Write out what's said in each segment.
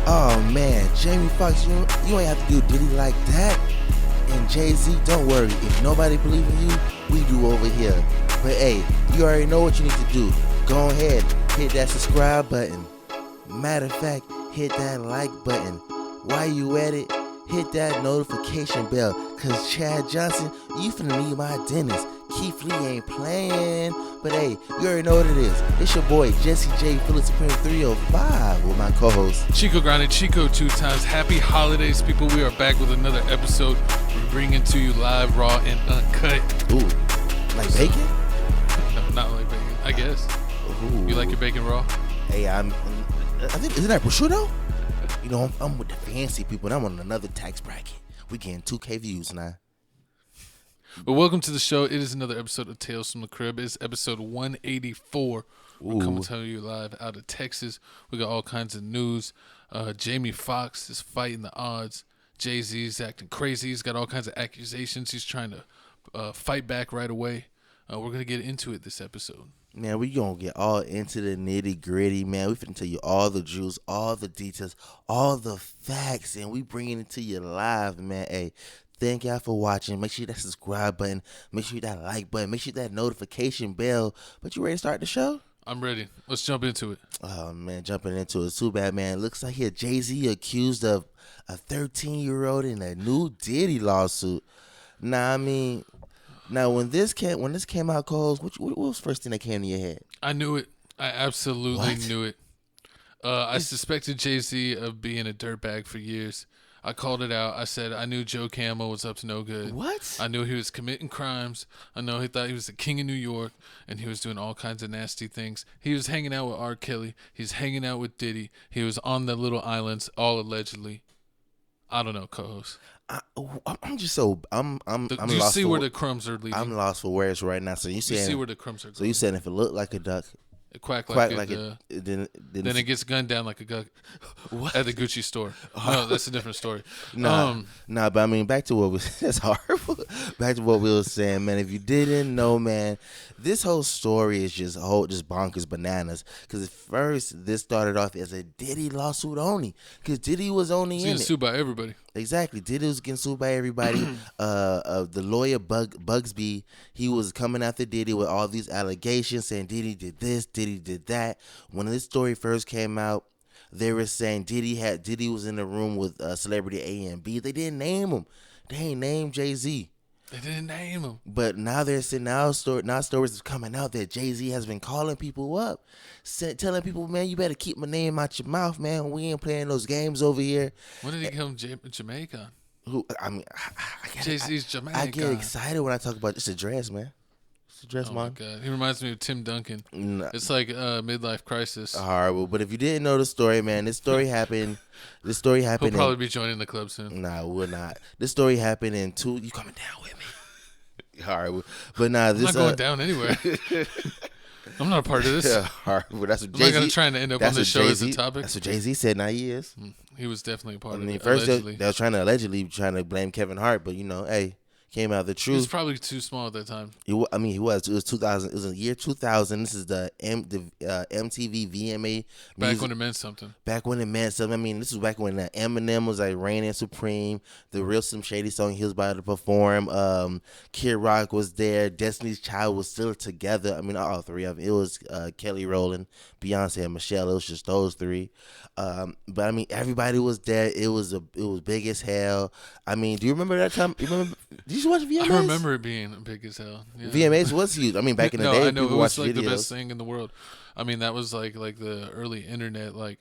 Oh man, Jamie Foxx, you ain't have to do Diddy like that. And Jay-Z, don't worry, if nobody believes in you, we do over here. But hey, you already know what you need to do. Go ahead, hit that subscribe button. Matter of fact, hit that like button. While you at it, hit that notification bell. Cause Chad Johnson, you finna need my dentist. Keith Lee ain't playing. But hey, you already know what it is. It's your boy, Jesse J. Philip Supreme 305 with my co-host Chico Grande Chico 2 times. Happy holidays, people. We are back with another episode. We're bringing to you live, raw, and uncut. Ooh, like bacon? No, not like bacon, I guess. Ooh. You like your bacon raw? Hey, I think, isn't that prosciutto? You know, I'm with the fancy people and I'm on another tax bracket. We getting 2K views now. Well, welcome to the show. It is another episode of Tales from the Crib. It's episode 184. We're coming to you live out of Texas. We got all kinds of news. Jamie Foxx is fighting the odds. Jay-Z's acting crazy. He's got all kinds of accusations. He's trying to fight back right away. We're going to get into it this episode. Man, we going to get all into the nitty gritty, man. We finna tell you all the juice, all the details, all the facts, and we bringing it to you live, man. Hey, thank y'all for watching. Make sure you hit that subscribe button. Make sure you hit that like button. Make sure you hit that notification bell. But you ready to start the show? I'm ready. Let's jump into it. Oh, man, jumping into it. Too bad, man. Looks like here Jay-Z accused of a 13-year-old in a new Diddy lawsuit. Now, when this came out, Coles, what was the first thing that came to your head? I knew it. I absolutely knew it. I suspected Jay-Z of being a dirtbag for years. I called it out. I said I knew Joe Camel was up to no good. What? I knew he was committing crimes. I know he thought he was the king of New York, and he was doing all kinds of nasty things. He was hanging out with R. Kelly. He's hanging out with Diddy. He was on the little islands, all allegedly. I don't know, co-host. I'm just so I'm you lost see for, where the crumbs are leading. I'm lost for words right now. So you see where the crumbs are. So you saying if it looked like a duck, it quack like it, then it gets gunned down like a duck at the Gucci store. No, that's a different story. Nah, but I mean, back to what that's horrible. Back to what we were saying, man. If you didn't know, man, this whole story is just bonkers bananas. Because at first, this started off as a Diddy lawsuit only. Because Diddy was only in it. Sued by everybody. Exactly. Diddy was getting sued by everybody. The lawyer Bugsby, he was coming after Diddy with all these allegations, saying Diddy did this, Diddy did that. When this story first came out, they were saying Diddy was in the room with celebrity A and B. They didn't name him. They ain't named Jay-Z. They didn't name him. But now they're saying now stories are coming out that Jay-Z has been calling people up, telling people, man, you better keep my name out your mouth, man. We ain't playing those games over here. When did he come Jamaican? Jay-Z's Jamaican. I get excited when I talk about this address, man. Oh my God. He reminds me of Tim Duncan. Nah. It's like a midlife crisis. Horrible. But if you didn't know the story, man, this story happened. He'll probably be joining the club soon. Nah, we're not. This story happened in You coming down with me? Horrible. But nah, I'm not going down anywhere. I'm not a part of this. Yeah, horrible. That's what I'm not going to try and end up on the show as a topic. That's what Jay-Z said. Now he is. He was definitely a part of it. First they was allegedly trying to blame Kevin Hart, but hey. Came out the truth. He was probably too small at that time. He was. It was 2000. It was in the year 2000. This is the MTV VMA. Back when it meant something. Back when it meant something. This was back when Eminem was like reigning supreme. The Real Slim Shady song he was about to perform. Kid Rock was there. Destiny's Child was still together. All three of them. It was Kelly Rowland, Beyonce, and Michelle. It was just those three. But everybody was there. It was big as hell. Do you remember that time? Did you watch VMAs? I remember it being big as hell. Yeah. VMAs was huge. Back in the day, I know people it was watched like videos. The best thing in the world. That was like the early internet, like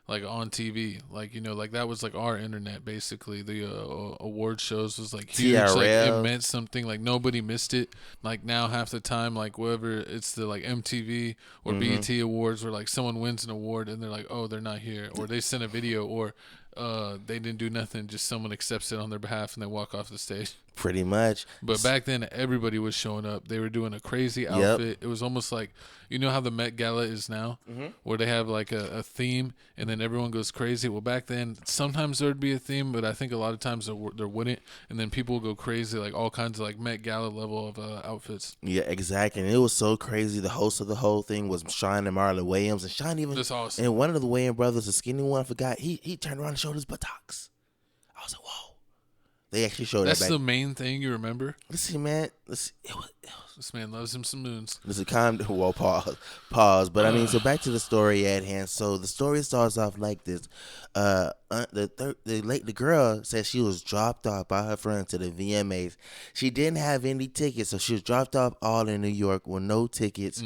on TV, like that was like our internet basically. The award shows was like huge. TRL. Like, it meant something. Like nobody missed it. Like now half the time, like whatever it's the like MTV or BET Awards, where like someone wins an award and they're like, oh, they're not here, or they sent a video, or they didn't do nothing. Just someone accepts it on their behalf and they walk off the stage. Pretty much. But back then, everybody was showing up. They were doing a crazy outfit. It was almost like, you know how the Met Gala is now, where they have like a theme and then everyone goes crazy. Well, back then, sometimes there would be a theme, but I think a lot of times there wouldn't. And then people would go crazy, like all kinds of like Met Gala level of outfits. Yeah, exactly. And it was so crazy. The host of the whole thing was Sean and Marlon Williams. And Sean even, That's awesome. and one of the Wayans brothers, the skinny one, I forgot, he turned around and showed his buttocks. I was like, whoa. They actually showed That's that back. the main thing you remember? Listen, man. It was This man loves him some moons. Listen, well, pause. But I mean, so back to the story at hand. So the story starts off like this. The girl said she was dropped off by her friend to the VMAs. She didn't have any tickets, so she was dropped off all in New York with no tickets.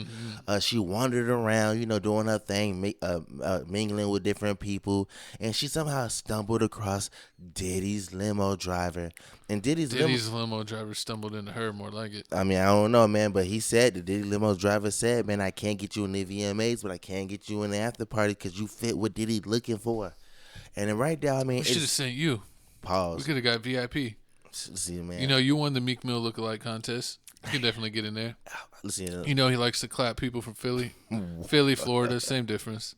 She wandered around, doing her thing, mingling with different people, and she somehow stumbled across Diddy's limo driver. And Diddy's limo driver stumbled into her, more like it. I mean, I don't know, man, but he said, the Diddy limo driver said, man, I can't get you in the VMAs, but I can get you in the after party because you fit what Diddy's looking for. And then right there, I mean, we should have sent you. Pause. We could have got VIP. See, man. You won the Meek Mill lookalike contest. You can definitely get in there. Listen, he likes to clap people from Philly. Philly, Florida, same difference.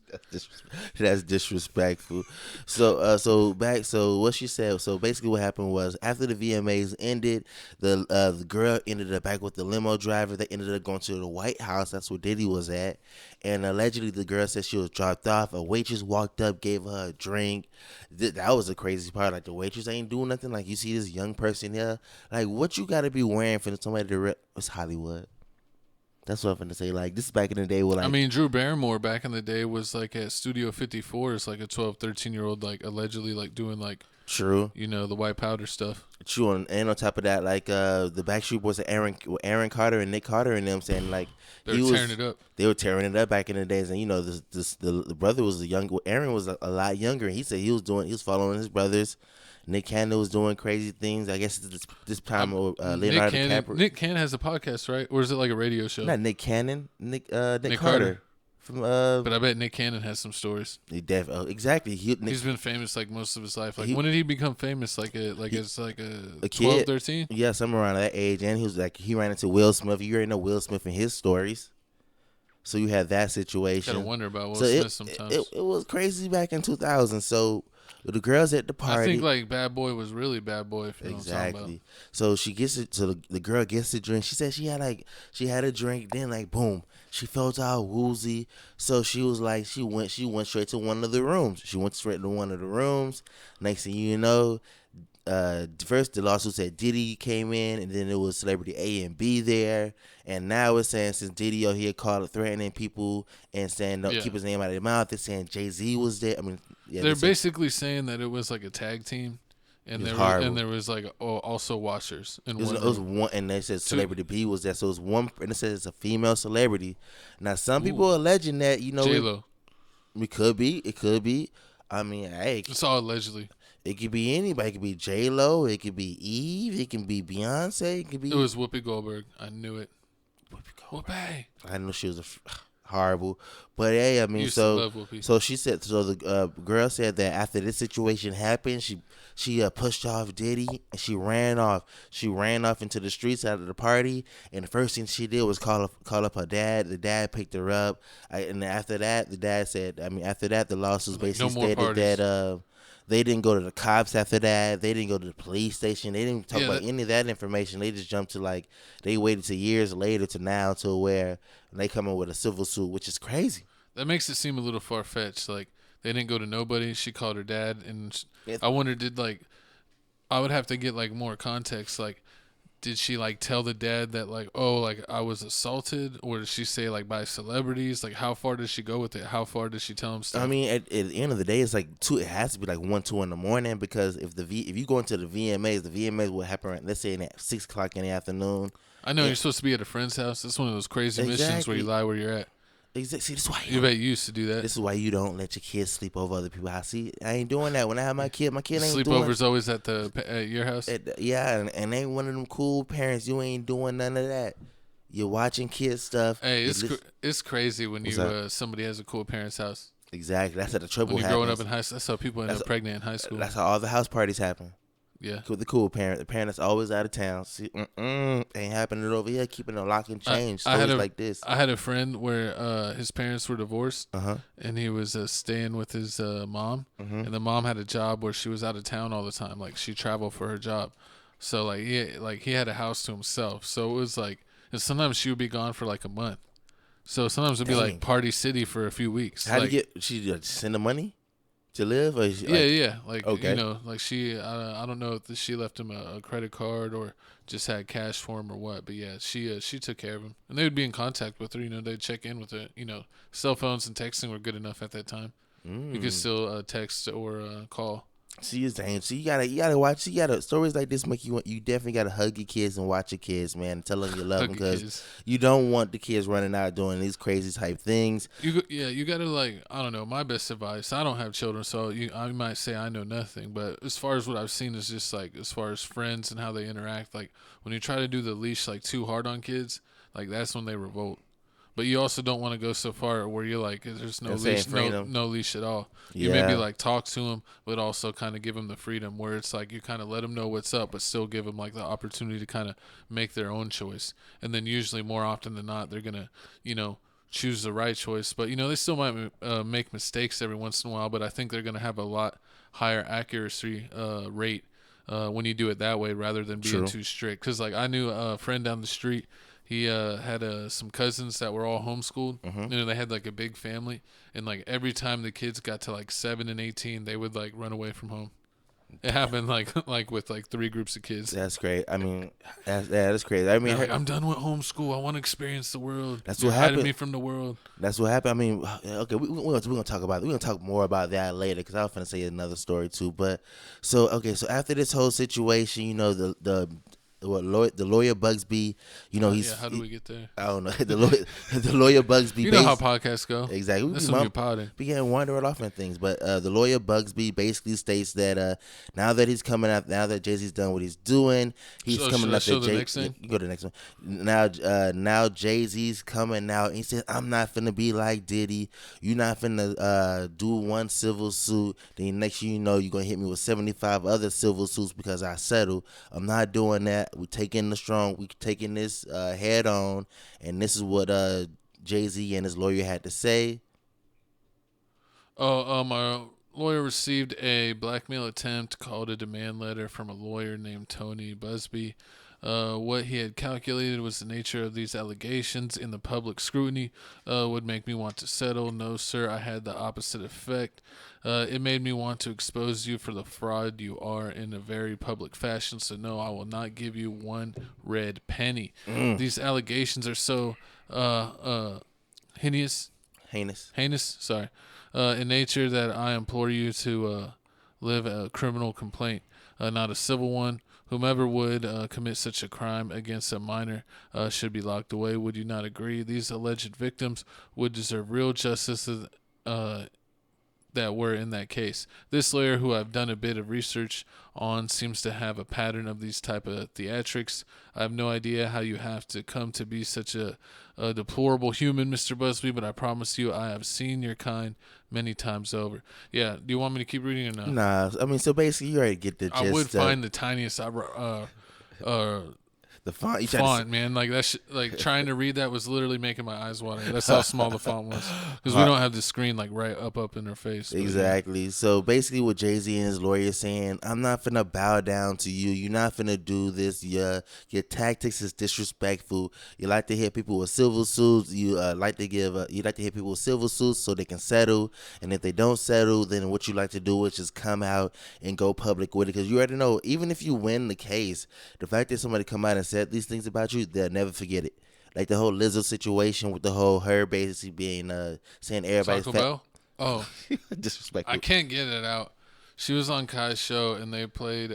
That's disrespectful. So what she said. So basically, what happened was after the VMAs ended, the girl ended up back with the limo driver. They ended up going to the White House. That's where Diddy was at. And allegedly, the girl said she was dropped off. A waitress walked up, gave her a drink. That was the crazy part. Like, the waitress ain't doing nothing. Like, you see this young person here. Like, what you got to be wearing for somebody to rep? It's Hollywood. That's what I'm finna say. Like, this is back in the day where, like, I mean, Drew Barrymore back in the day was like at Studio 54. It's like a 12, 13-year-old, like, allegedly, like, doing, like, true, the white powder stuff. True, and on top of that, like, the Backstreet Boys, Aaron Carter and Nick Carter and them saying, like, they were tearing it up. They were tearing it up back in the days, and the brother was Aaron was a lot younger, and he said he was following his brothers. Nick Cannon was doing crazy things. I guess this time Leonardo DiCaprio. Nick Cannon has a podcast, right? Or is it like a radio show? Not Nick Cannon. Nick Carter. From but I bet Nick Cannon has some stories. He exactly. He's been famous like most of his life. Like, when did he become famous? Like a 12, kid, 13? Yeah, somewhere around that age. And he was like, he ran into Will Smith. You already know Will Smith and his stories. So you had that situation. Gotta wonder about Will Smith sometimes. It was crazy back in 2000. So the girls at the party. I think like Bad Boy was really Bad Boy. If you know what I'm talking about. So she gets it. So the girl gets the drink. She said she had a drink. Then like boom, she felt all woozy. So she was like she went straight to one of the rooms. She went straight to one of the rooms. Next thing you know, first the lawsuit said Diddy came in, and then it was celebrity A and B there, and now it's saying since Diddy out here called threatening people and saying don't keep his name out of their mouth. They're saying Jay-Z was there. I mean, they're basically saying that it was like a tag team, and there was like also washers. And it was one, and they said celebrity B was there, so it was one, and it says it's a female celebrity. Now some people are alleging that J-Lo. It could be. I mean, hey, it's all allegedly. It could be anybody. It could be J-Lo. It could be Eve. It can be Beyonce. It was Whoopi Goldberg. I knew it. Whoopi. I knew she was horrible. But hey, I mean, so she said. So the girl said that after this situation happened, she pushed off Diddy and she ran off. She ran off into the streets out of the party, and the first thing she did was call up her dad. The dad picked her up, and after that, the dad said. I mean, after that, the lawsuits basically stated that. They didn't go to the cops after that. They didn't go to the police station. They didn't talk about any of that information. They just jumped to they waited to years later to now to where they come in with a civil suit, which is crazy. That makes it seem a little far-fetched. Like, they didn't go to nobody. She called her dad, and I wonder, I would have to get more context. Like, did she tell the dad that I was assaulted, or did she say by celebrities? Like, how far does she go with it? How far does she tell him stuff? I mean, at the end of the day, it's two. It has to be 1, 2 in the morning, because if you go into the VMAs will happen. Let's say at 6 o'clock in the afternoon. I know you're supposed to be at a friend's house. That's one of those crazy missions where you lie where you're at. Exactly. See, this is why you bet you used to do that. This is why you don't let your kids sleep over other people's house. See, I ain't doing that. When I have my kid ain't doing. Sleepover's always at your house. Yeah, and ain't one of them cool parents. You ain't doing none of that. You're watching kids stuff. Hey, it's crazy when somebody has a cool parent's house. Exactly. That's how the trouble when you're happens. growing up in high school. That's how people end up pregnant in high school. That's how all the house parties happen. Yeah. The cool parent. The parent that's always out of town. See, ain't happening over here. Keeping a lock and chain. Stories like this. I had a friend where his parents were divorced, and he was staying with his mom, and the mom had a job where she was out of town all the time. Like she traveled for her job, so he had a house to himself. So it was like, and sometimes she would be gone for like a month. So sometimes it'd be like Party City for a few weeks. How do you get? She send the money to live? Or yeah. Like, okay. like she, I don't know if she left him a credit card or just had cash for him or what. But yeah, she took care of him. And they would be in contact with her. They'd check in with her. Cell phones and texting were good enough at that time. You could still text or call. See, so you gotta watch. Stories like this make you definitely gotta hug your kids and watch your kids, man. And tell them you love them because you don't want the kids running out doing these crazy type things. You gotta I don't know. My best advice. I don't have children, so I might say I know nothing. But as far as what I've seen is just like as far as friends and how they interact. Like when you try to do the leash like too hard on kids, like that's when they revolt. But you also don't want to go so far where you're like, there's no leash, no leash at all. You maybe like talk to them, but also kind of give them the freedom where it's like you kind of let them know what's up, but still give them like the opportunity to kind of make their own choice. And then usually more often than not, they're going to, choose the right choice. But, they still might make mistakes every once in a while, but I think they're going to have a lot higher accuracy rate when you do it that way rather than being too strict. Because like I knew a friend down the street. He had some cousins that were all homeschooled. They had like a big family, and like every time the kids got to like 7 and 18, they would like run away from home. It happened like with like 3 groups of kids. That's great. I mean, that's crazy. I mean, I'm done with homeschool. I want to experience the world. That's what happened. Me from the world. That's what happened. I mean, okay, we're gonna talk about it. We're gonna talk more about that later because I was gonna say another story too. But so after this whole situation, the lawyer Bugsby, he's how do we get there? I don't know. The lawyer Bugsby. You know how podcasts go. Exactly. That's when you're podding. Began wandering off and things, but the lawyer Bugsby basically states that now that he's coming out, now that Jay-Z's done what he's doing, he's coming out. Next thing? You go to the next one. Now Jay-Z's coming out. He said, "I'm not finna be like Diddy. You're not finna do one civil suit. Then next thing you know, you're gonna hit me with 75 other civil suits because I settled. I'm not doing that. We taking this head on, and this is what Jay-Z and his lawyer had to say." My lawyer received a blackmail attempt called a demand letter from a lawyer named Tony Busby. What he had calculated was the nature of these allegations in the public scrutiny would make me want to settle. No, sir, I had the opposite effect. It made me want to expose you for the fraud you are in a very public fashion. So no, I will not give you one red penny. These allegations are so heinous. Sorry, in nature that I implore you to live a criminal complaint, not a civil one. Whomever would commit such a crime against a minor should be locked away. Would you not agree? These alleged victims would deserve real justice that were in that case. This lawyer, who I've done a bit of research on, seems to have a pattern of these type of theatrics. I have no idea how you have to come to be such a deplorable human, Mr. Busby, but I promise you I have seen your kind many times over. Yeah, do you want me to keep reading or no? Nah, I mean, so basically you already get the gist. I would find the tiniest the font, man. Like that, like trying to read that was literally making my eyes water. That's how small the font was, because we don't have the screen like right up in our face. Exactly. Yeah. So basically, what Jay-Z and his lawyer is saying, I'm not finna bow down to you. You're not finna do this. Your tactics is disrespectful. You like to hit people with civil suits. You like to hit people with civil suits so they can settle. And if they don't settle, then what you like to do is just come out and go public with it, because you already know, even if you win the case, the fact that somebody come out and said these things about you, they'll never forget it. Like the whole Lizzo situation with the whole her basically being saying everybody's Taco Bell? Oh, disrespectful. I can't get it out. She was on Kai's show and they played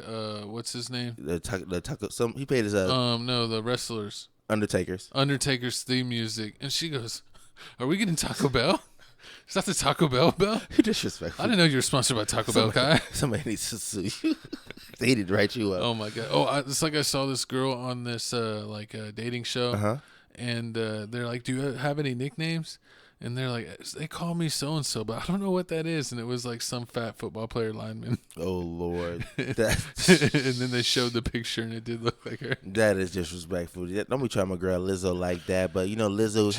what's his name? He played his the wrestlers. Undertaker's theme music, and she goes, "Are we getting Taco Bell? Is that the Taco Bell bell?" Disrespectful. I didn't know you were sponsored by Taco Bell, Kai. Somebody needs to sue you. They need to write you up. Oh my god. It's like I saw this girl on this dating show, and they're like, "Do you have any nicknames?" And they're like, they call me so and so, but I don't know what that is. And it was like some fat football player lineman. Oh Lord, and then they showed the picture, and it did look like her. That is disrespectful. Don't be trying my girl Lizzo like that. But you know, Lizzo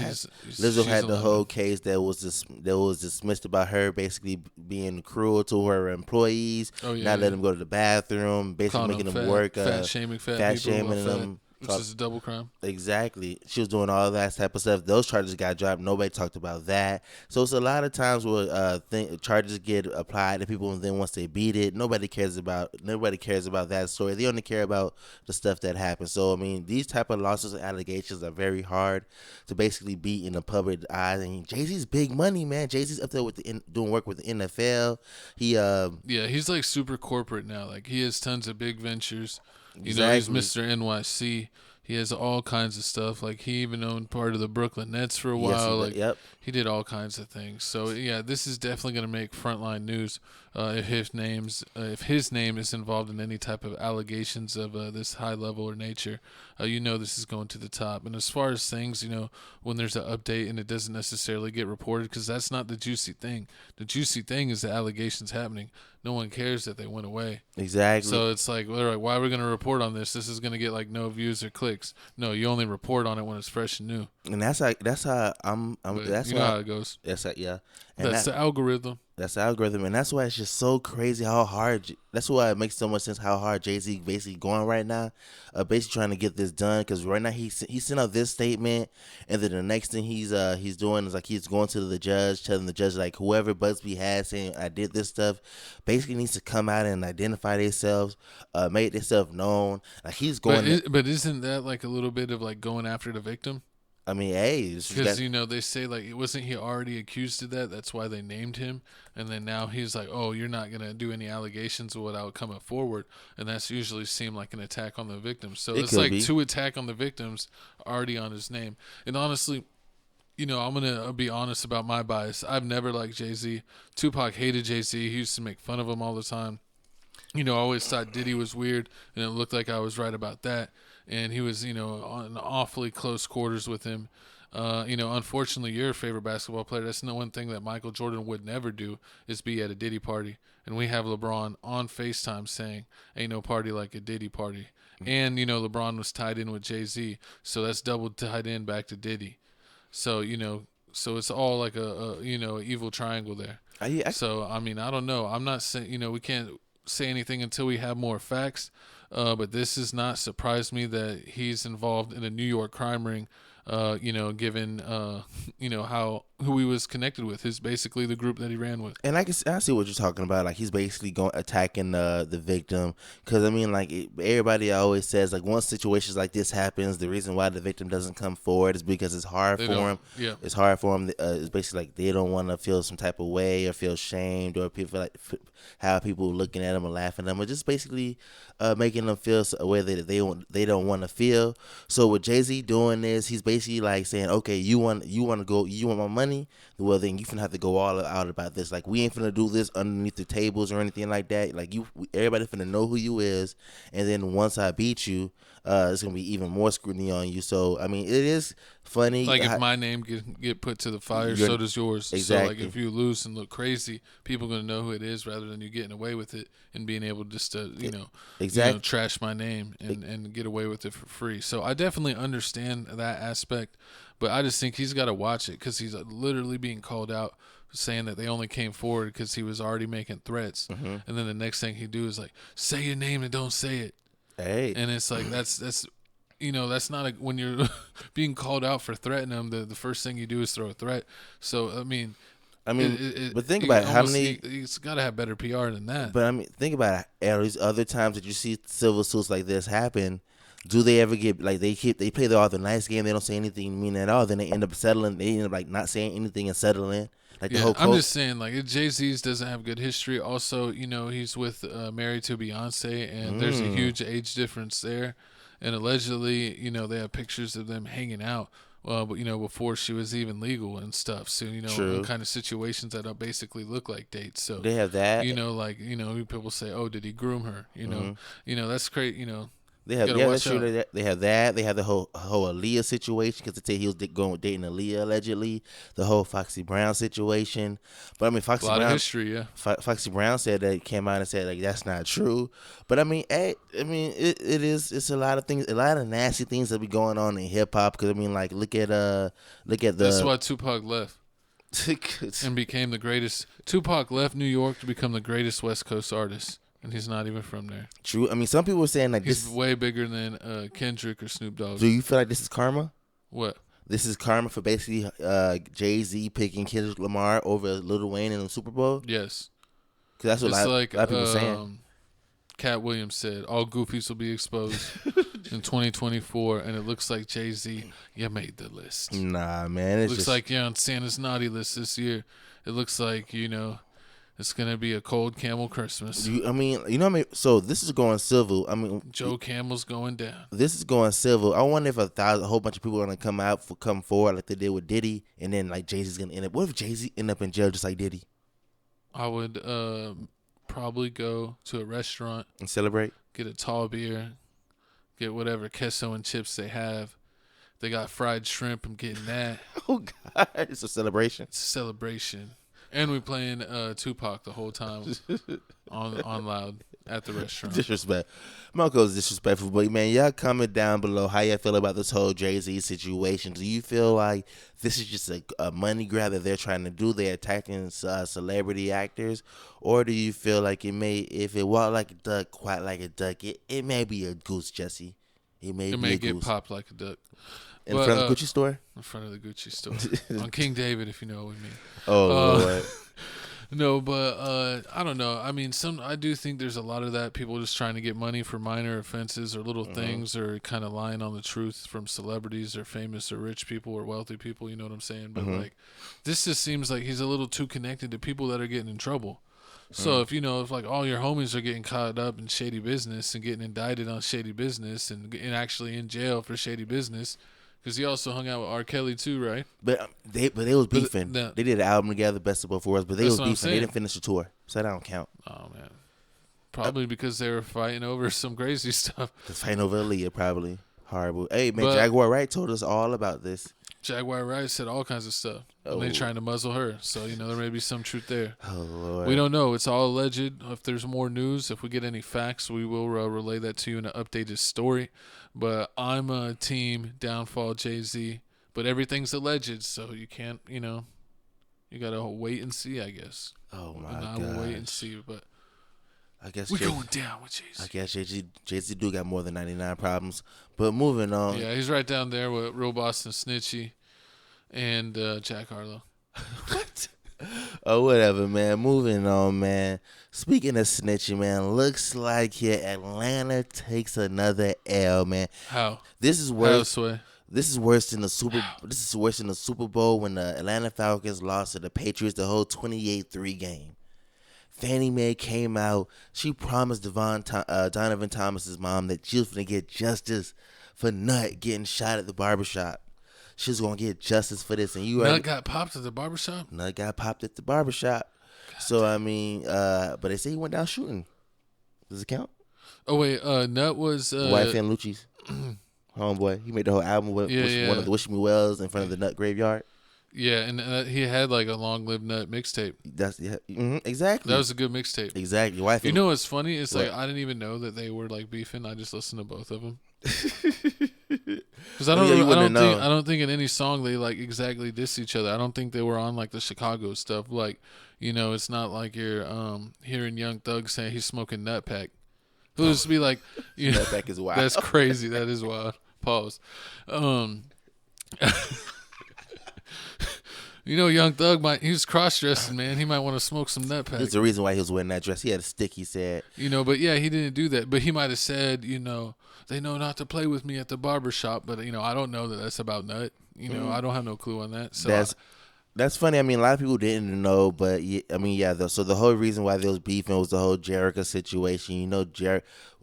had the whole case that was dismissed about her basically being cruel to her employees, not letting them go to the bathroom, basically making them work, fat shaming them. Which is a double crime. Exactly. She was doing all that type of stuff. Those charges got dropped. Nobody talked about that. So it's a lot of times where charges get applied to people, and then once they beat it, nobody cares about that story. They only care about the stuff that happened. So I mean, these type of lawsuits and allegations are very hard to basically beat in the public eye. I mean, Jay-Z's big money, man. Jay-Z's up there with doing work with the NFL. He's like super corporate now. Like he has tons of big ventures. You know, he's Mr. NYC. He has all kinds of stuff. Like he even owned part of the Brooklyn Nets for a while. He did all kinds of things. So yeah, this is definitely going to make frontline news if his name is involved in any type of allegations of this high level or nature. This is going to the top. And as far as things, when there's an update and it doesn't necessarily get reported, because that's not the juicy thing. The juicy thing is the allegations happening. No one cares that they went away. Exactly. So it's like, all right, why are we going to report on this? This is going to get like no views or clicks. No, you only report on it when it's fresh and new. And that's how how it goes. That's the algorithm. That's the algorithm, and that's why it's just so crazy how hard. That's why it makes so much sense how hard Jay-Z basically going right now, basically trying to get this done. Because right now he sent out this statement, and then the next thing he's doing is like he's going to the judge, telling the judge like whoever Busby has saying I did this stuff, basically needs to come out and identify themselves, make themselves known. Like he's going. But isn't that like a little bit of like going after the victim? I mean, hey, because they say like wasn't he already accused of that? That's why they named him, and then now he's like, oh, you're not gonna do any allegations without coming forward, and that's usually seemed like an attack on the victim. So it's like two attack on the victims already on his name. And honestly, I'm gonna be honest about my bias. I've never liked Jay-Z. Tupac hated Jay-Z. He used to make fun of him all the time. I always thought Diddy was weird, and it looked like I was right about that. And he was, in awfully close quarters with him. Unfortunately, your favorite basketball player, that's the one thing that Michael Jordan would never do is be at a Diddy party. And we have LeBron on FaceTime saying, ain't no party like a Diddy party. And, LeBron was tied in with Jay-Z. So that's double tied in back to Diddy. So, so it's all like a evil triangle there. So, I mean, I don't know. I'm not saying, we can't say anything until we have more facts. But this has not surprised me that he's involved in a New York crime ring, given, who he was connected with. Is basically the group that he ran with. And I see what you're talking about. Like he's basically attacking the victim. Because, I mean, like everybody always says, like once situations like this happens, the reason why the victim doesn't come forward is because it's hard for him. Yeah. It's hard for him. It's basically like they don't want to feel some type of way or feel shamed or people like how people looking at them or laughing at them or just basically making them feel a way that they don't want to feel. So with Jay-Z doing this, he's basically like saying, okay, you want my money? Well, then you finna have to go all out about this. Like we ain't finna do this underneath the tables or anything like that. Like everybody finna know who you is, and then once I beat you, it's gonna be even more scrutiny on you. So I mean, it is funny. Like if my name get put to the fire, so does yours. Exactly. So like if you lose and look crazy, people gonna know who it is rather than you getting away with it and being able just to trash my name and get away with it for free. So I definitely understand that aspect, but I just think he's got to watch it because he's literally being called out saying that they only came forward because he was already making threats. Mm-hmm. And then the next thing he do is like, say your name and don't say it. Hey. And it's like, that's that's not when you're being called out for threatening them, the first thing you do is throw a threat. So, but think about how many. It's got to have better PR than that. But I mean, think about it. All these other times that you see civil suits like this happen, do they ever get like they play all the nice game? They don't say anything mean at all. Then they end up settling. They end up like not saying anything and settling. Like the whole. I'm just saying, like Jay-Z's doesn't have good history. Also, he's with married to Beyonce, and there's a huge age difference there. And allegedly, they have pictures of them hanging out. But before she was even legal and stuff. So kind of situations that don't basically look like dates. So they have that. People say, oh, did he groom her? That's great. They have that's true. They have that. They have the whole Aaliyah situation because they say he was dating Aaliyah allegedly. The whole Foxy Brown situation, but I mean Foxy Brown. A lot of history, yeah. Foxy Brown said that, came out and said like that's not true. But I mean, it is. It's a lot of things, a lot of nasty things that be going on in hip hop. Because I mean, like look at the. That's why Tupac left. And became the greatest. Tupac left New York to become the greatest West Coast artist. And he's not even from there. True. I mean, some people were saying like he's way bigger than Kendrick or Snoop Dogg. Do you feel like this is karma? What? This is karma for basically Jay-Z picking Kendrick Lamar over Lil Wayne in the Super Bowl? Yes. Because that's what a lot of people are saying. Cat Williams said, all goofies will be exposed in 2024, and it looks like Jay-Z, you made the list. Nah, man. It looks like you're on Santa's naughty list this year. It looks like, it's going to be a cold camel Christmas. So this is going civil. I mean, Joe Camel's going down. This is going civil. I wonder if a whole bunch of people are going to come forward like they did with Diddy, and then like Jay-Z's going to end up. What if Jay-Z end up in jail just like Diddy? I would probably go to a restaurant. And celebrate? Get a tall beer. Get whatever queso and chips they have. They got fried shrimp. I'm getting that. Oh, God. It's a celebration. It's a celebration. And we playing Tupac the whole time on loud at the restaurant. Disrespect. Marco's disrespectful, but man, y'all comment down below how y'all feel about this whole Jay-Z situation. Do you feel like this is just a money grab that they're trying to do? They're attacking celebrity actors, or do you feel like if it walked like a duck, quack like a duck, it may be a goose, Jesse? It may get goose. Popped like a duck. In front of the Gucci store? In front of the Gucci store. On King David, if you know what we mean. Oh, Lord. No, but I don't know. I mean, I do think there's a lot of that. People just trying to get money for minor offenses or little things, or kind of lying on the truth from celebrities or famous or rich people or wealthy people. You know what I'm saying? But like, this just seems like he's a little too connected to people that are getting in trouble. So if like all your homies are getting caught up in shady business and getting indicted on shady business and actually in jail for shady business. Because he also hung out with R. Kelly too, right? But they was beefing. They did an album together, Best of Both Worlds, but they was beefing. They didn't finish the tour, so that don't count. Oh man, probably because they were fighting over some crazy stuff. Fighting over Aaliyah, probably horrible. Hey man, Jaguar Wright told us all about this. Jaguar Wright said all kinds of stuff. And they trying to muzzle her, so there may be some truth there. Oh Lord, we don't know. It's all alleged. If there's more news, if we get any facts, we will relay that to you in an updated story. But I'm a team downfall Jay-Z, but everything's alleged, so you can't, you gotta wait and see, I guess. Oh my God, I will wait and see, but I guess we're going down with Jay-Z. I guess Jay-Z do got more than 99 problems, but moving on. Yeah, he's right down there with Real Boston Snitchy and Jack Harlow. What? Oh, whatever, man. Moving on, man. Speaking of snitching, man, looks like here Atlanta takes another L, man. How? This is worse. How, Sway? This is worse than the Super Bowl when the Atlanta Falcons lost to the Patriots the whole 28-3 game. Fannie Mae came out. She promised Donovan Thomas's mom that she was going to get justice for Nut getting shot at the barbershop. She was going to get justice for this. And Nut got popped at the barbershop? Nut got popped at the barbershop. So, I mean, but they say he went down shooting. Does it count? Oh, wait. Nut was... Wife and Lucci's homeboy. He made the whole album with one of the Wish Me Wells in front of the Nut graveyard. Yeah, and he had like a Long Live Nut mixtape. That's exactly. That was a good mixtape. Exactly. Wife. You know what's funny? It's like I didn't even know that they were like beefing. I just listened to both of them. Because I don't think in any song they like exactly diss each other. I don't think they were on like the Chicago stuff. Like, it's not like you're hearing Young Thug saying he's smoking nut pack. It would just be like, nut pack is wild. That's crazy. That is wild. Pause. Young Thug he was cross-dressing, man. He might want to smoke some nut pack. There's a reason why he was wearing that dress. He had a stick, he said. But yeah, he didn't do that. But he might have said, they know not to play with me at the barbershop. But, I don't know that that's about Nut. I don't have no clue on that. So That's funny. I mean, a lot of people didn't know, but so the whole reason why there was beefing was the whole Jericho situation. You know,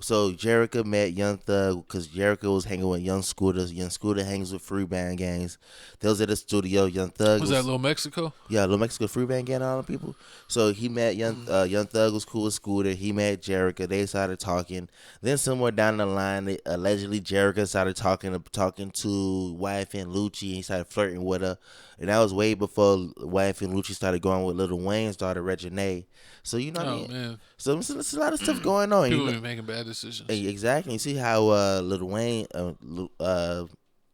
so Jericho met Young Thug because Jericho was hanging with Young Scooter. Young Scooter hangs with Free Band gangs. They was at the studio. Young Thug Was that Little Mexico? Yeah, Little Mexico Free Band gang and all the people. So he met Young Thug was cool with Scooter. He met Jericho. They started talking. Then somewhere down the line, allegedly Jericho started talking to wife and Lucci. He started flirting with her. And that was way before wife and Lucci started going with Lil Wayne's daughter, Reginae. So, you know what I mean? Man. So there's a lot of stuff going on. People be making bad decisions. Exactly. You see how Lil Wayne,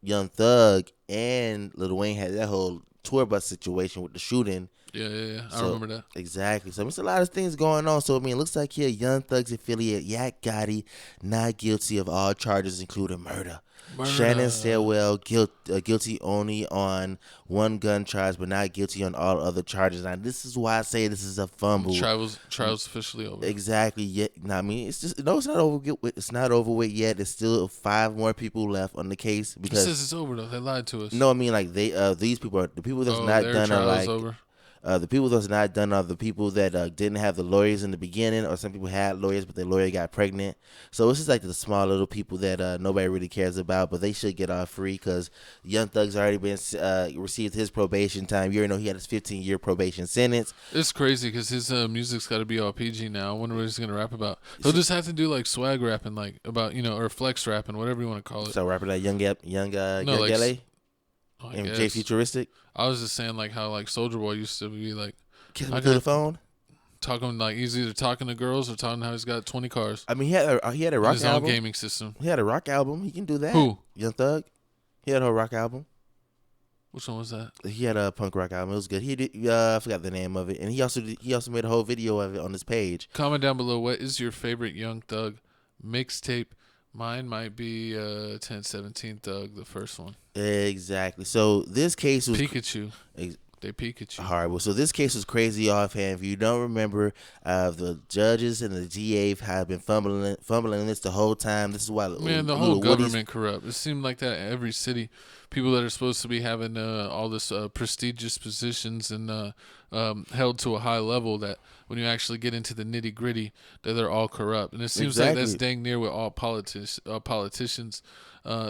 Young Thug, and Lil Wayne had that whole tour bus situation with the shooting. Yeah. I remember that. Exactly. So there's a lot of things going on. So, I mean, it looks like here Young Thug's affiliate, Yak Gotti, not guilty of all charges, including murder. Shannon Stillwell guilty only on one gun charge, but not guilty on all other charges. Now, this is why I say this is a fumble. Trial's officially over. Exactly. I mean, it's just it's not over. It's not over with yet. There's still 5 more people left on the case because it says it's over though. They lied to us. No, I mean like these people are the people that's not done are like. Over. The people that's not done are the people that didn't have the lawyers in the beginning, or some people had lawyers, but their lawyer got pregnant. So it's just like the small little people that nobody really cares about, but they should get off free because Young Thug's already been received his probation time. You already know he had his 15-year probation sentence. It's crazy because his music's got to be all PG now. I wonder what he's gonna rap about. He'll just have to do like swag rapping, like about or flex rapping, whatever you want to call it. So rapping like Young LA. And J Futuristic. I was just saying like how like Soulja Boy used to be like I the phone talking like he's either talking to girls or talking how he's got 20 cars. I mean he had a rock his album. Own gaming system. He had a rock album. He can do that. Who? Young Thug. He had a whole rock album. Which one was that? He had a punk rock album. It was good. He did. I forgot the name of it, and he also made a whole video of it on his page. Comment down below what is your favorite Young Thug mixtape. Mine might be 1017 Thug, the first one. Exactly. So this case was Pikachu. They Pikachu. Horrible. So this case was crazy offhand. If you don't remember, the judges and the DA have been fumbling this the whole time. This is why the whole government corrupt. It seemed like that in every city. People that are supposed to be having all this prestigious positions and held to a high level, that when you actually get into the nitty gritty, that they're all corrupt. And it seems like that's dang near with all politicians.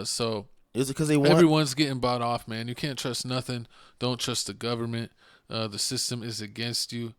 So is it because everyone's getting bought off, man. You can't trust nothing. Don't trust the government. The system is against you.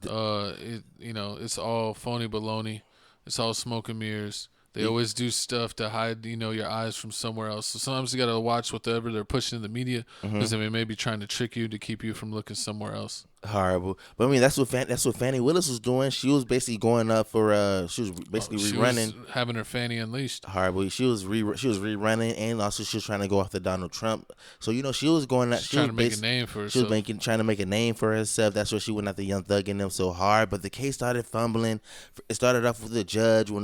It's all phony baloney. It's all smoke and mirrors. They always do stuff to hide, your eyes from somewhere else. So sometimes you got to watch whatever they're pushing in the media because they may be trying to trick you to keep you from looking somewhere else. Horrible. But I mean, that's what Fannie Willis was doing. She was basically going up for she was basically rerunning, was having her fanny unleashed. Horrible. She was rerunning, and also she was trying to go after Donald Trump. So she was going. She trying was to make a name for herself. She was trying to make a name for herself. That's why she went after Young Thug and them so hard. But the case started fumbling. It started off with the judge when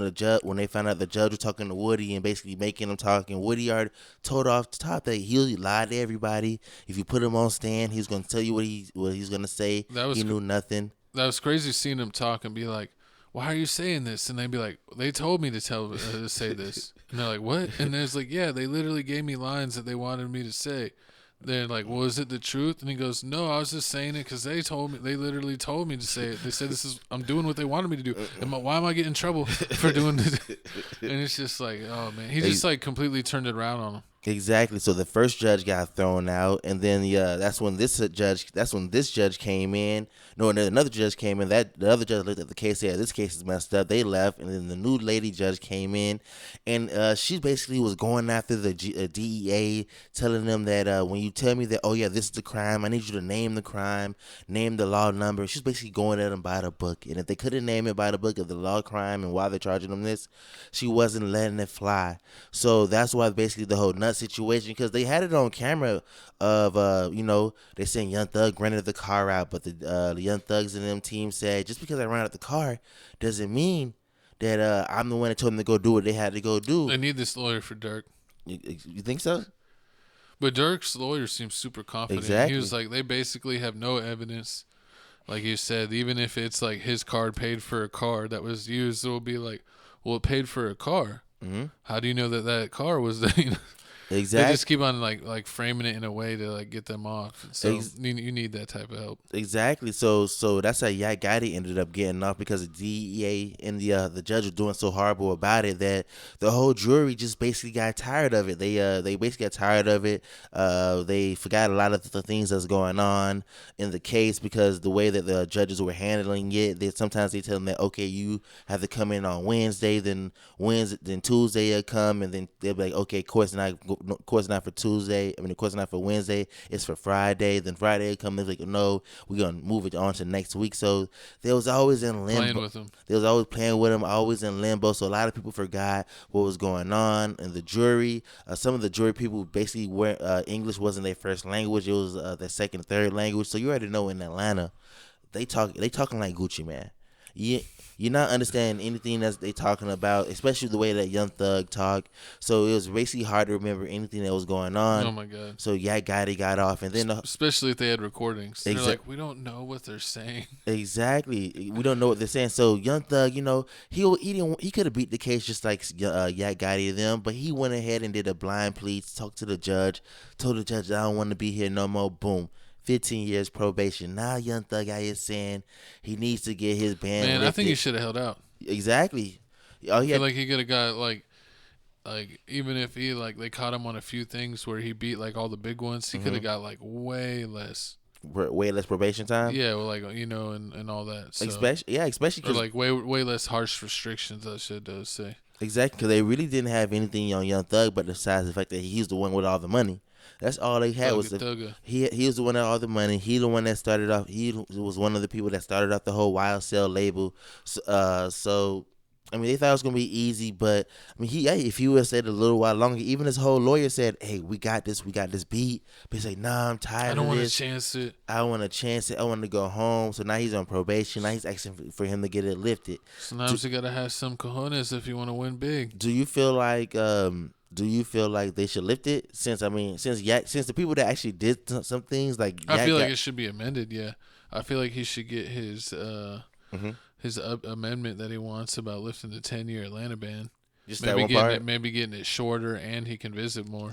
they found out the judge was talking to Woody and basically making him talk. And Woody already told off the top that he lied to everybody. If you put him on stand, he's going to tell you what he's going to say. He knew nothing. That was crazy seeing him talk and be like, "Why are you saying this?" And they'd be like, "They told me to say this." And they're like, "What?" And there's like, "Yeah, they literally gave me lines that they wanted me to say." They're like, "Well, is it the truth?" And he goes, "No, I was just saying it because they literally told me to say it. They said I'm doing what they wanted me to do. Why am I getting in trouble for doing this?" And it's just like, oh man, he just like completely turned it around on him. Exactly. So the first judge got thrown out, and then that's when this judge came in. No, another judge came in. The other judge looked at the case, said this case is messed up. They left, and then the new lady judge came in, and she basically was going after the DEA, telling them that when you tell me that, oh yeah, this is the crime, I need you to name the crime, name the law number. She's basically going at them by the book, and if they couldn't name it by the book of the law crime and why they're charging them this, she wasn't letting it fly. So that's why basically the whole nut situation, because they had it on camera of they saying Young Thug rented the car out, but the Young Thugs and them team said just because I ran out the car doesn't mean that I'm the one that told them to go do what they had to go do. They need this lawyer for Dirk. You think so? But Dirk's lawyer seems super confident. Exactly. He was like, they basically have no evidence. Like you said, even if it's like his card paid for a car that was used, it will be like, well, it paid for a car. Mm-hmm. How do you know that car was there? They just keep on like framing it in a way to like get them off. So you need that type of help. Exactly. So that's how Yak Gotti ended up getting off, because the DEA and the judge were doing so horrible about it that the whole jury just basically got tired of it. They basically got tired of it. They forgot a lot of the things that's going on in the case, because the way that the judges were handling it, sometimes they tell them that, okay, you have to come in on Wednesday, then Tuesday you'll come, and then they'll be like, okay, course not for Tuesday. Course not for Wednesday. It's for Friday. Then Friday will come. They're like, no, we're gonna move it on to next week. So they was always in limbo. Playing with them. They was always playing with them, always in limbo. So a lot of people forgot what was going on in the jury. Some of the jury people basically English wasn't their first language. It was their second, third language. So you already know in Atlanta, they talking like Gucci Man. You're not understanding anything that they talking about, especially the way that Young Thug talk. So it was basically hard to remember anything that was going on. Oh my God! So Yak Gotti got off, and then especially if they had recordings, they're like, we don't know what they're saying. Exactly, we don't know what they're saying. So Young Thug, he could have beat the case just like Yak Gotti and them, but he went ahead and did a blind plea, talked to the judge, told the judge, I don't want to be here no more. Boom. 15 years probation. Now Young Thug out here saying he needs to get his band lifted. I think he should have held out. Exactly. I feel like he could have got like even if he they caught him on a few things where he beat like all the big ones, he could have got like way less probation time. Yeah, well, and all that. So, especially or like way less harsh restrictions. I should say. Exactly, because they really didn't have anything on Young Thug, but besides the fact that he's the one with all the money. That's all they had he was the one that had all the money. He the one that started off. He was one of the people that started off the whole YSL label. So they thought it was gonna be easy, but if he would have said a little while longer, even his whole lawyer said, "Hey, we got this beat." But he's like, "Nah, I'm tired. I don't want to chance it. I want to go home." So now he's on probation. Now he's asking for him to get it lifted. Sometimes you gotta have some cojones if you want to win big. Do you feel like they should lift it? Since the people that actually did some things like I feel like it should be amended. Yeah, I feel like he should get his his amendment that he wants about lifting the 10-year Atlanta ban. Just maybe that one part. Maybe getting it shorter, and he can visit more.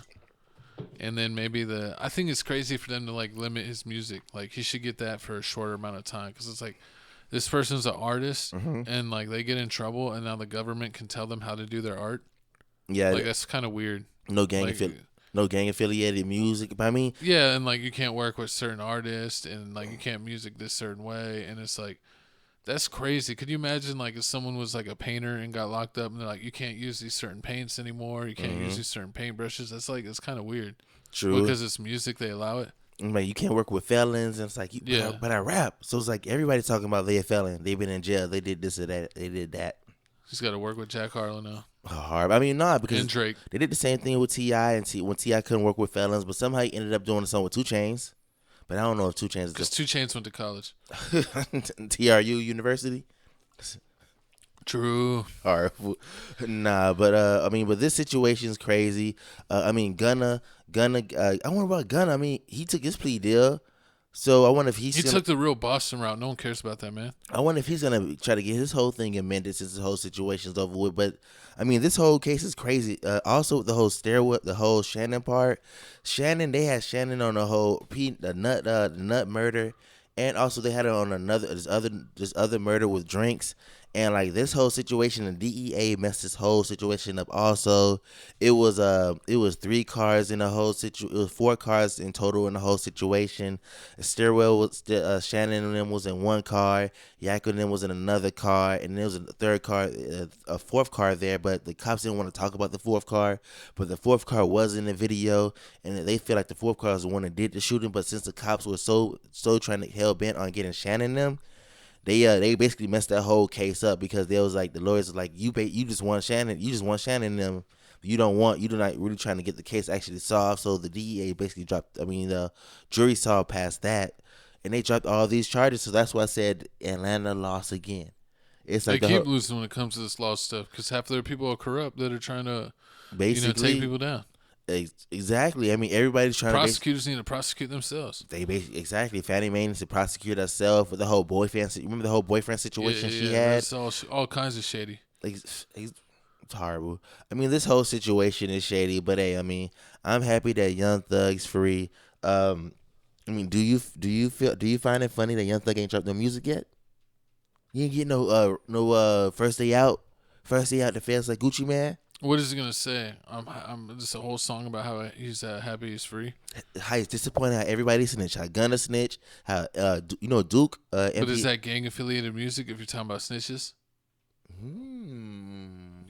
And then maybe I think it's crazy for them to limit his music. Like he should get that for a shorter amount of time, because it's like this person's an artist, and they get in trouble, and now the government can tell them how to do their art. Yeah, that's kind of weird. No gang affiliated music. But yeah, and you can't work with certain artists, and you can't music this certain way, and it's that's crazy. Could you imagine if someone was a painter and got locked up, and they're like, you can't use these certain paints anymore, you can't use these certain paintbrushes? That's it's kind of weird. True. Because it's music, they allow it. You can't work with felons, and it's but I rap. So it's everybody's talking about they're a felon. They've been in jail. They did this or that. They did that. He's got to work with Jack Harlow now. Hard. Because and Drake. They did the same thing with T.I. when T.I. couldn't work with felons, but somehow he ended up doing something with 2 Chainz. But I don't know if 2 Chainz. Because 2 Chainz went to college. TRU University. True. Horrible. Nah, but but this situation's crazy. Gunna. I wonder about Gunna. He took his plea deal. So I wonder if he took the real Boston route. No one cares about that, man. I wonder if he's gonna try to get his whole thing amended since the whole situation's over with. But this whole case is crazy. Also, the whole Shannon part. They had Shannon on the whole the nut murder, and also they had it on this other murder with drinks. And this whole situation, the DEA messed this whole situation up. Also, it was 3 cars in the whole situation. It was 4 cars in total in the whole situation. Stairwell was Shannon and them was in 1 car. Yak and them was in another car, and there was a 3rd car, a 4th car there. But the cops didn't want to talk about the 4th car. But the 4th car was in the video, and they feel like the 4th car was the one that did the shooting. But since the cops were so trying to hell bent on getting Shannon and them. They basically messed that whole case up, because they was the lawyers were you just want Shannon and them. You're not really trying to get the case actually solved. So the DEA basically dropped. The jury saw past that, and they dropped all these charges. So that's why I said Atlanta lost again. It's they keep losing when it comes to this law stuff, because half of their people are corrupt that are trying to take people down. Exactly. Everybody's trying prosecutors need to prosecute themselves. Exactly. Fannie Mae needs to prosecute herself with the whole boyfriend. Remember the whole boyfriend situation she had? That's all kinds of shady. It's horrible. I mean, this whole situation is shady, but hey, I mean, I'm happy that Young Thug's free. I mean, do you find it funny that Young Thug ain't dropped no music yet? You ain't get no first day out. First day out, the fans like Gucci Man. What is he gonna say? I'm just a whole song about how he's happy he's free. How he's disappointed, how everybody snitch, how Gunna snitch, how Duke. But is that gang affiliated music? If you're talking about snitches,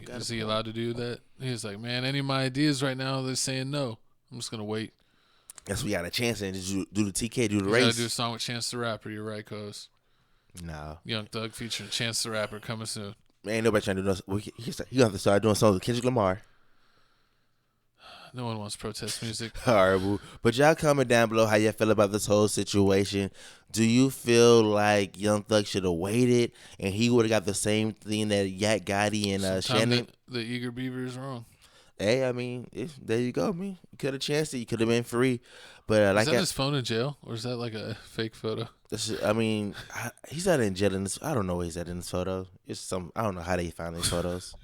is he allowed to do that? He's like, man, any of my ideas right now, they're saying no. I'm just gonna wait. Guess we got a chance and just do the TK, do the He's race. gotta do a song with Chance the Rapper. You're right, cuz. No. Young Thug featuring Chance the Rapper coming soon. Ain't nobody trying to do no. You have to start doing songs with Kendrick Lamar. No one wants protest music. Horrible. But y'all comment down below how you feel about this whole situation. Do you feel like Young Thug should have waited and he would have got the same thing that Yak Gotti and Shannon? The Eager Beaver is wrong. Hey, I mean, there you go. I mean, you could have chanced it. You could have been free. But is that his phone in jail, or is that like a fake photo? I mean, he's not in jail in this. I don't know where he's at in this photo. I don't know how they found these photos.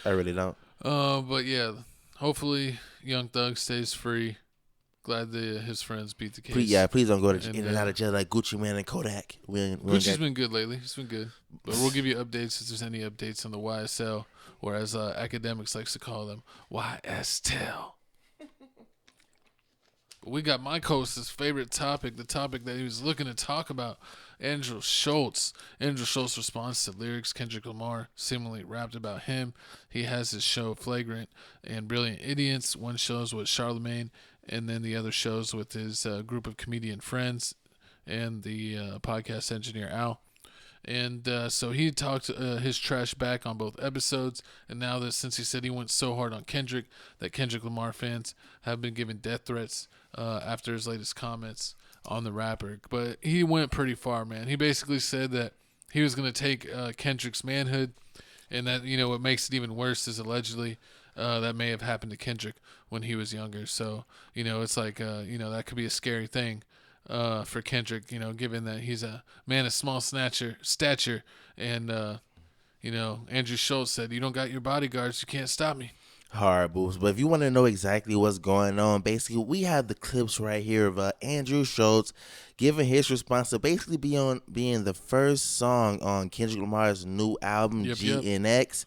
I really don't. But yeah, hopefully Young Thug stays free. Glad that his friends beat the case. Please don't go in and out of jail like Gucci Man and Kodak. Gucci's been good lately. He's been good. But we'll give you updates if there's any updates on the YSL, or as academics likes to call them, YSTL. We got my host's favorite topic, the topic that he was looking to talk about, Andrew Schultz. Andrew Schultz responds to lyrics Kendrick Lamar seemingly rapped about him. He has his show Flagrant and Brilliant Idiots. One show's with Charlemagne, and then the other show's with his group of comedian friends and the podcast engineer Al. And so he talked his trash back on both episodes. And now that since he said he went so hard on Kendrick, that Kendrick Lamar fans have been given death threats after his latest comments on the rapper. But he went pretty far, man. He basically said that he was going to take Kendrick's manhood, and that, what makes it even worse is allegedly that may have happened to Kendrick when he was younger. So, it's like, that could be a scary thing. For Kendrick, given that he's a man of small stature, and Andrew Schultz said, "You don't got your bodyguards, you can't stop me." Horrible. But if you want to know exactly what's going on, basically we have the clips right here of Andrew Schultz giving his response to basically being the first song on Kendrick Lamar's new album, GNX,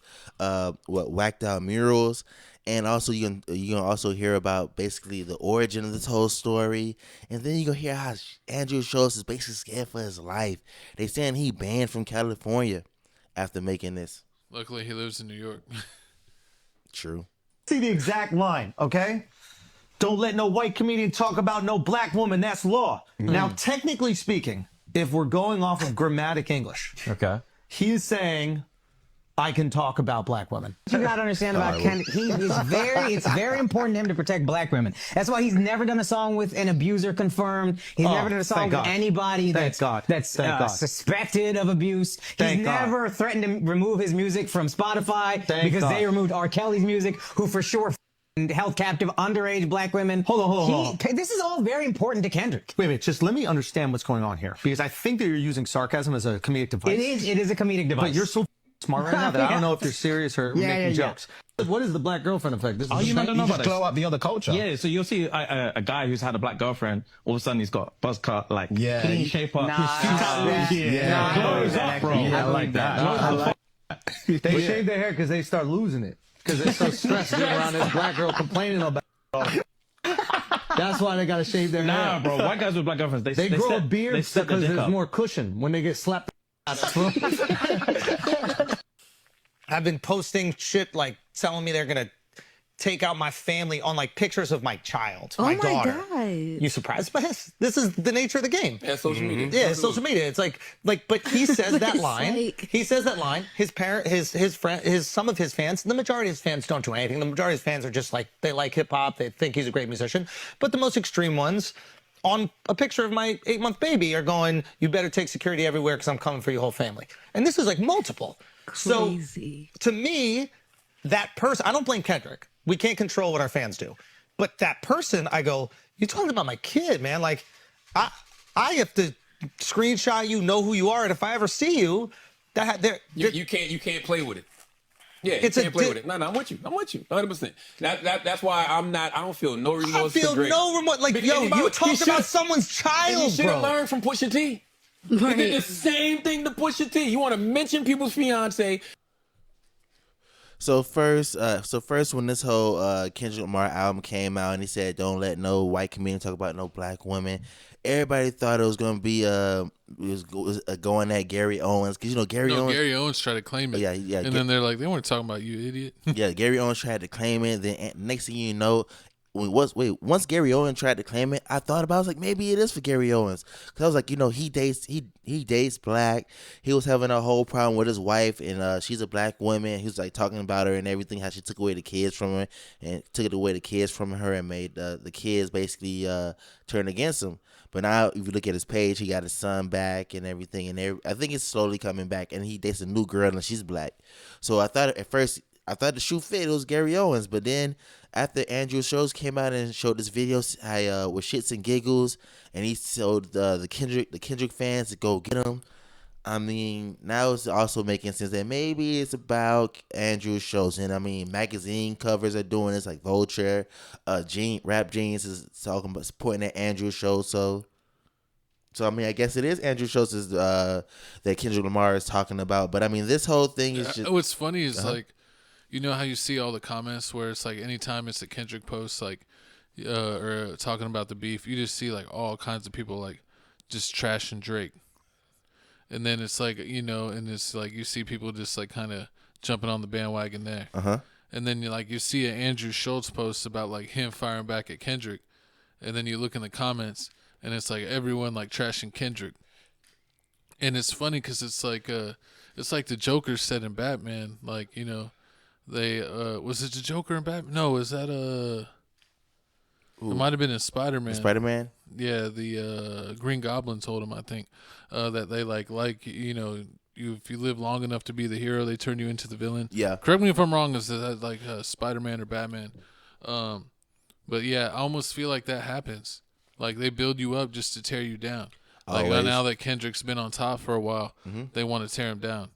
Whacked Out Murals. And also, you can also hear about basically the origin of this whole story. And then you can hear how Andrew Schultz is basically scared for his life. They saying he banned from California after making this. Luckily, he lives in New York. True. See the exact line, okay? Don't let no white comedian talk about no black woman. That's law. Now, technically speaking, if we're going off of grammatic English, okay, he's saying, I can talk about black women. You gotta understand about Ken. It's very important to him to protect black women. That's why he's never done a song with an abuser confirmed. He's never done a song with anybody that's suspected of abuse. He's never threatened to remove his music from Spotify because they removed R. Kelly's music, who for sure held captive underage black women. Hold on. This is all very important to Kendrick. Wait, just let me understand what's going on here, because I think that you're using sarcasm as a comedic device. It is a comedic device. But you're so smart right now that I don't know if you're serious or making jokes. What is the black girlfriend effect? This is you don't know about blow up the other culture. Yeah, so you'll see a guy who's had a black girlfriend, all of a sudden he's got buzz cut, like clean shape up. Blows up, bro. I like that. They shave their hair because they start losing it. Because they're so stressed being around this black girl complaining about it. That's why they got to shave their hair. Nah, bro. White guys with black girlfriends, they grow a beard because there's more cushion when they get slapped. I've been posting shit like telling me they're gonna take out my family on like pictures of my child, my daughter. God. You surprised by this? This is the nature of the game. Yeah, social media. Yeah, social media. It's like, but he says that line. He says that line. His parent, his friend, some of his fans. The majority of his fans don't do anything. The majority of his fans are just like, they like hip hop. They think he's a great musician. But the most extreme ones, on a picture of my 8-month baby, are going, "You better take security everywhere because I'm coming for your whole family." And this is like multiple. Crazy. So to me, that person, I don't blame Kendrick. We can't control what our fans do. But that person, I go, "You're talking about my kid, man. Like, I have to screenshot you, know who you are, and if I ever see you, you can't play with it. Yeah, you can't play with it. No, I'm with you. 100%. That's why I don't feel no remorse. I feel no remorse. Like, yo, you talked about someone's child, you should have learned from Pusha T. Right. He did the same thing to Pusha T. You want to mention people's fiance. So first, when this whole Kendrick Lamar album came out, and he said, "Don't let no white comedian talk about no black women," everybody thought it was gonna be going at Gary Owens, because Gary Owens tried to claim it. Yeah. And then they're like, they weren't talking about you, idiot. Yeah, Gary Owens tried to claim it. Then next thing you know, once Gary Owens tried to claim it, I was like, maybe it is for Gary Owens, because I was like, he dates black. He was having a whole problem with his wife, and she's a black woman. He was like talking about her and everything, how she took away the kids from her, and made the kids basically turn against him. But now, if you look at his page, he got his son back and everything, and I think it's slowly coming back. And he dates a new girl, and she's black. So I thought at first, the shoe fit, it was Gary Owens. But then after Andrew Schultz came out and showed this video with shits and giggles, and he told the Kendrick fans to go get him. I mean, now it's also making sense that maybe it's about Andrew Schultz. And I mean, magazine covers are doing this, like Vulture, Rap Genius is talking about supporting that Andrew Schultz. So I mean, I guess it is Andrew Schultz that Kendrick Lamar is talking about. But I mean, this whole thing is just. What's funny is like, you know how you see all the comments where it's like anytime it's a Kendrick post, like, or talking about the beef, you just see like all kinds of people like just trashing Drake. And then it's like, and it's like you see people just like kind of jumping on the bandwagon there. And then you see an Andrew Schultz post about like him firing back at Kendrick. And then you look in the comments and it's like everyone like trashing Kendrick. And it's funny because it's like the Joker said in Batman, like, they, was it the Joker in Batman? No, was that, it might have been in Spider-Man. Spider-Man? Yeah, the Green Goblin told him, I think, that they if you live long enough to be the hero, they turn you into the villain. Yeah. Correct me if I'm wrong. Is that like Spider-Man or Batman? But yeah, I almost feel like that happens. Like they build you up just to tear you down. Like now that Kendrick's been on top for a while, they want to tear him down.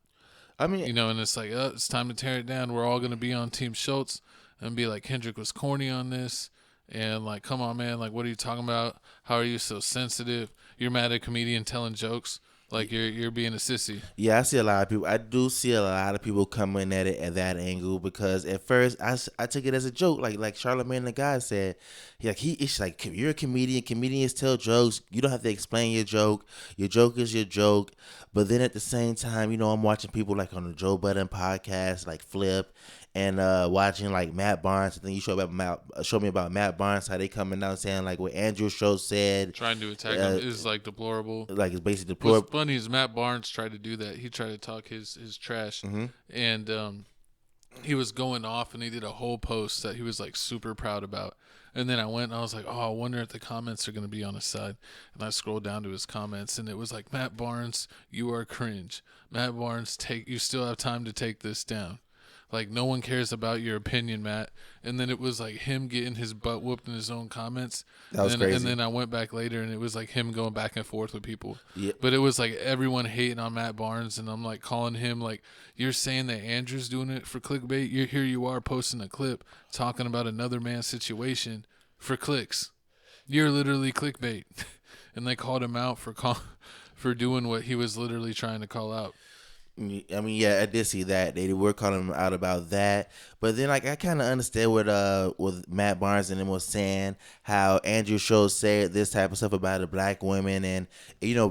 I mean, and it's like, it's time to tear it down. We're all gonna be on Team Schultz and be like, Kendrick was corny on this. And like, come on, man! Like, what are you talking about? How are you so sensitive? You're mad at a comedian telling jokes. Like you're being a sissy. Yeah, I see a lot of people. I do see a lot of people coming at it at that angle, because at first I took it as a joke. Like Charlamagne the guy said, it's like, you're a comedian. Comedians tell jokes. You don't have to explain your joke. Your joke is your joke. But then at the same time, I'm watching people like on the Joe Budden podcast, like Flip, and watching like Matt Barnes. I think you showed me about Matt Barnes, how they coming out saying like what Andrew Schultz said. Trying to attack him is like deplorable. Like it's basically deplorable. What's funny is Matt Barnes tried to do that. He tried to talk his trash, and he was going off, and he did a whole post that he was like super proud about. And then I went and I was like, I wonder if the comments are going to be on his side. And I scrolled down to his comments, and it was like, Matt Barnes, you are cringe. Matt Barnes, you still have time to take this down. Like, no one cares about your opinion, Matt. And then it was like him getting his butt whooped in his own comments. That was crazy. And then I went back later, and it was like him going back and forth with people. Yeah. But it was like everyone hating on Matt Barnes, and I'm like calling him like, you're saying that Andrew's doing it for clickbait. Here you are posting a clip talking about another man's situation for clicks. You're literally clickbait. And they called him out for doing what he was literally trying to call out. I mean, yeah, I did see that. They were calling him out about that. But then, like, I kind of understand what Matt Barnes and them was saying, how Andrew Schultz said this type of stuff about the black women. And,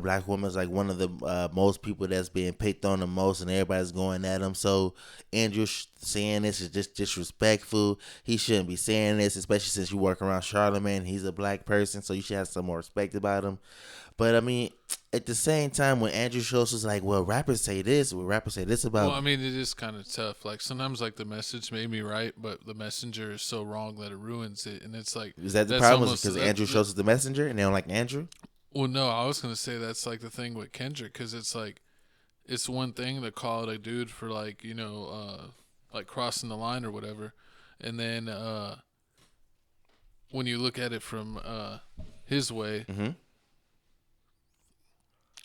black women's like one of the most people that's being picked on the most, and everybody's going at him. So Andrew saying this is just disrespectful. He shouldn't be saying this, especially since you work around Charlamagne. He's a black person, so you should have some more respect about him. But, I mean, at the same time, when Andrew Schultz was like, well, rappers say this about... Well, I mean, it is kind of tough. Like, sometimes, like, the message may be right, but the messenger is so wrong that it ruins it. And it's like... Is that the problem? Because Andrew Schultz is the messenger and they don't like Andrew? Well, no, I was going to say that's, like, the thing with Kendrick, because it's, like, it's one thing to call it a dude for, like, like, crossing the line or whatever. And then when you look at it from his way... Mm-hmm.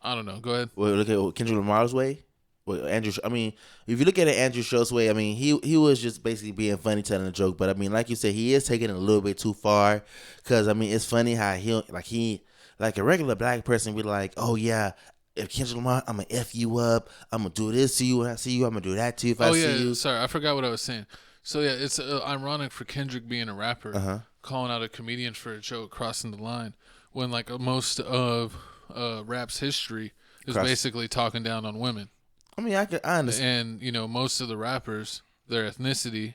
I don't know. Go ahead. Well, look at Kendrick Lamar's way. Well, Andrew, I mean, if you look at it Andrew Schultz way, I mean, he was just basically being funny, telling a joke. But I mean, like you said, he is taking it a little bit too far. Because I mean, it's funny how he like a regular black person be like, oh yeah, if Kendrick Lamar, I'm gonna F you up, I'm gonna do this to you when I see you, I'm gonna do that to you if I see you. Sorry, I forgot what I was saying. So yeah, it's ironic for Kendrick being a rapper, calling out a comedian for a joke, crossing the line, when like most of rap's history is basically talking down on women. I mean, I understand. And most of the rappers, their ethnicity,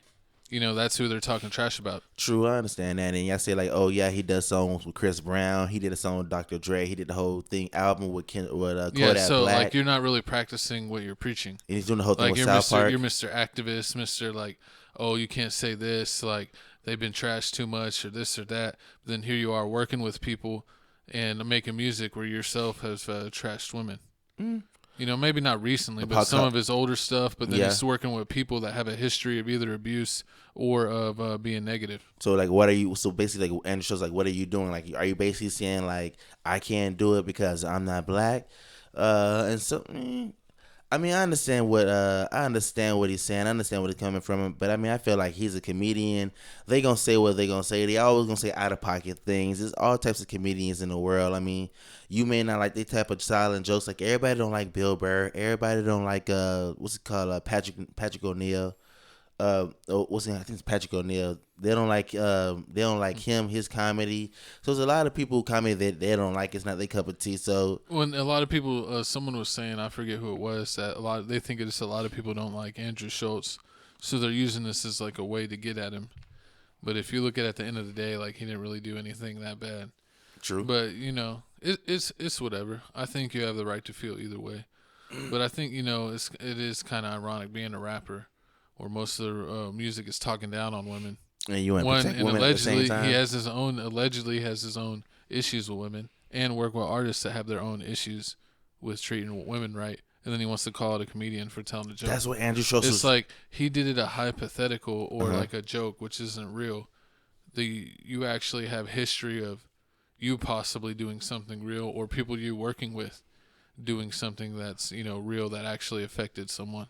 that's who they're talking trash about. True, I understand that. And y'all say like, oh yeah, he does songs with Chris Brown. He did a song with Dr. Dre. He did the whole album with Kodak so Black. like you're not really practicing what you're preaching. And he's doing the whole thing like with South Park. You're Mr. Activist, Mr. like, oh, you can't say this, like they've been trashed too much or this or that. But then here you are working with people and making music where yourself has trashed women. Maybe not recently, but some of his older stuff. But then he's working with people that have a history of either abuse or of being negative. So like, what are you? So basically, like Andrew shows like, what are you doing? Like, are you basically saying like, I can't do it because I'm not black? And so, I mean, I understand what he's saying. I understand where he's coming from. But I mean, I feel like he's a comedian. They gonna say what they gonna say. They always gonna say out of pocket things. There's all types of comedians in the world. I mean, you may not like the type of style and jokes. Like everybody don't like Bill Burr. Everybody don't like what's it called? Patrick O'Neal. What's it? I think it's Patrick O'Neal. They don't like him, his comedy. So there's a lot of people comedy that they don't like. It's not their cup of tea. So when a lot of people, someone was saying, I forget who it was, that they think it's a lot of people don't like Andrew Schultz, so they're using this as like a way to get at him. But if you look at the end of the day, like he didn't really do anything that bad. True. But it's whatever. I think you have the right to feel either way. But I think it is kind of ironic being a rapper, where most of the music is talking down on women. And you want to protect women allegedly, at the same time? he has his own issues with women, and work with artists that have their own issues with treating women right. And then he wants to call out a comedian for telling a joke. That's what Andrew Schultz It's like he did it a hypothetical or like a joke, which isn't real. You actually have history of you possibly doing something real, or people you're working with doing something that's real that actually affected someone.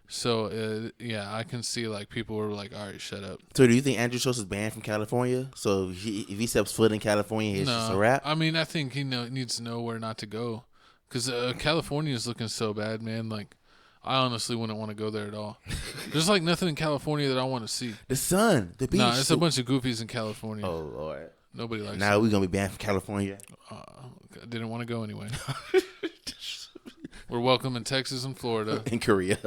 So I can see like people were like, all right, shut up. So do you think Andrew Schultz is banned from California? So if he steps foot in California, it's just a wrap? I mean, I think he needs to know where not to go, because California is looking so bad, man. Like, I honestly wouldn't want to go there at all. There's like nothing in California that I want to see. The sun, the beach. Nah, it's a bunch of goofies in California. Oh Lord, nobody likes. Now we're gonna be banned from California. I didn't want to go anyway. We're welcome in Texas and Florida, in Korea,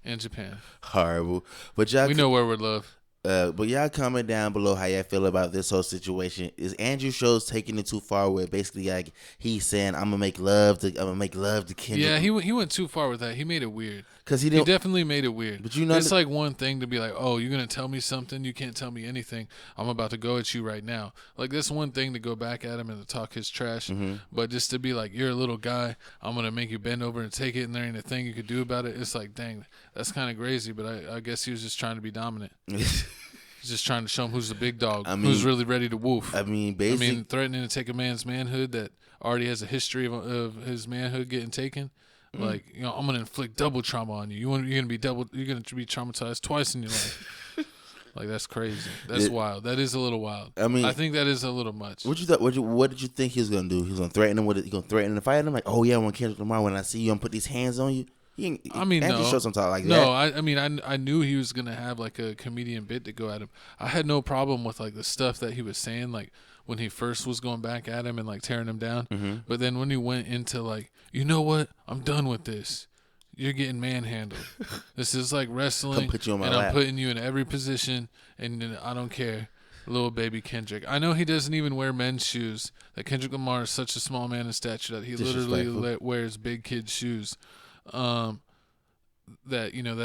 and Japan. Horrible, but we know where we're loved. But y'all comment down below how y'all feel about this whole situation. Is Andrew Schultz taking it too far? Where basically like he's saying, "I'm gonna make love to Kendrick." Yeah, he went too far with that. He made it weird. Because he definitely made it weird. But it's like one thing to be like, "Oh, you're gonna tell me something? You can't tell me anything. I'm about to go at you right now." Like that's one thing to go back at him and to talk his trash. But just to be like, "You're a little guy. I'm gonna make you bend over and take it, and there ain't a thing you could do about it." It's like, dang, that's kind of crazy. But I guess he was just trying to be dominant. He's just trying to show him who's the big dog, who's really ready to woof. I mean, basically, threatening to take a man's manhood that already has a history of his manhood getting taken. Like, I'm gonna inflict double trauma on you. You're gonna be traumatized twice in your life. Like that's crazy. That's wild. That is a little wild. I mean, I think that is a little much. What you thought? What did you think he was gonna do? He was gonna threaten him with it. He gonna threaten to fight him? Like, oh yeah, when Kendrick Lamar, when I see you, I'm gonna put these hands on you. No. Show some talk like that. No, I knew he was gonna have like a comedian bit to go at him. I had no problem with like the stuff that he was saying, like when he first was going back at him and like tearing him down. But then when he went into like, you know what? I'm done with this. You're getting manhandled. This is like wrestling, I'm putting you in every position, and I don't care. Little baby Kendrick. I know he doesn't even wear men's shoes. That Kendrick Lamar is such a small man in stature that he literally wears big kid shoes. That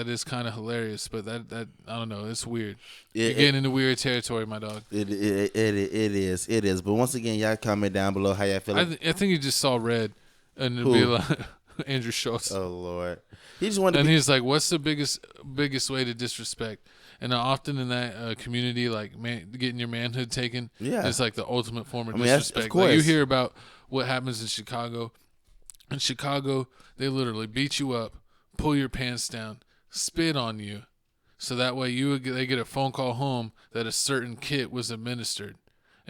is kind of hilarious, but that I don't know, it's weird. You're getting into weird territory, my dog. It is. But once again, y'all comment down below how y'all feel. I think he just saw red, and it'd be like Andrew Schultz. Oh Lord, he just wanted. And he's like, "What's the biggest way to disrespect?" And often in that community, like getting your manhood taken, is like the ultimate form of disrespect. Of course. Like, you hear about what happens in Chicago. In Chicago, they literally beat you up, pull your pants down, spit on you, so that way they get a phone call home that a certain kit was administered.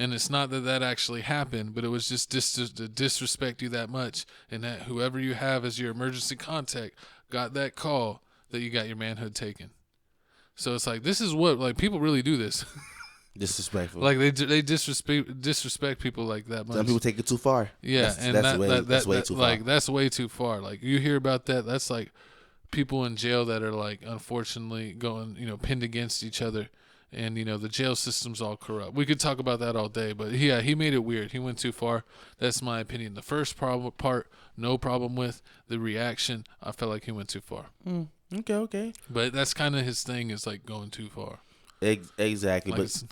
And it's not that actually happened, but it was just to disrespect you that much, and that whoever you have as your emergency contact got that call that you got your manhood taken. So it's like, this is what, like, people really do this. Disrespectful. Like they disrespect people like that much. Some people take it too far. Yeah, that's way too far. Like, that's way too far. Like, you hear about that, that's like people in jail that are, like, unfortunately going, pinned against each other. And, the jail system's all corrupt. We could talk about that all day. But, yeah, he made it weird. He went too far. That's my opinion. The first part, no problem with. The reaction, I felt like he went too far. Okay. But that's kind of his thing, is, like, going too far. Exactly. Like, but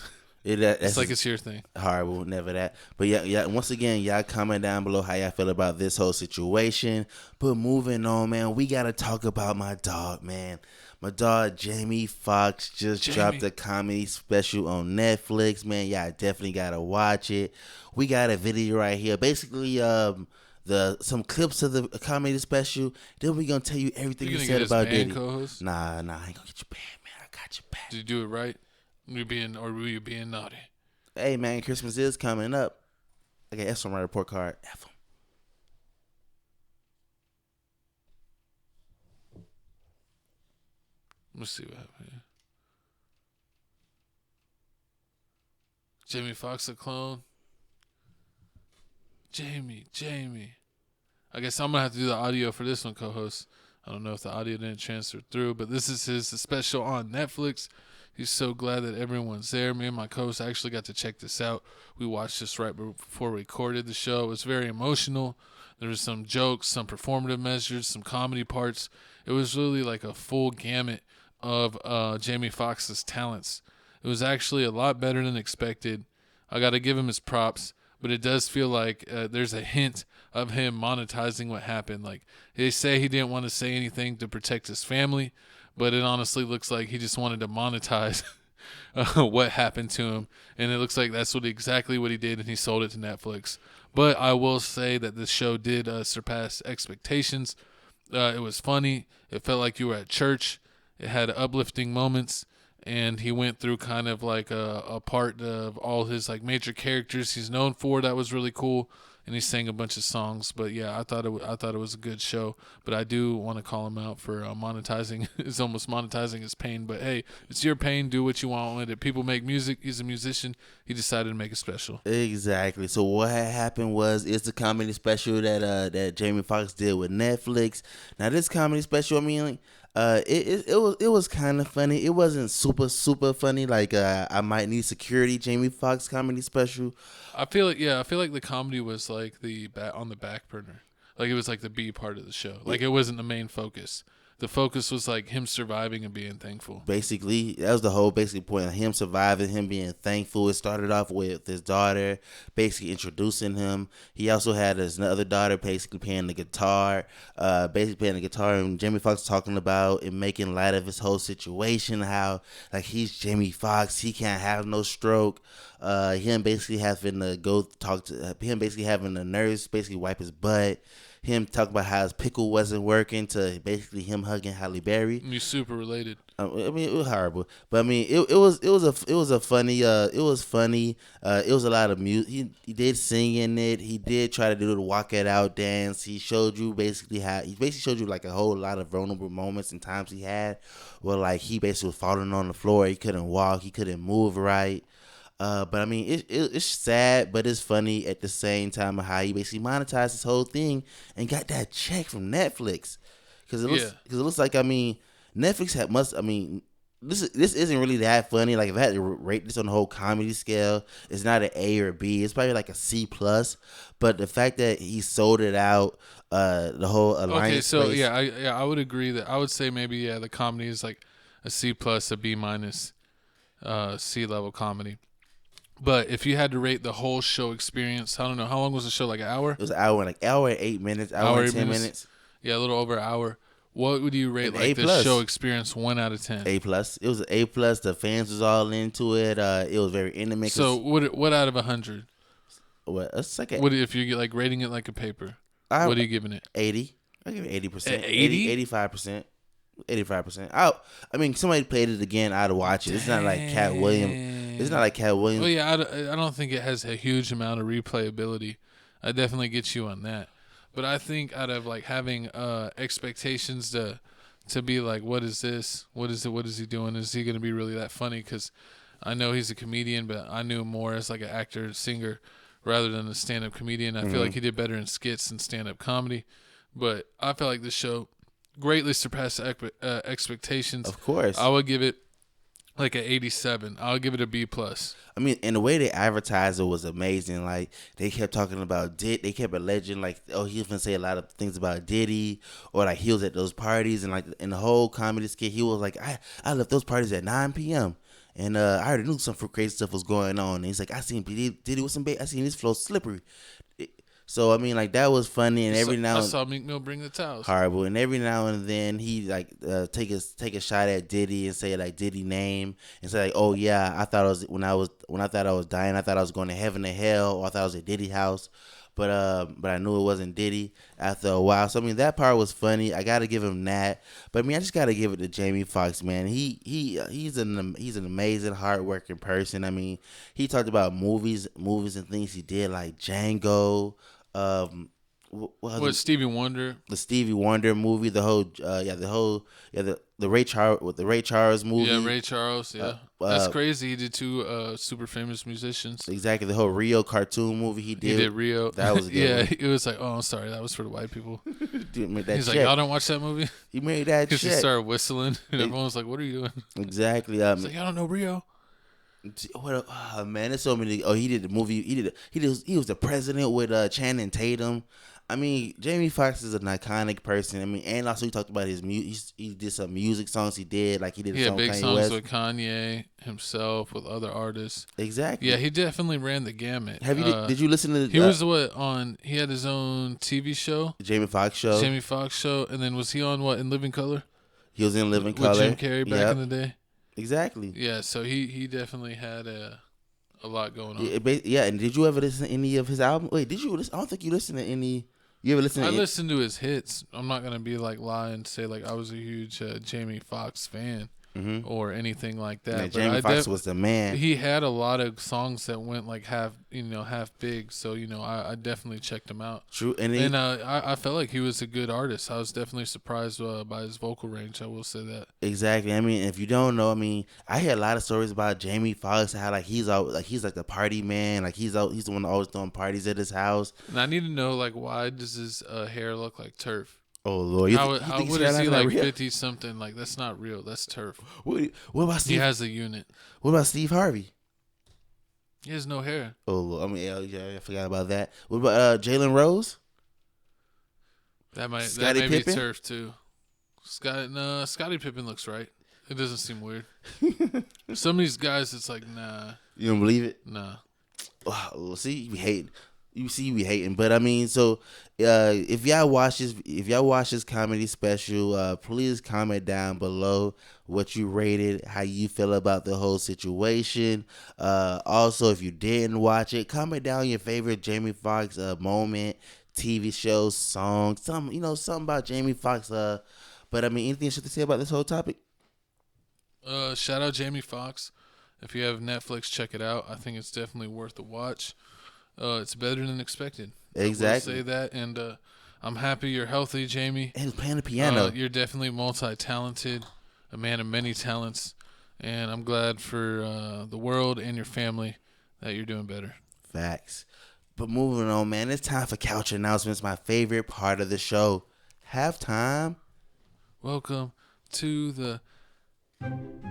it's like it's your thing. Horrible. Never that. But, yeah, once again, y'all comment down below how y'all feel about this whole situation. But moving on, man, we got to talk about my dog, man. My dog, Jamie Foxx, just dropped a comedy special on Netflix. Man, y'all definitely got to watch it. We got a video right here. Basically, some clips of the comedy special. Then we going to tell you everything he said about Diddy. Co-host? Nah, I ain't going to get you banned, man. I got you back. Did you do it right? Were you being naughty? Hey, man, Christmas is coming up. I got F on my report card. F them. Let's see what happened here. Jamie Foxx a clone. Jamie. I guess I'm going to have to do the audio for this one, co-host. I don't know if the audio didn't transfer through, but this is his special on Netflix. He's so glad that everyone's there. Me and my co-host actually got to check this out. We watched this right before we recorded the show. It was very emotional. There was some jokes, some performative measures, some comedy parts. It was really like a full gamut of Jamie Foxx's talents. It was actually a lot better than expected. I got to give him his props, but it does feel like there's a hint of him monetizing what happened. Like, they say he didn't want to say anything to protect his family, but it honestly looks like he just wanted to monetize what happened to him, and it looks like that's exactly what he did, and he sold it to Netflix. But I will say that this show did surpass expectations. It was funny. It felt like you were at church. It had uplifting moments, and he went through kind of like a part of all his like major characters he's known for. That was really cool, and he sang a bunch of songs. But yeah, I thought it was a good show. But I do want to call him out for monetizing. It's almost monetizing his pain. But hey, it's your pain. Do what you want with it. People make music. He's a musician. He decided to make it special. Exactly. So what had happened was it's the comedy special that Jamie Foxx did with Netflix. Now this comedy special, I mean, it was kind of funny. It wasn't super funny like I Might Need Security Jamie Foxx comedy special. I feel like the comedy was like on the back burner. Like, it was like the B part of the show. Like, it wasn't the main focus. The focus was like him surviving and being thankful. Basically, that was the whole basic point of him surviving, him being thankful. It started off with his daughter basically introducing him. He also had his other daughter basically playing the guitar, and Jamie Foxx talking about and making light of his whole situation, how like he's Jamie Foxx, he can't have no stroke. Him basically having to go talk to him, basically having the nurse basically wipe his butt. Him talking about how his pickle wasn't working, to basically him hugging Halle Berry. You super related. I mean, it was horrible, but I mean, it was funny. It was funny. It was a lot of music. He did sing in it. He did try to do the walk it out dance. He showed you like a whole lot of vulnerable moments and times he had where like he basically was falling on the floor. He couldn't walk. He couldn't move right. But I mean, it's sad, but it's funny at the same time of how he basically monetized this whole thing and got that check from Netflix. Because it looks like, I mean, Netflix this isn't really that funny. Like, if I had to rate this on the whole comedy scale, it's not an A or B. It's probably like a C+. But the fact that he sold it out, the whole alliance. Okay, so I would agree that I would say maybe the comedy is like a C+, a B-, C level comedy. But if you had to rate the whole show experience, I don't know, how long was the show? Like an hour? It was an hour and 8 minutes, hour and 10 minutes. Yeah, a little over an hour. What would you rate like this show experience 1 out of 10? A+. It was an A+. The fans was all into it. It was very intimate. So what out of 100? What? It's like what if you get like rating it like a paper? What are you giving it? 80. I give it 80%. 80? 85%. 85%. I mean, somebody played it again. I'd watch it. It's not like Cat Williams. It's not like Cat Williams. Well, yeah, I don't think it has a huge amount of replayability. I definitely get you on that. But I think out of like having expectations to be like, what is this? What is it? What is he doing? Is he going to be really that funny? Because I know he's a comedian, but I knew him more as like an actor and singer rather than a stand-up comedian. I feel like he did better in skits than stand-up comedy. But I feel like this show greatly surpassed expectations. Of course. I would give it like an 87. I would give it a B+. I mean, and the way they advertised it was amazing. Like, they kept talking about they kept alleging, like, oh, he was going to say a lot of things about Diddy, or like he was at those parties, and like in the whole comedy skit, he was like, I left those parties at 9 p.m. And I already knew some crazy stuff was going on. And he's like, I seen Diddy with some bait. I seen his flow slippery. So, I mean, like, that was funny. And every now and I saw Meek Mill bring the towels. Horrible. And every now and then he, like, take a shot at Diddy and say, like, Diddy name. And say, like, oh, yeah, I thought it was, when I thought I was dying, I thought I was going to heaven or hell. Or I thought it was at Diddy house. But I knew it wasn't Diddy after a while. So, I mean, that part was funny. I got to give him that. But, I mean, I just got to give it to Jamie Foxx, man. He's an amazing, hardworking person. I mean, he talked about movies and things he did, like Django. Stevie Wonder? The Stevie Wonder movie, the Ray Charles movie. Yeah, Ray Charles. Yeah, that's crazy. He did 2 super famous musicians. Exactly, the whole Rio cartoon movie he did. He did Rio. That was good. Yeah, it was like, oh, I'm sorry, that was for the white people. He's like, y'all don't watch that movie. He made that because he started whistling, and everyone was like, "What are you doing?" Exactly. He's like, "Y'all don't know Rio." What? Oh, man, there's so many. Oh, he did the movie. He was the president with Channing Tatum. I mean, Jamie Foxx is an iconic person. I mean, and also he talked about his music. He did some music songs he did, like he did. Yeah, big Kanye songs West. with Kanye himself, with other artists. Exactly. Yeah, he definitely ran the gamut. Have you? Did you listen to? He was on? He had his own TV show. Jamie Foxx show. Jamie Foxx show, and then was he on what, in Living Color? He was in Living Color with Jim Carrey back in the day. Exactly. Yeah, so he definitely had a lot going on. Yeah, and did you ever listen to any of his albums? Wait, did you listen? I don't think you listened to any. You ever listen to I listened to his hits. I'm not going to be like lie and say like I was a huge Jamie Foxx fan or anything like that. Yeah, but Jamie Foxx was the man. He had a lot of songs that went like half big. So, I definitely checked him out. True. And I felt like he was a good artist. I was definitely surprised by his vocal range. I will say that. Exactly. I mean, if you don't know, I mean, I hear a lot of stories about Jamie Foxx, how like he's like the party man, like he's the one always throwing parties at his house. And I need to know, like, why does his hair look like turf? Oh Lord! How is he like 50 something? Like, that's not real. That's turf. What about Steve? He has a unit. What about Steve Harvey? He has no hair. Oh Lord! I mean, yeah, I forgot about that. What about Jalen Rose? That may be turf too. Scottie Pippen looks right. It doesn't seem weird. Some of these guys, it's like, nah. You don't believe it? Nah. Oh, see, you be hating. You be hating, but I mean, so if y'all watch this comedy special, please comment down below what you rated, how you feel about the whole situation. Also, if you didn't watch it, comment down your favorite Jamie Foxx moment, TV show, song, something about Jamie Foxx. But I mean, anything you should say about this whole topic? Shout out Jamie Foxx. If you have Netflix, check it out. I think it's definitely worth a watch. It's better than expected. Exactly. I will say that, and I'm happy you're healthy, Jamie. And he's playing the piano. You're definitely multi-talented, a man of many talents, and I'm glad for the world and your family that you're doing better. Facts. But moving on, man, it's time for couch announcements, my favorite part of the show. Halftime. Welcome to the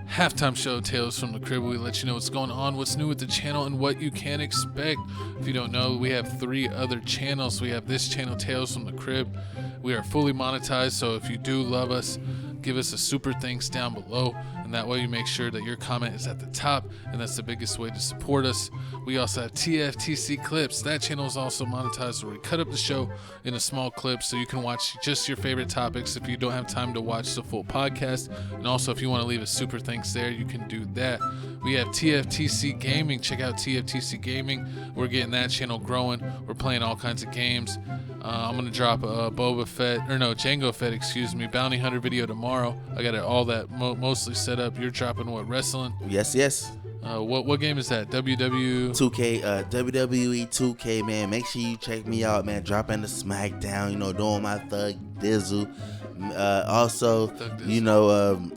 halftime show, Tales from the Crib. We let you know what's going on, what's new with the channel, and what you can expect. If you don't know, we have 3 other channels. We have this channel, Tales from the Crib. We are fully monetized, so if you do love us, give us a super thanks down below, and that way you make sure that your comment is at the top, and that's the biggest way to support us. We also have TFTC clips. That channel is also monetized, where we cut up the show into small clips so you can watch just your favorite topics if you don't have time to watch the full podcast. And also, if you want to leave a super thanks there, you can do that. We have TFTC Gaming. Check out TFTC Gaming. We're getting that channel growing. We're playing all kinds of games. I'm gonna drop a Django Fett, excuse me, Bounty Hunter video tomorrow. I got it all that mostly set up. You're dropping what, wrestling? Yes. What game is that? WWE 2K, man. Make sure you check me out, man. Dropping the SmackDown, doing my Thug Dizzle. Also,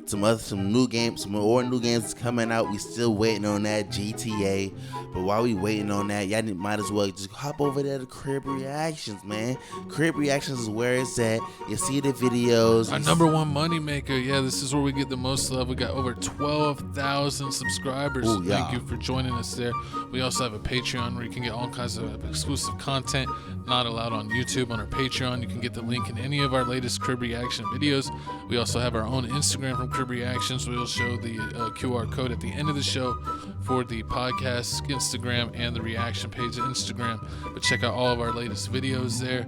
some new games, some more new games coming out. We still waiting on that GTA, but while we waiting on that, y'all might as well just hop over there to Crib Reactions, man. Crib Reactions is where it's at. You see the videos. Our number one money maker. Yeah, this is where we get the most love. We got over 12,000 subscribers. Ooh, yeah. Thank you for joining us there. We also have a Patreon where you can get all kinds of exclusive content not allowed on YouTube. On our Patreon, you can get the link in any of our latest Crib Reaction videos. We also have our own Instagram from Crib Reactions. We'll show the QR code at the end of the show for the podcast Instagram and the reaction page of Instagram. But check out all of our latest videos there.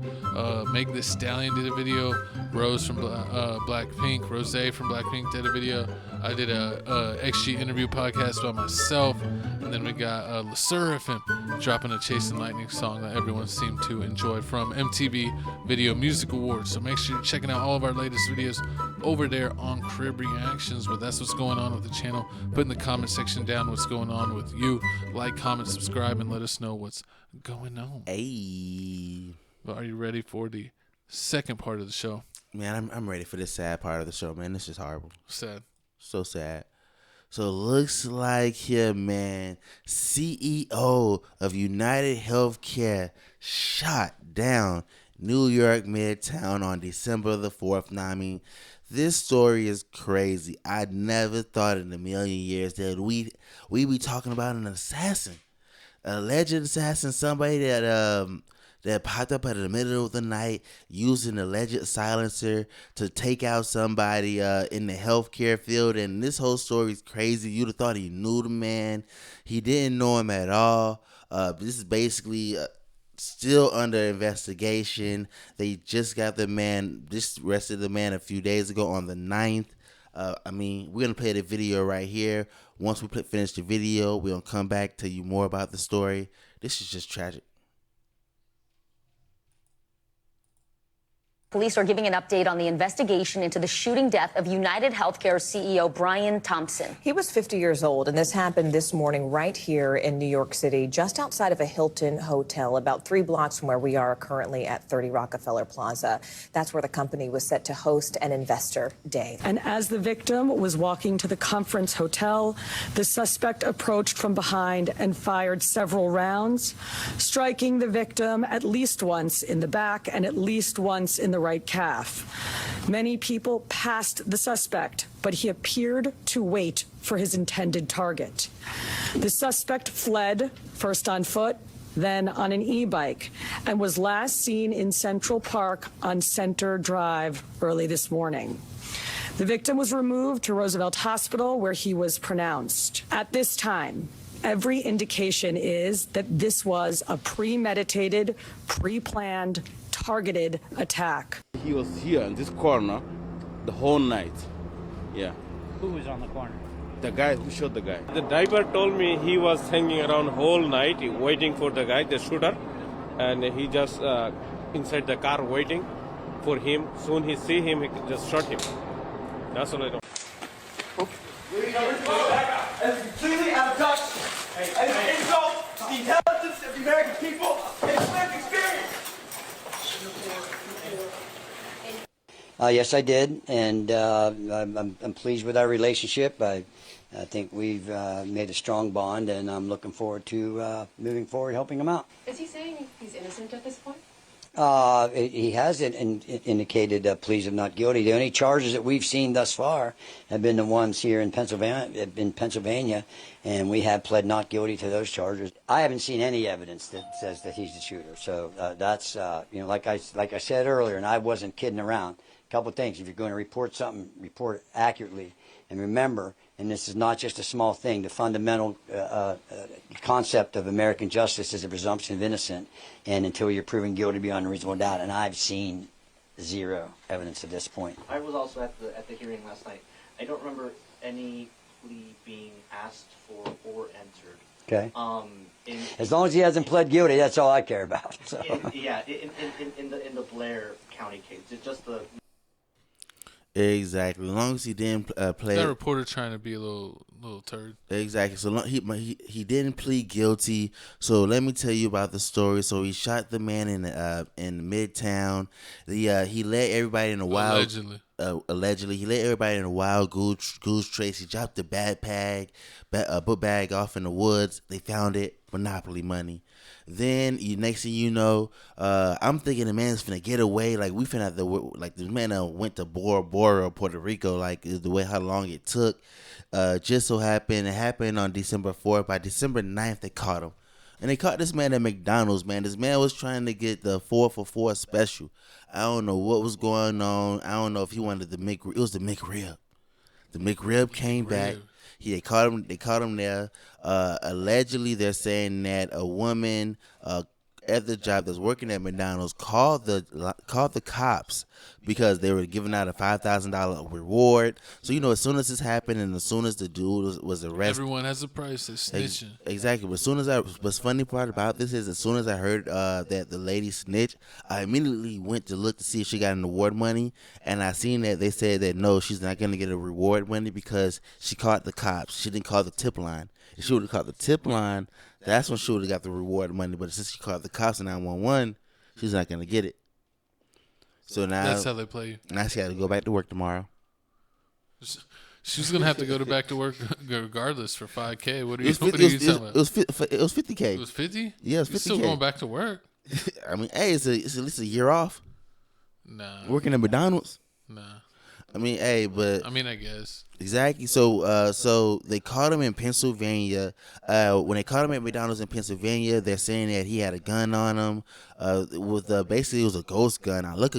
Meg Thee Stallion did a video. Rose from Blackpink, Rose from Blackpink did a video. I did a XG interview podcast by myself. And then we got Le Seraphim dropping a Chasing Lightning song that everyone seemed to enjoy from MTV Video Music Awards. So make sure you're checking out all of our latest videos over there on Crib Reactions. But that's what's going on with the channel. Put in the comment section down what's going on with you. Like, comment, subscribe, and let us know what's going on. Hey. But are you ready for the second part of the show? Man, I'm ready for this sad part of the show, man. This is horrible. Sad. So sad. So it looks like here, man, CEO of United Healthcare shot down New York Midtown on December the 4th. Now, I mean, this story is crazy. I never thought in a million years that we be talking about an assassin, alleged assassin, somebody that popped up in the middle of the night using an alleged silencer to take out somebody in the healthcare field. And this whole story is crazy. You'd have thought he knew the man. He didn't know him at all. This is basically still under investigation. They just got arrested the man a few days ago on the 9th. We're going to play the video right here. Once we finish the video, we're going to come back, tell you more about the story. This is just tragic. Police are giving an update on the investigation into the shooting death of United Healthcare CEO Brian Thompson. He was 50 years old, and this happened this morning right here in New York City, just outside of a Hilton hotel, about 3 blocks from where we are currently at 30 Rockefeller Plaza. That's where the company was set to host an investor day. And as the victim was walking to the conference hotel, the suspect approached from behind and fired several rounds, striking the victim at least once in the back and at least once in the right calf. Many people passed the suspect, but he appeared to wait for his intended target. The suspect fled, first on foot, then on an e-bike, and was last seen in Central Park on Center Drive early this morning. The victim was removed to Roosevelt Hospital, where he was pronounced. At this time, every indication is that this was a premeditated, pre-planned, targeted attack. He was here in this corner the whole night. Yeah. Who was on the corner? The guy who shot the guy. The driver told me he was hanging around whole night waiting for the guy, the shooter, and he just inside the car waiting for him. Soon he see him, he just shot him. That's all I know. It's completely out of touch. And it insults the intelligence of the American people and its lived experience. Yes, I did, and I'm pleased with our relationship. I think we've made a strong bond, and I'm looking forward to moving forward, helping him out. Is he saying he's innocent at this point? He has indicated pleas of not guilty. The only charges that we've seen thus far have been the ones here in Pennsylvania, and we have pled not guilty to those charges. I haven't seen any evidence that says that he's the shooter. So that's like I said earlier, and I wasn't kidding around. A couple of things: if you're going to report something, report it accurately, and remember. And this is not just a small thing. The fundamental concept of American justice is a presumption of innocence, and until you're proven guilty beyond a reasonable doubt. And I've seen zero evidence at this point. I was also at the hearing last night. I don't remember any plea being asked for or entered. Okay. As long as he hasn't pled guilty, that's all I care about. So. In the Blair County case, it's just the. Exactly. As long as he didn't play. That reporter trying to be a little turd. Exactly. So he didn't plead guilty. So let me tell you about the story. So he shot the man in Midtown. He led everybody in a wild. Allegedly, he led everybody in a wild goose chase. He dropped the book bag off in the woods. They found it. Monopoly money. Then next thing you know, I'm thinking the man's finna get away. Like we finna have to, like the man went to Bora Bora, Puerto Rico. Like the way how long it took. Just so happened it happened on December 4th. By December 9th, they caught him, and they caught this man at McDonald's. Man, this man was trying to get the 4 for $4 special. I don't know what was going on. I don't know if he wanted the McRib. It was the McRib. The McRib came back. They caught him there. Allegedly, they're saying that a woman at the job that's working at McDonald's called the cops because they were giving out a $5,000 reward. So as soon as this happened and as soon as the dude was arrested, everyone has a price. They're snitching. Exactly. But what's funny part about this is as soon as I heard that the lady snitched, I immediately went to look to see if she got an award money, and I seen that they said that no, she's not going to get a reward money because she called the cops. She didn't call the tip line. If she would have called the tip line, that's when she would have got the reward money. But since she called the cops and 911, she's not going to get it. So now that's how they play you. Now she got to go back to work tomorrow. She's going to have to go back to work regardless for $5K. What are you talking about? It was $50K. It was 50? Yeah, it was $50K. You're still going back to work? I mean, hey, it's at least a year off. Nah. Working at McDonald's. Nah. I mean, hey, but I guess exactly. So they caught him in Pennsylvania. When they caught him at McDonald's in Pennsylvania, they're saying that he had a gun on him. Basically it was a ghost gun. I looked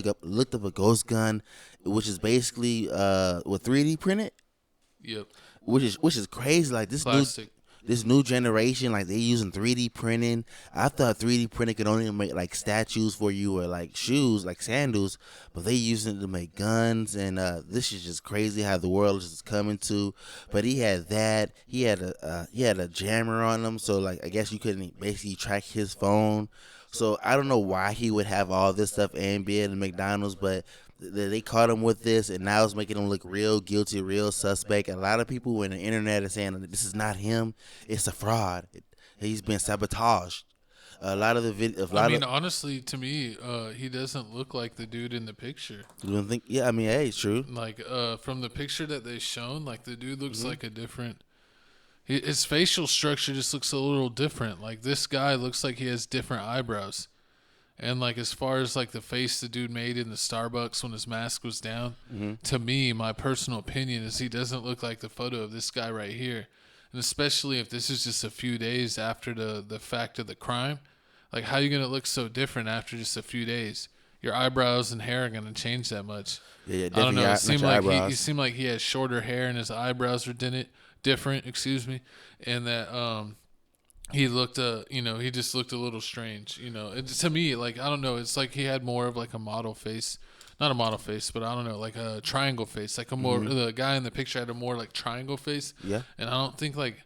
up a ghost gun, which is basically 3D printed. Yep. Which is crazy. Like this new generation, like they using 3D printing. I thought 3D printing could only make like statues for you or like shoes, like sandals, but they using it to make guns. And this is just crazy how the world is coming to. But he had that. He had a jammer on him, so like I guess you couldn't basically track his phone. So I don't know why he would have all this stuff and be at McDonald's, but they caught him with this, and now it's making him look real guilty, real suspect. A lot of people on the internet are saying this is not him; it's a fraud. He's been sabotaged. A lot of the video. Honestly, to me, he doesn't look like the dude in the picture. You don't think? Yeah, I mean, hey, it's true. Like from the picture that they shown, like the dude looks like a different. His facial structure just looks a little different. Like this guy looks like he has different eyebrows. And like as far as like the face the dude made in the Starbucks when his mask was down, to me, my personal opinion is he doesn't look like the photo of this guy right here. And especially if this is just a few days after the fact of the crime, like how you gonna look so different after just a few days? Your eyebrows and hair are gonna change that much. Yeah, I don't know. It seemed like he has shorter hair and his eyebrows were different. Excuse me, and that he looked, he just looked a little strange. To me, like, I don't know. It's like he had more of like a model face. Not a model face, but I don't know, like a triangle face. Like the guy in the picture had a more like triangle face. Yeah. And I don't think like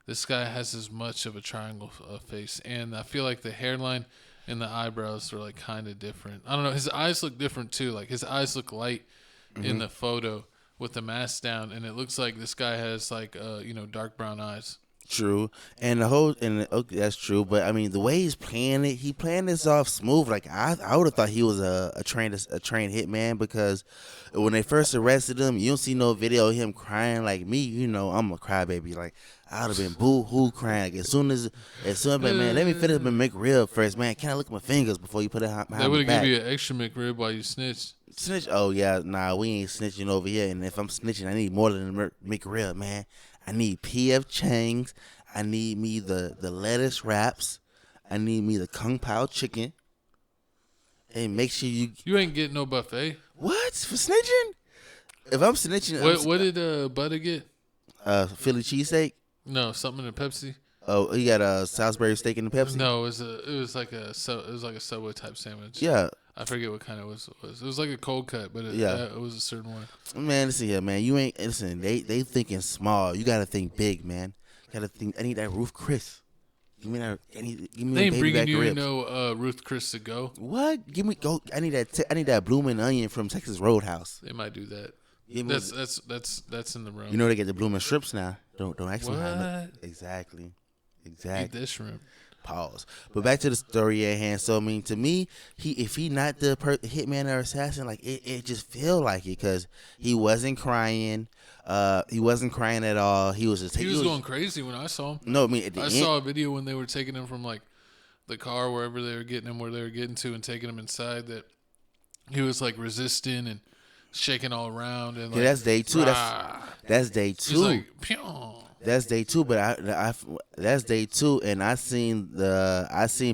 this guy has as much of a triangle face. And I feel like the hairline and the eyebrows are like kind of different. I don't know. His eyes look different too. Like his eyes look light in the photo with the mask down. And it looks like this guy has like, dark brown eyes. True, and that's true. But I mean, the way he's playing it, he playing this off smooth. Like I would have thought he was a trained hitman, because when they first arrested him, you don't see no video of him crying like me. I'm a crybaby. Like I would have been boo hoo crying. Like, as soon as man, let me finish my McRib first, man. Can I look at my fingers before you put it behind my back? They would have give you an extra McRib while you snitched. Snitch? Oh yeah, nah, we ain't snitching over here. And if I'm snitching, I need more than a McRib, man. I need P.F. Chang's. I need me the lettuce wraps. I need me the Kung Pao chicken. And make sure you ain't getting no buffet. What? For snitching? If I'm snitching, what did Butter get? Philly cheesesteak. No, something in the Pepsi. Oh, he got a Salisbury steak in the Pepsi. No, it was like a Subway type sandwich. Yeah. I forget what kind it was. It was like a cold cut, but it was a certain one. Man, listen here, man. You ain't listen. They thinking small. You gotta think big, man. Gotta think. I need that roof Chris. Give me that. Give me They ain't baby bringing back you ribs. no Ruth Chris to go. What? Give me go. I need that. I need that blooming onion from Texas Roadhouse. They might do that. That's in the room. You know they get the blooming strips now. Don't ask me how. What? Exactly. Eat that shrimp. Pause. But back to the story at hand. So I mean, to me, if he not the hitman or assassin, like it just feel like it because he wasn't crying. He wasn't crying at all. He was just. He was going crazy when I saw him. No, I mean at the I end, saw a video when they were taking him from like the car wherever they were getting him, where they were getting to, and taking him inside. That he was like resisting and shaking all around. And like, that's day two. That's day two. He's like, Pew. That's day two, but that's day two, and I seen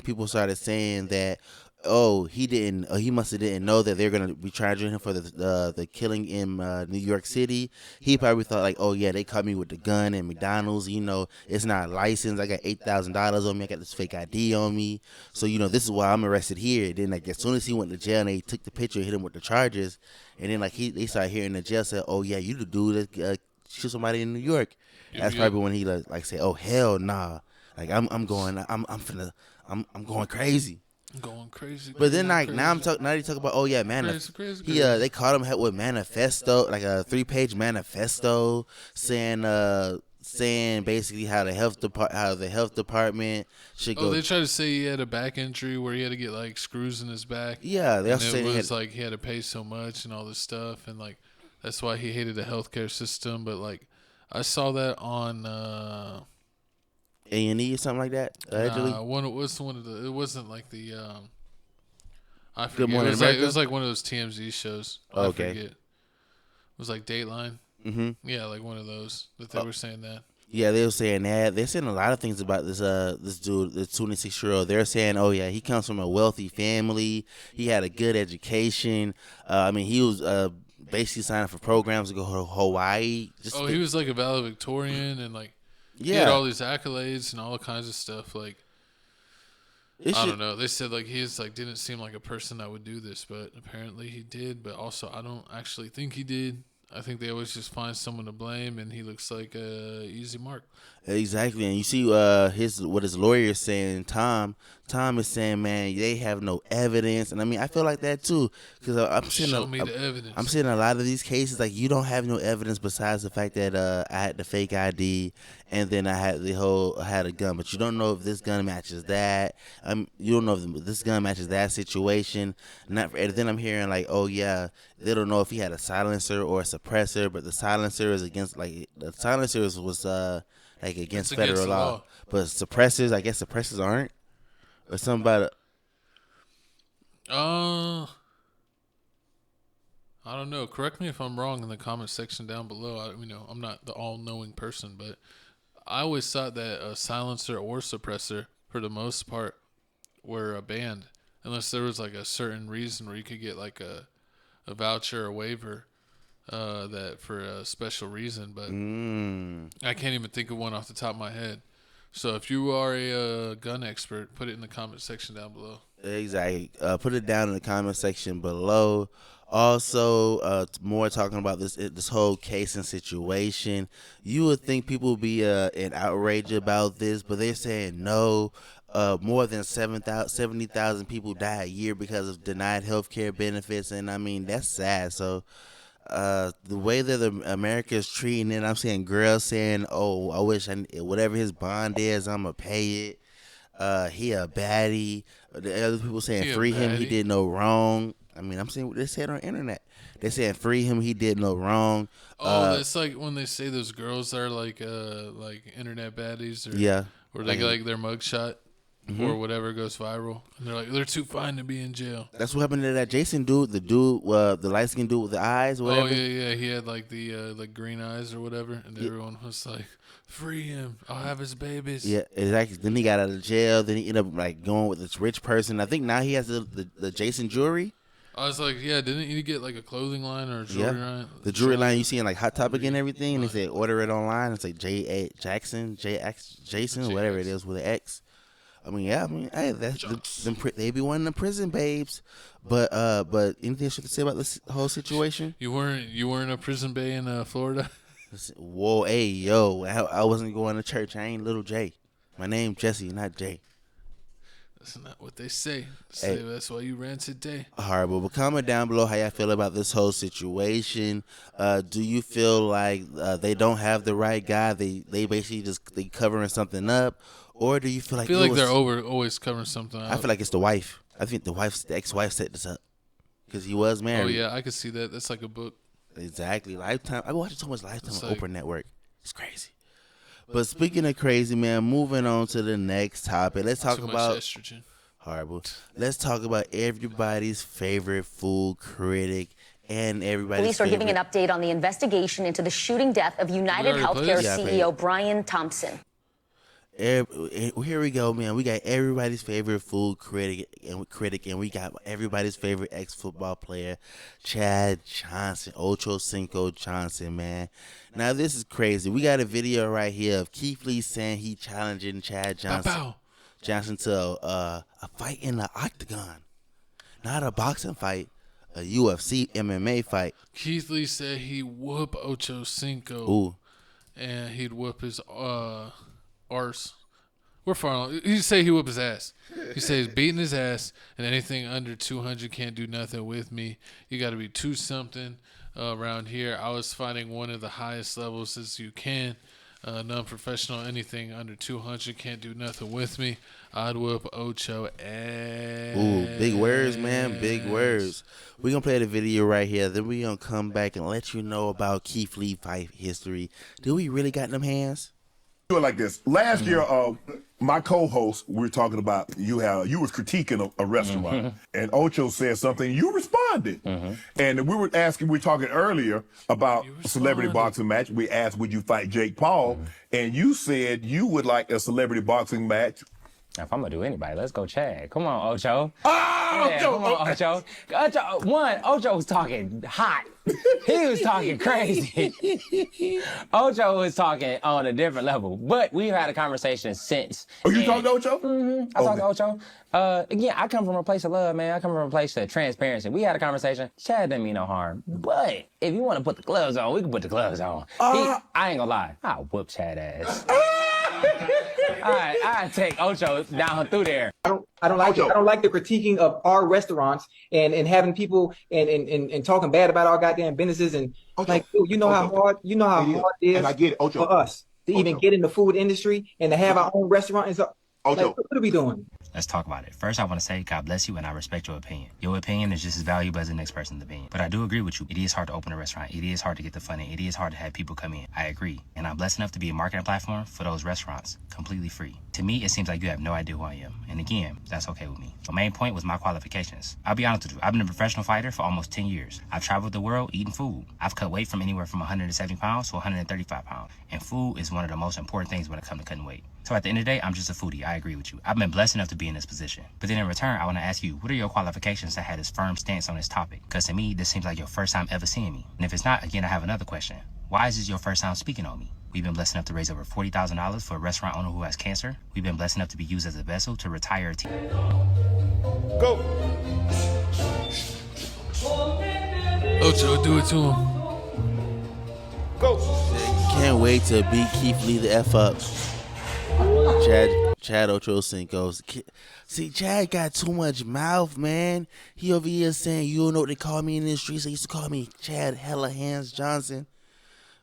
people started saying that, he must have didn't know that they're gonna be charging him for the killing in New York City. He probably thought like, oh yeah, they caught me with the gun in McDonald's. It's not licensed. I got $8,000 on me. I got this fake ID on me. So this is why I'm arrested here. Then like as soon as he went to jail and they took the picture, hit him with the charges, and then like they started hearing the jail said, oh yeah, you the dude that shoot somebody in New York. That's probably when he like say, "Oh hell nah!" Like I'm going crazy. I'm going crazy. But then like now they talk about crazy. They caught him with manifesto, like a 3-page manifesto saying basically how the health department should go. Oh, they tried to say he had a back injury where he had to get like screws in his back. Yeah, they also said it was like he had to pay so much and all this stuff, and like that's why he hated the healthcare system. But like I saw that on A&E or something like that. Allegedly, it wasn't like the I forget. Good Morning It was America? like one of those TMZ shows. Okay. I forget. It was like Dateline. Mm-hmm. Yeah, like one of those that they were saying that. Yeah, they were saying that. They're saying a lot of things about this dude, the 26-year-old. They're saying, oh yeah, he comes from a wealthy family. He had a good education. He was basically signing for programs to go to Hawaii. He was like a valedictorian and like he had all these accolades and all kinds of stuff. Like I don't know. They said like he's like didn't seem like a person that would do this, but apparently he did. But also I don't actually think he did. I think they always just find someone to blame, and he looks like a easy mark. Exactly, and you see what his lawyer is saying. Tom is saying, man, they have no evidence, and I feel like that too, because I'm seeing the evidence. I'm seeing a lot of these cases like you don't have no evidence besides the fact that I had the fake ID, and then I had a gun, but you don't know if this gun matches that. You don't know if this gun matches that situation. And then I'm hearing like, oh yeah, they don't know if he had a silencer or a suppressor, but the silencer is against was against federal law. But suppressors, I guess suppressors aren't, or something about I don't know. Correct me if I'm wrong in the comment section down below. I'm not the all-knowing person, but I always thought that a silencer or suppressor, for the most part, were banned, unless there was like a certain reason where you could get like a voucher or waiver. That for a special reason, but I can't even think of one off the top of my head. So if you are a gun expert, put it in the comment section down below. Exactly. Put it down in the comment section below. Also, more talking about this whole case and situation. You would think people would be in outrage about this, but they're saying no. More than 70,000 people die a year because of denied health care benefits, and that's sad. So the way that America is treating it, I'm seeing girls saying, oh, I wish whatever his bond is, I'm going to pay it. He a baddie. The other people saying free him, he did no wrong. I'm seeing what they said on the internet. They saying free him, he did no wrong. It's like when they say those girls are like internet baddies, or they like their mugshot. Mm-hmm. Or whatever goes viral, and they're like, they're too fine to be in jail. That's what happened to that Jason dude, the light skinned dude with the eyes, or whatever. Oh yeah, he had like the like green eyes or whatever, and everyone was like, free him, I'll have his babies. Yeah, exactly. Then he got out of jail. Then he ended up like going with this rich person. I think now he has the Jason jewelry. I was like, yeah, didn't you get like a clothing line or a jewelry line? The jewelry line you see in like Hot Topic and everything, and they say order it online. It's like Jason, whatever it is with an X. Hey, they be one of the prison babes, but anything else to say about this whole situation? You weren't a prison bae in Florida. Whoa, hey, yo, I wasn't going to church. I ain't little J. My name Jesse, not Jay. That's not what they say. Hey. That's why you ran today. Horrible. But comment down below how y'all feel about this whole situation. Do you feel like they don't have the right guy? They basically they covering something up, or do you feel like they're always covering something up? I feel like it's the wife. I think the ex-wife set this up because he was married. Oh yeah, I can see that. That's like a book. Exactly. Lifetime. I watched so much Lifetime on Oprah Network. It's crazy. But speaking of crazy, man, moving on to the next topic. Let's talk about estrogen. Horrible. Let's talk about everybody's favorite food critic and everybody's Police are giving an update on the investigation into the shooting death of United Healthcare CEO Brian Thompson. Here we go, man. We got everybody's favorite food critic, and we got everybody's favorite ex-football player, Chad Johnson, Ocho Cinco Johnson, man. Now, this is crazy. We got a video right here of Keith Lee saying he challenging Chad Johnson to a fight in the octagon. Not a boxing fight, a UFC MMA fight. Keith Lee said he whoop Ocho Cinco. Ooh. And he'd whoop his arse. We're far along. He say he whoop his ass. He says he's beating his ass, and anything under 200 can't do nothing with me. You got to be 2-something around here. I was fighting one of the highest levels as you can. Non-professional, anything under 200 can't do nothing with me. I'd whoop Ocho ass. Ooh, big words, man. Big words. We're going to play the video right here. Then we're going to come back and let you know about Keith Lee fight history. Do we really got them hands? Do it like this. Last year, my co-host, we were talking about you was critiquing a restaurant, and Ocho said something. You responded, and we were talking earlier about a celebrity boxing match. We asked, would you fight Jake Paul? And you said you would like a celebrity boxing match. If I'm gonna do anybody, let's go Chad. Come on, Ocho. Ocho! Come on, Ocho. Ocho was talking hot. He was talking crazy. Ocho was talking on a different level. But we've had a conversation since. Oh, you talked to Ocho? Mm-hmm. I talked to Ocho. Again, I come from a place of love, man. I come from a place of transparency. We had a conversation. Chad didn't mean no harm. But if you want to put the gloves on, we can put the gloves on. I ain't gonna lie. I'll whoop Chad ass. I take Ocho down through there. I don't like the critiquing of our restaurants and having people and talking bad about our goddamn businesses and like dude, you know how hard it is and I get it, for us to even get in the food industry and to have our own restaurant and so like, what are we doing? Let's talk about it. First, I want to say God bless you and I respect your opinion. Your opinion is just as valuable as the next person's opinion. But I do agree with you. It is hard to open a restaurant. It is hard to get the funding. It is hard to have people come in. I agree. And I'm blessed enough to be a marketing platform for those restaurants, completely free. To me, it seems like you have no idea who I am. And again, that's okay with me. The main point was my qualifications. I'll be honest with you. I've been a professional fighter for almost 10 years. I've traveled the world eating food. I've cut weight from anywhere from 170 pounds to 135 pounds. And food is one of the most important things when it comes to cutting weight. So at the end of the day, I'm just a foodie. I agree with you. I've been blessed enough to be in this position. But then in return, I want to ask you, what are your qualifications to have this firm stance on this topic? Because to me, this seems like your first time ever seeing me. And if it's not, again, I have another question. Why is this your first time speaking on me? We've been blessed enough to raise over $40,000 for a restaurant owner who has cancer. We've been blessed enough to be used as a vessel to retire a team. Go. Ocho, do it to him. Go. Can't wait to beat Keith Lee the F up. Chad Ocho Cinco. See, Chad got too much mouth, man. He over here saying, you don't know what they call me in the streets. They used to call me Chad Hella Hands Johnson.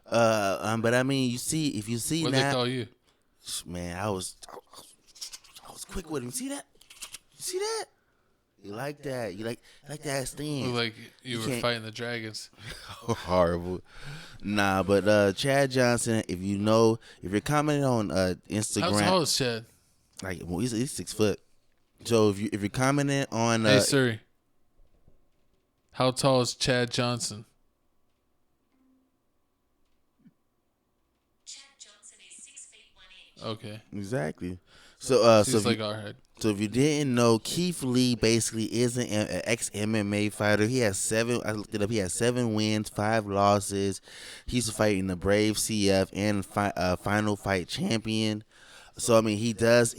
But I mean, if you see what now, they call you? Man, I was quick with him. See that? You see that? You like that? You like that stand? Like you were fighting the dragons. Horrible. Nah, but Chad Johnson, if you're commenting on Instagram, how tall is Chad? Like, well, he's 6 foot. So if you're commenting on, hey Siri, how tall is Chad Johnson? Chad Johnson is 6 feet 1 inch. Okay. Exactly. So like our head. So if you didn't know, Keith Lee basically is an ex-MMA fighter. He has 7. I looked it up. He has 7 wins, 5 losses. He's fighting the Brave CF and Final Fight champion. So I mean, he does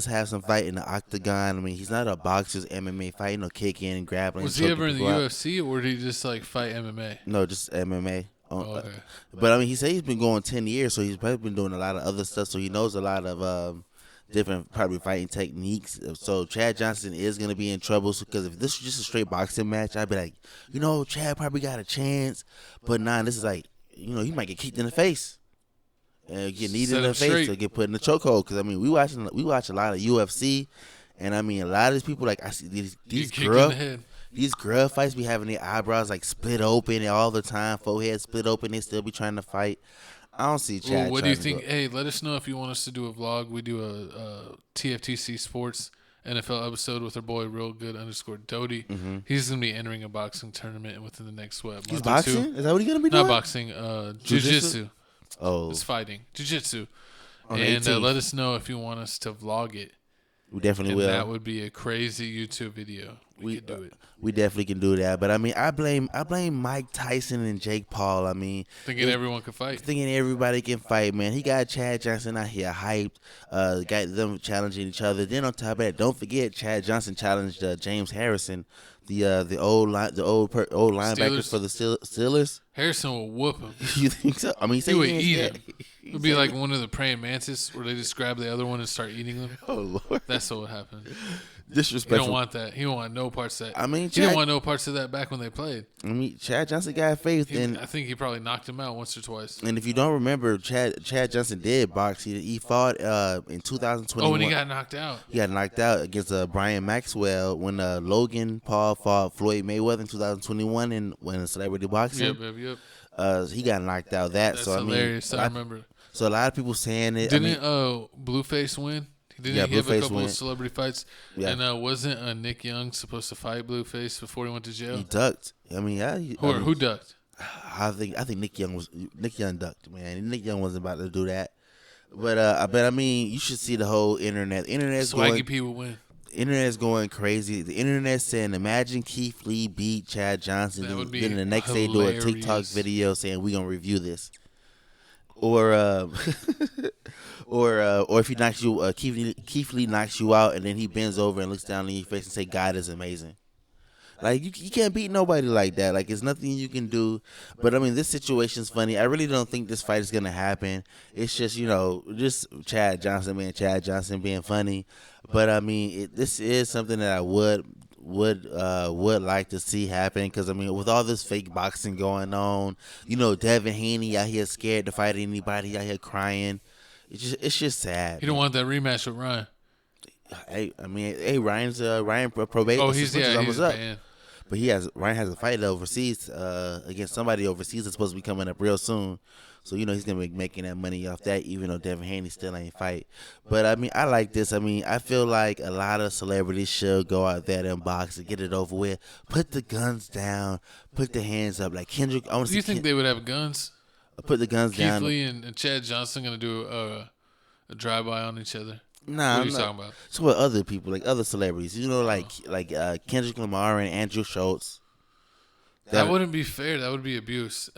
have some fight in the octagon. I mean, he's not a boxer's MMA fight, kicking, grappling. Was he ever in the UFC, or did he just like fight MMA? No, just MMA. Okay. But I mean, he said he's been going 10 years, so he's probably been doing a lot of other stuff. So he knows a lot of different probably fighting techniques. So Chad Johnson is gonna be in trouble because if this was just a straight boxing match, I'd be like, Chad probably got a chance. But nah, this is like, he might get kicked in the face. And get kneed in the face or get put in the chokehold. Because, we watch a lot of UFC. And, a lot of these people, like, I see these girl fights be having their eyebrows, like, split open all the time. Forehead split open. They still be trying to fight. I don't see Chad. What do you think? Hey, let us know if you want us to do a vlog. We do a TFTC Sports NFL episode with our boy _Doty. Mm-hmm. He's going to be entering a boxing tournament within the next, month He's boxing? or 2. Is that what he's going to be doing? Not boxing. Jiu-jitsu. Oh. It's fighting. Jiu-jitsu. On And let us know if you want us to vlog it. We definitely will. That would be a crazy YouTube video. We could do it. We definitely can do that. But I blame Mike Tyson and Jake Paul. Thinking everyone can fight. Thinking everybody can fight, man. He got Chad Johnson out here hyped. Got them challenging each other. Then on top of that, don't forget Chad Johnson challenged James Harrison, the old linebacker for the Steelers. Harrison will whoop him. You think so? He would eat him. It would be like one of the praying mantis where they just grab the other one and start eating them. Oh, Lord. That's what would happen. Disrespectful. He don't want that. He don't want no parts of that. He didn't want no parts of that back when they played. Chad Johnson got faith. I think he probably knocked him out once or twice. And if you don't remember, Chad Johnson did box. He fought in 2021. Oh, and he got knocked out. He got knocked out against Brian Maxwell when Logan Paul fought Floyd Mayweather in 2021 and when celebrity boxing. Yep. He got knocked out. That's hilarious. I remember. So a lot of people saying it. Didn't Blueface win? Didn't he have a couple of celebrity fights? Yeah. And wasn't Nick Young supposed to fight Blueface before he went to jail? He ducked. Who ducked? I think Nick Young ducked, man. Nick Young wasn't about to do that. But you should see the whole internet. Swaggy P will win. Internet's going crazy. The internet's saying, imagine Keith Lee beat Chad Johnson. That would be then the next day do a TikTok video saying we're gonna review this. Or if he knocks you, Keith Lee knocks you out, and then he bends over and looks down in your face and say, "God is amazing." Like you can't beat nobody like that. Like it's nothing you can do. But this situation's funny. I really don't think this fight is gonna happen. It's just just Chad Johnson being funny. But this is something that I would like to see happen because with all this fake boxing going on, Devin Haney out here scared to fight anybody, out here crying. It's just sad. You don't want that rematch with Ryan. Ryan probation. Oh, he's banned. But Ryan has a fight overseas against somebody overseas that's supposed to be coming up real soon. So he's gonna be making that money off that, even though Devin Haney still ain't fight. But I like this. I feel like a lot of celebrities should go out there and box and get it over with. Put the guns down. Put the hands up. Like Kendrick. Do you think they would have guns? Put the guns down. Keith Lee and Chad Johnson gonna do a drive-by on each other? Nah, what are you talking about? So with other people, like other celebrities, like Kendrick Lamar and Andrew Schultz. That wouldn't be fair. That would be abuse.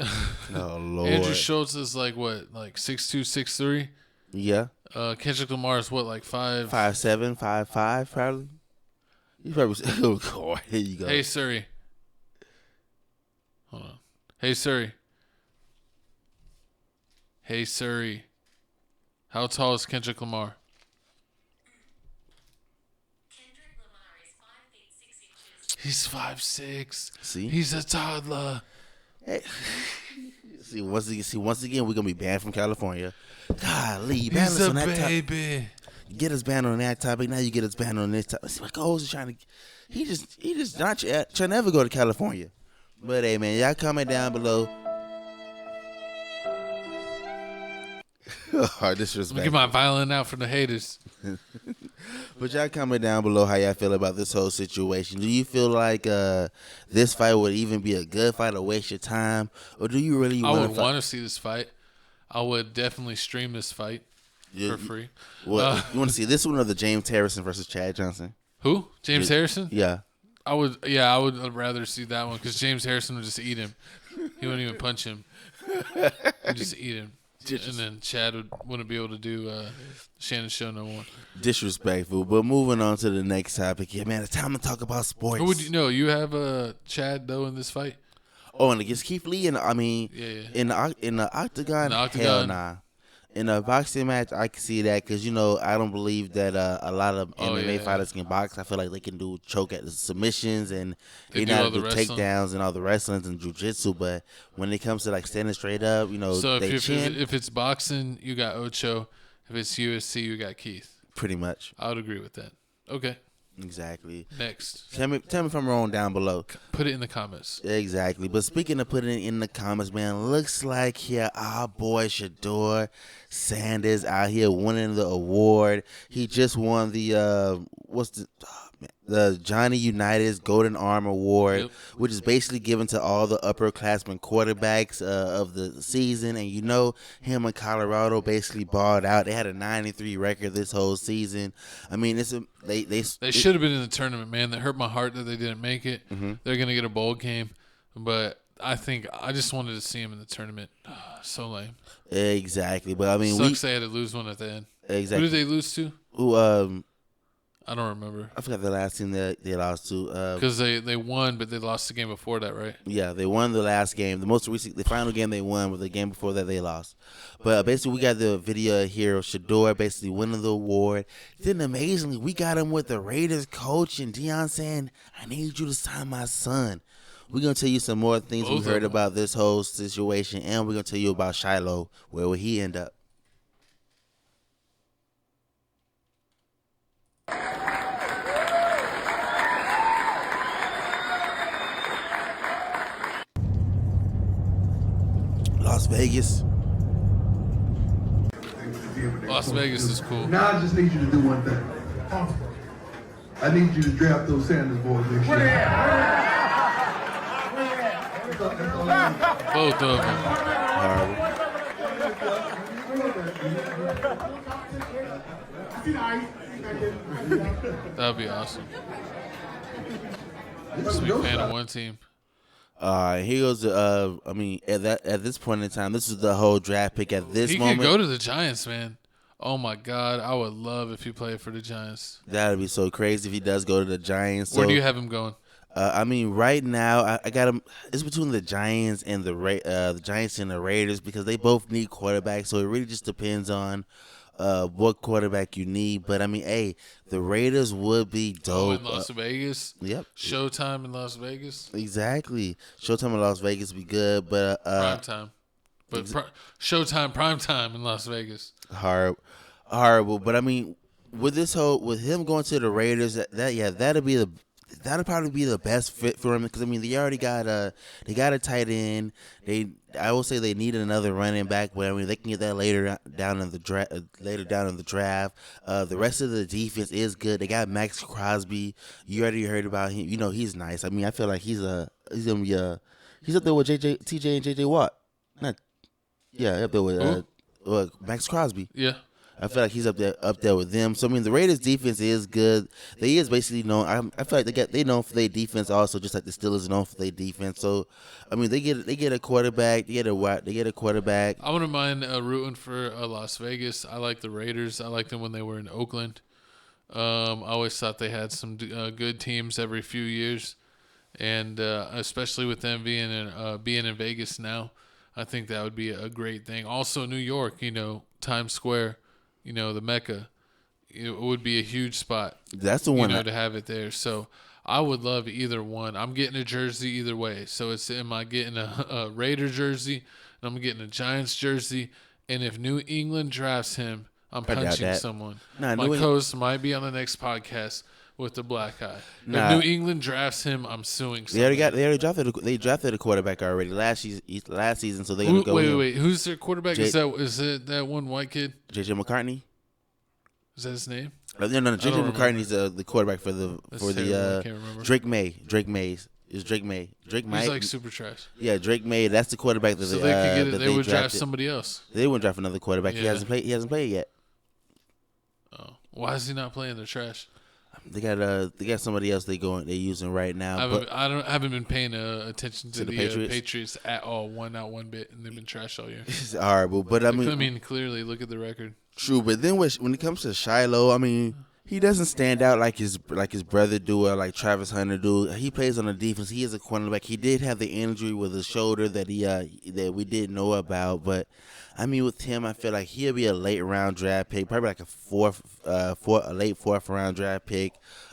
Oh Lord. Andrew Schultz is like 6'2", 6'3"? Yeah. Kendrick Lamar is what, 5'7", 5'5", probably. You probably. Oh God, here you go. Hey Siri. Hold on. Hey Siri. Hey Siri. How tall is Kendrick Lamar? He's 5'6". See, he's a toddler. Hey. See, once again, we're gonna be banned from California. Golly, ban us on that baby. Get us banned on that topic. Now you get us banned on this topic. See, my co-host is trying to. He just not trying to ever go to California. But hey, man, y'all comment down below. Oh, disrespect. Get my violin out for the haters. But y'all comment down below how y'all feel about this whole situation. Do you feel like this fight would even be a good fight or waste your time? Or do you really want to I would want to see this fight. I would definitely stream this fight for free. Well, you want to see this one or the James Harrison versus Chad Johnson? Who? James Harrison? Yeah. I would rather see that one because James Harrison would just eat him. He wouldn't even punch him. He'd just eat him. And then Chad wouldn't be able to do Shannon's show no more. Disrespectful. But moving on to the next topic. Yeah, man, it's time to talk about sports. Who would you know? You have Chad, though, in this fight? Oh, and against Keith Lee? And in the octagon? In the octagon? Hell nah. In a boxing match, I can see that because, I don't believe that a lot of MMA fighters can box. I feel like they can do choke at the submissions and they know how to do takedowns and all the wrestlings and jiu-jitsu. But when it comes to, like, standing straight up, So they if it's boxing, you got Ocho. If it's UFC, you got Keith. Pretty much. I would agree with that. Okay. Exactly. Next. Tell me if I'm wrong down below. Put it in the comments. Exactly. But speaking of putting it in the comments, man, looks like here our boy Shedeur Sanders out here winning the award. He just won the the Johnny United's Golden Arm Award, which is basically given to all the upperclassmen quarterbacks of the season. And him and Colorado basically balled out. They had a 9-3 record this whole season. I mean, they should have been in the tournament, man. That hurt my heart that they didn't make it. Mm-hmm. They're gonna get a bowl game, but I just wanted to see him in the tournament. So lame. Exactly, but I mean, sucks they had to lose one at the end. Exactly. Who did they lose to? Who? I don't remember. I forgot the last team that they lost to. Because they won, but they lost the game before that, right? Yeah, they won the last game. The final game they won was the game before that they lost. But basically, we got the video here of Shedeur basically winning the award. Then amazingly, we got him with the Raiders coach and Deion saying, "I need you to sign my son." We're going to tell you some more things we heard about this whole situation, and we're going to tell you about Shiloh. Where will he end up? Las Vegas. Las Vegas is cool. Now I just need you to do one thing. I need you to draft those Sanders boys next year. Both of them. That would be awesome. Just be a fan of one team. He goes. I mean, at this point in time, this is the whole draft pick at this moment. He could go to the Giants, man. Oh my God, I would love if he played for the Giants. That'd be so crazy if he does go to the Giants. Where do you have him going? I mean, right now, I got him. It's between the Giants and the Giants and the Raiders because they both need quarterbacks. So it really just depends on what quarterback you need. But I mean, hey, the Raiders would be dope. In Las Vegas. Yep. Showtime in Las Vegas. Exactly. Showtime in Las Vegas would be good, but prime time. But Showtime prime time in Las Vegas. Horrible. But I mean, with him going to the Raiders, that'll probably be the best fit for him because I mean they already got a tight end. I will say they need another running back, but I mean they can get that later down in the draft. The rest of the defense is good. They got Max Crosby. You already heard about him. He's nice. I mean I feel like he's gonna be he's up there with TJ and JJ Watt. Up there with Max Crosby. Yeah. I feel like he's up there with them. So I mean, the Raiders' defense is good. They is basically known. I feel like they known for their defense also, just like the Steelers are known for their defense. So I mean, they get a quarterback. They get a quarterback. I wouldn't mind rooting for Las Vegas. I like the Raiders. I liked them when they were in Oakland. I always thought they had some good teams every few years, and especially with them being in Vegas now. I think that would be a great thing. Also, New York, Times Square, the Mecca. It would be a huge spot. That's the one. To have it there. So I would love either one. I'm getting a jersey either way. So am I getting a Raider jersey and I'm getting a Giants jersey? And if New England drafts him, I'm punching someone. My co-host might be on the next podcast with the black eye. If New England drafts him, I'm suing someone. They drafted a quarterback already last season, so they're gonna go. Wait. Who's their quarterback? Is it that one white kid? JJ McCartney. Is that his name? No. JJ McCartney's the quarterback for Drake May. Is Drake May? He's like super trash. Yeah, Drake May. That's the quarterback that they could get it. They would draft somebody else. They wouldn't draft another quarterback. Yeah. He hasn't played yet. Oh, why is he not playing? They're trash. They got somebody else they're using right now. I haven't been paying attention to the Patriots at all. Not one bit, and they've been trash all year. It's horrible, but I mean, clearly look at the record. True, but then when it comes to Shiloh, I mean, He doesn't stand out like his brother do or like Travis Hunter do. He plays on the defense. He is a cornerback. He did have the injury with his shoulder that that we didn't know about. But I mean, with him, I feel like he'll be a late round draft pick, probably like a late fourth round draft pick.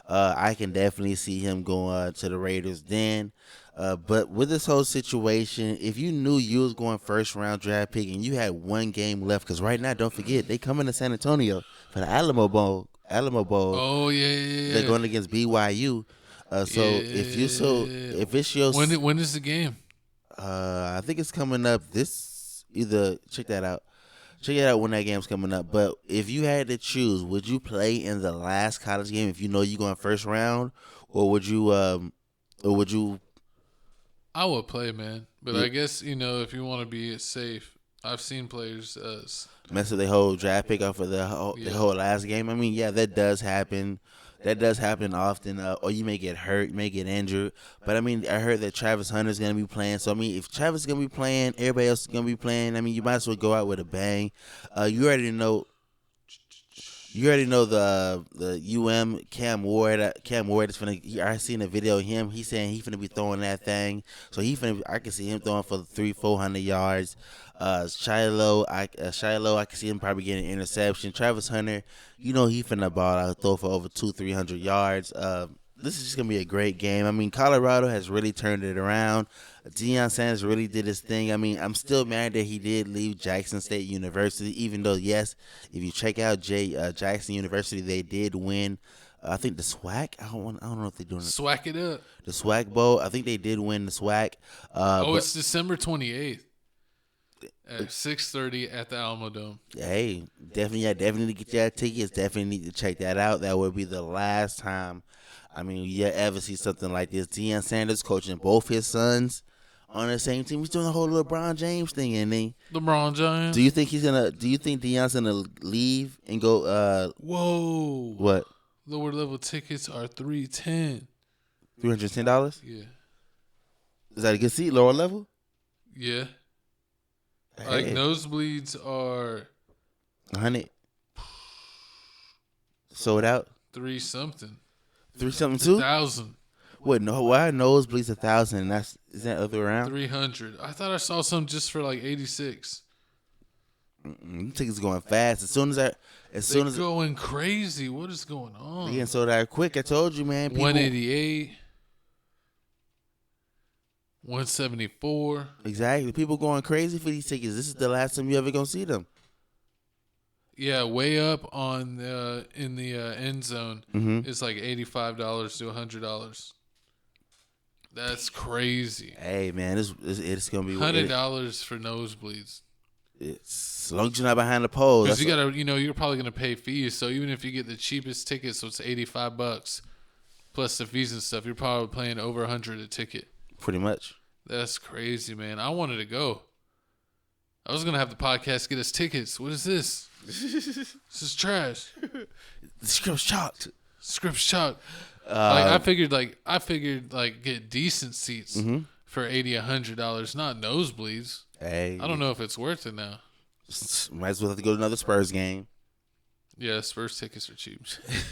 I can definitely see him going to the Raiders then. But with this whole situation, if you knew you was going first round draft pick and you had one game left, because right now, don't forget, they coming to San Antonio for the Alamo Bowl. Oh yeah. They're going against BYU. If it's your when is the game? I think it's coming up check that out. Check it out when that game's coming up. But if you had to choose, would you play in the last college game if you know you're going first round, or would you? I would play, man. But I guess if you want to be safe, I've seen players mess with their whole draft pick off of the whole last game. I mean, yeah, that does happen. That does happen often. Or you may get hurt, you may get injured. But I mean, I heard that Travis Hunter's gonna be playing. So I mean, if Travis is gonna be playing, everybody else is gonna be playing. I mean, you might as well go out with a bang. You already know the Cam Ward. Cam Ward is finna. I seen a video of him. He's saying he's finna be throwing that thing. So I can see him throwing for 300-400 yards. Shiloh, I can see him probably getting an interception. Travis Hunter, he finna ball out, throw for over 200-300 yards. This is just gonna be a great game. I mean, Colorado has really turned it around. Deion Sanders really did his thing. I mean, I'm still mad that he did leave Jackson State University, even though, yes, if you check out Jackson University, they did win. I think the SWAC. I don't know if they're doing it. SWAC it up. The SWAC Bowl. I think they did win the SWAC. It's December 28th at 6:30 at the Alamo Dome. Hey, definitely get your tickets. Definitely need to check that out. That would be the last time. I mean, you ever see something like this? Deion Sanders coaching both his sons on the same team. He's doing the whole LeBron James thing, isn't he? LeBron James. Do you think Deion's gonna leave and go? Whoa. What? Lower level tickets are $310. $310? Yeah. Is that a good seat? Lower level? Yeah. Hey. Like nosebleeds are 100. Sold out. 3-something. 3-something too? 1,000. What? No, why nosebleeds 1,000? Is that other way around? 300. I thought I saw some just for like 86. Tickets going fast. As soon as going crazy. What is going on? They getting sold out quick. I told you, man. 188. 174. Exactly. People going crazy for these tickets. This is the last time you ever gonna see them. Yeah, way up on in the end zone. Mm-hmm. It's like $85 to $100. That's crazy. Hey man, it's gonna be $100 for nosebleeds. It's as long as you're not behind the pole. Because you gotta, you're probably gonna pay fees. So even if you get the cheapest ticket, so it's $85 plus the fees and stuff, you're probably paying over $100 a ticket. Pretty much. That's crazy, man. I wanted to go. I was gonna have the podcast get us tickets. What is this? This is trash. The script's chalked. Script's chalked. I figured get decent seats for $80-$100, not nosebleeds. Hey, I don't know if it's worth it now. Might as well have to go to another Spurs game. Yeah, Spurs tickets are cheap.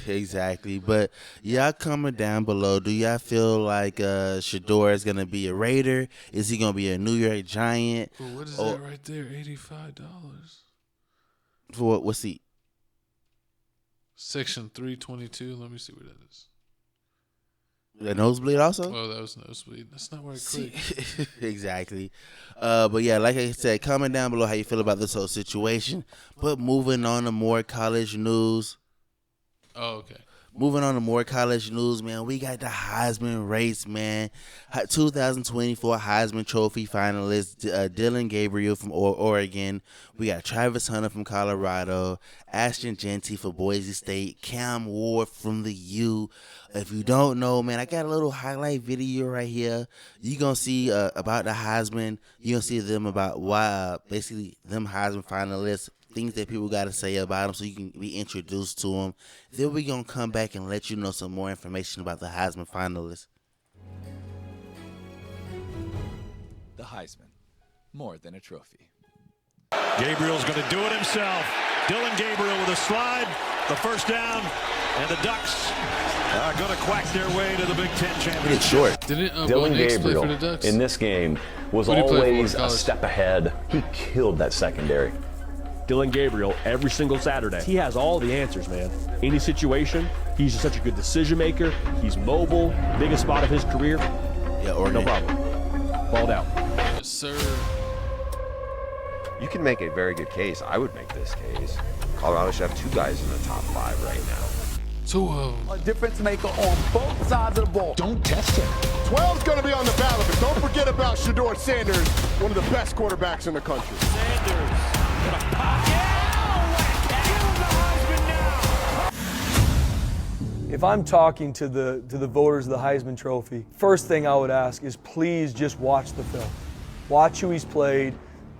Exactly. But y'all comment down below. Do y'all feel like Shedeur is gonna be a Raider? Is he gonna be a New York Giant? Well, what is that right there? $85. For what? What seat? Section 322. Let me see what that is. The nosebleed also? Oh, that was nosebleed. That's not where I clicked. Exactly. But yeah, like I said, comment down below how you feel about this whole situation. But moving on to more college news. Oh, okay. Moving on to more college news, man. We got the Heisman race, man. 2024 Heisman Trophy finalist Dylan Gabriel from Oregon. We got Travis Hunter from Colorado. Ashton Jeanty for Boise State. Cam Ward from the U. If you don't know, man, I got a little highlight video right here. You're going to see about the Heisman. You're going to see them about why, basically, them Heisman finalists, things that people got to say about them so you can be introduced to them. Then we're going to come back and let you know some more information about the Heisman finalists. The Heisman, more than a trophy. Gabriel's going to do it himself. Dylan Gabriel with a slide. The first down And the Ducks are going to quack their way to the Big Ten championship. It's short. Didn't Dylan Bo Nix play Gabriel for the Ducks? in this game was Who did he play for in always a college? step ahead. He killed that secondary. Dylan Gabriel, every single Saturday, he has all the answers, man. Any situation, he's such a good decision maker. He's mobile. Biggest spot of his career. Yeah, or no problem. Balled out. Yes, sir. You can make a very good case. I would make this case. Colorado should have 2 guys in the top 5 right now. A difference maker on both sides of the ball. Don't test him. 12's going to be on the ballot, but don't forget about Shedeur Sanders, one of the best quarterbacks in the country. If I'm talking to the voters of the Heisman Trophy, first thing I would ask is please just watch the film. Watch who he's played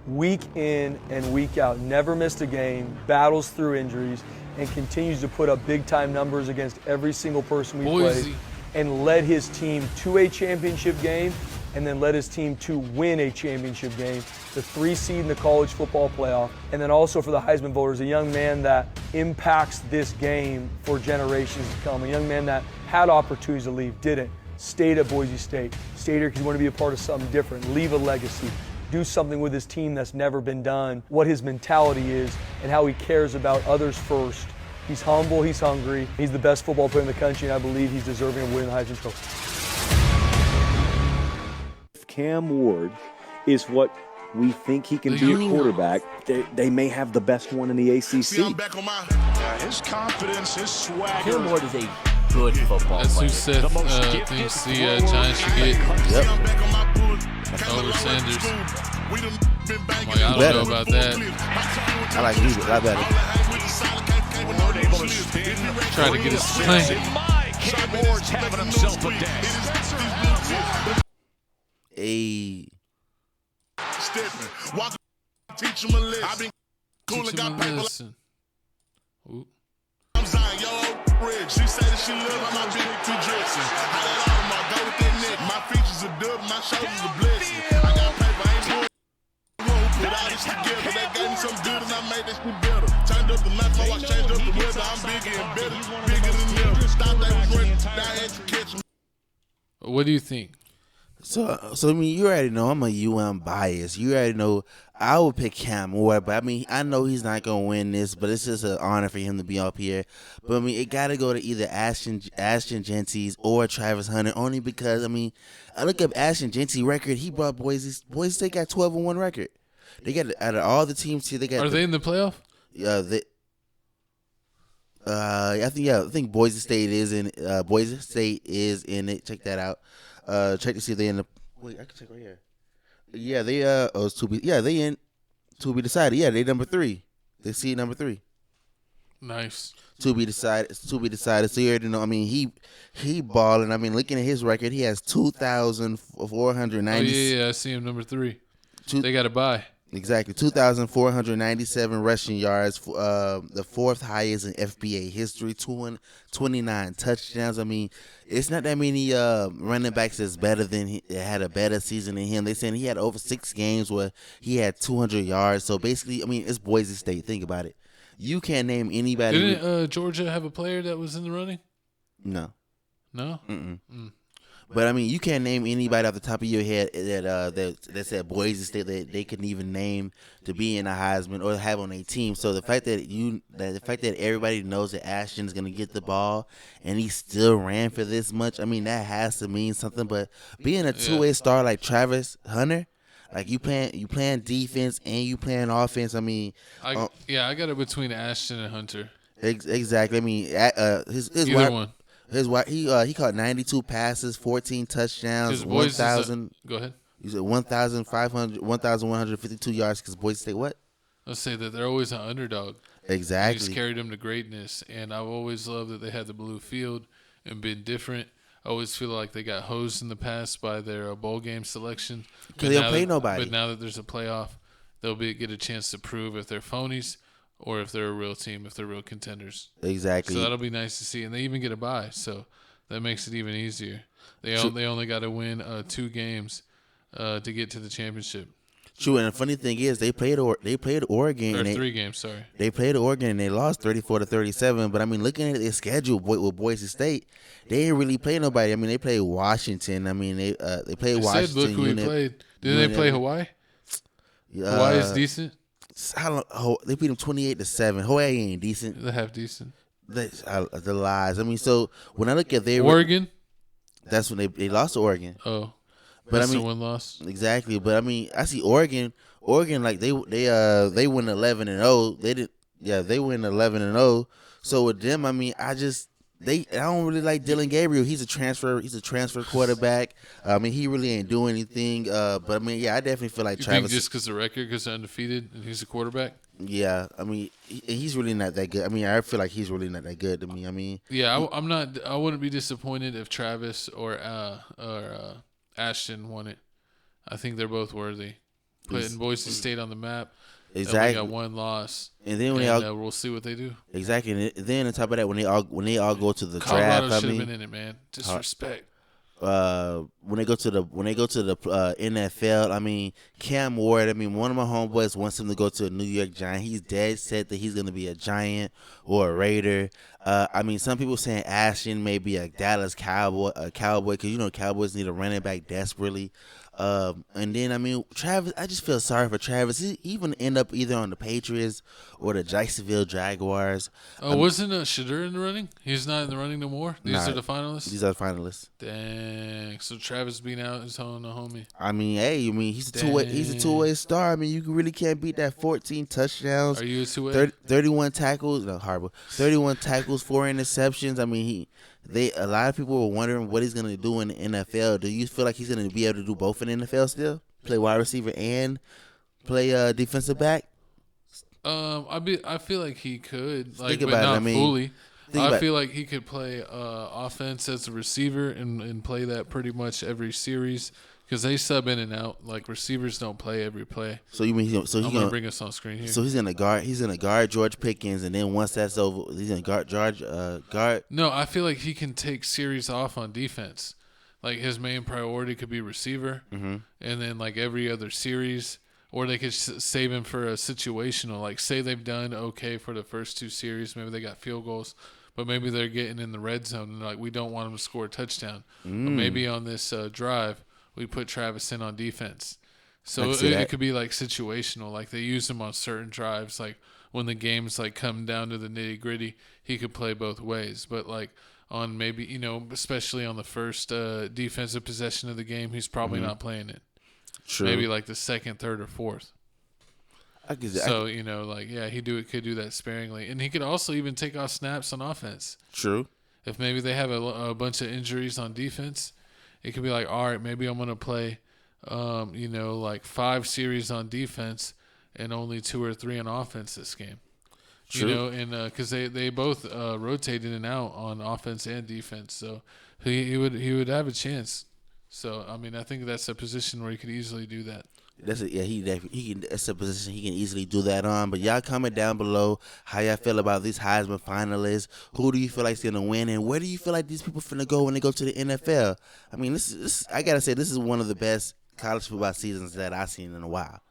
week in and week out. Never missed a game, battles through injuries, and continues to put up big-time numbers against every single person we play, and led his team to a championship game, and then led his team to win a championship game, the 3 seed in the college football playoff, and then also for the Heisman voters, a young man that impacts this game for generations to come, a young man that had opportunities to leave, didn't, stayed at Boise State, stayed here because he wanted to be a part of something different, leave a legacy, do something with his team that's never been done, what his mentality is, and how he cares about others first. He's humble, he's hungry, he's the best football player in the country, and I believe he's deserving of winning the Heisman Trophy. Cam Ward is what we think he can be a quarterback, they may have the best one in the ACC. His confidence, his swagger. Cam Ward is a good football That's player. who Seth thinks the Giants should get. Yep. Over Sanders. I don't know about that. I like you a lot better. Try to get his plane. Cam Ward's having himself a day. Hey. Teach him a lesson. I've been cool and got paper. I'm Zion, yo, Red. She said that she love my big two dresses. I let all of my go with that neck. My features are dub, my shoulders are blessing. I got paper, I ain't put all this together. They gave me some good and I made this shit better. Turned up the knife, my watch changed up the weather. I'm bigger and better, bigger than ever. Stop that was running, now I had to catch me. What do you think? So I mean, you already know I'm a UM bias. You already know I would pick Cam Ward, but I mean, I know he's not gonna win this, but it's just an honor for him to be up here. But I mean, it gotta go to either Ashton Genties or Travis Hunter, only because I mean, I look up Ashton Genties' record. He brought Boise State got 12-1 record. They got out of all the teams here. They got. Are they in the playoff? Yeah, I think Boise State is in. Boise State is in it. Check that out. Check to see if they in the. Wait, I can check right here. Yeah, they it's to be. Yeah, they in to be decided. Yeah, they number 3. They see number 3. Nice. To be decided. So you already know. I mean, he balling. I mean, looking at his record, he has 2,490. Yeah, I see him number 3. They got to buy. Exactly, 2,497 rushing yards, the 4th highest in FBA history, 29 touchdowns. I mean, it's not that many running backs that's better than had a better season than him. They saying he had over 6 games where he had 200 yards. So basically, I mean, it's Boise State. Think about it. You can't name anybody. Didn't Georgia have a player that was in the running? No. No? But I mean, you can't name anybody off the top of your head that said Boise State that they couldn't even name to be in a Heisman or have on a team. So the fact that everybody knows that Ashton is gonna get the ball and he still ran for this much, I mean, that has to mean something. But being a two-way star like Travis Hunter, like you playing defense and you playing offense. I mean, I got it between Ashton and Hunter. Exactly. I mean, his either one. He caught 92 passes, 14 touchdowns, 1,000. Go ahead. You said 1,152 yards because Boise State what? Let's say that they're always an underdog. Exactly. He's carried them to greatness, and I've always loved that they had the blue field and been different. I always feel like they got hosed in the past by their bowl game selection. Because they don't play nobody. But now that there's a playoff, they'll get a chance to prove if they're phonies or if they're a real team, if they're real contenders. Exactly. So that'll be nice to see. And they even get a bye, so that makes it even easier. They only got to win 2 games to get to the championship. True, and the funny thing is they played Oregon. Or And 3 games, sorry. They played Oregon and they lost 34-37. But I mean, looking at their schedule with Boise State, they didn't really play nobody. I mean, they played Washington. I mean, they played Washington. Said, look who we played. Did they play Hawaii? Hawaii is decent. They beat them 28-7. Hawaii ain't decent. They have decent. The lies. I mean, so when I look at their Oregon, that's when they lost to Oregon. Oh, but that's I mean, the win-loss. Exactly. But I mean, I see Oregon like they win 11-0. They win 11-0. So with them, I mean, I don't really like Dylan Gabriel. He's a transfer quarterback. I mean, he really ain't doing anything. But I mean, yeah, I definitely feel like You Travis. think just because the record, because they're undefeated, and he's a quarterback? Yeah, I mean, he's really not that good. I mean, I feel like he's really not that good to me. I mean, yeah, I'm not. I wouldn't be disappointed if Travis or Ashton won it. I think they're both worthy. Putting Boise State on the map. Exactly. They got one loss, and then we'll see what they do. Exactly, and then on top of that, when they all go to the Colorado draft, should have been in it, man. Disrespect. When they go to the NFL, I mean, Cam Ward. I mean, one of my homeboys wants him to go to a New York Giant. He's dead set that he's going to be a Giant or a Raider. I mean, some people saying Ashton may be a Dallas Cowboy, because Cowboys need a running back desperately. And then I mean, Travis, I just feel sorry for Travis. He even end up either on the Patriots or the Jacksonville Jaguars. Wasn't Shedeur in the running? He's not in the running no more. These are the finalists. These are the finalists. Dang. So Travis being out is on the homie. I mean, hey, he's a two-way star. I mean, you really can't beat that 14 touchdowns. Are you a two-way? 31 tackles. No, horrible. 31 tackles, 4 interceptions. I mean, a lot of people were wondering what he's gonna do in the NFL. Do you feel like he's gonna be able to do both in the NFL still? Play wide receiver and play defensive back? I feel like he could, Think but about it. not I mean, fully. think I about feel like he could play offense as a receiver and play that pretty much every series because they sub in and out. Like receivers don't play every play. So you mean he's gonna bring us on screen here? So he's gonna guard George Pickens, and then once that's over, he's gonna guard. No, I feel like he can take series off on defense. Like his main priority could be receiver, and then like every other series, or they could save him for a situational. Like say they've done okay for the first 2 series, maybe they got field goals, but maybe they're getting in the red zone and like we don't want them to score a touchdown. But maybe on this drive we put Travis in on defense. So it could be like situational. Like they use him on certain drives. Like when the games like come down to the nitty gritty, he could play both ways. But like on maybe, especially on the first defensive possession of the game, he's probably not playing it. True. Maybe like the second, third, or fourth. He could do that sparingly. And he could also even take off snaps on offense. True. If maybe they have a bunch of injuries on defense, it could be like, all right, maybe I'm going to play, like 5 series on defense and only 2 or 3 on offense this game. True. And because they both rotate in and out on offense and defense, so he would have a chance. So I mean, I think that's a position where he could easily do that. That's a position he can easily do that on. But y'all comment down below how y'all feel about these Heisman finalists. Who do you feel like is gonna win, and where do you feel like these people finna go when they go to the NFL? I mean, I gotta say, this is one of the best college football seasons that I've seen in a while.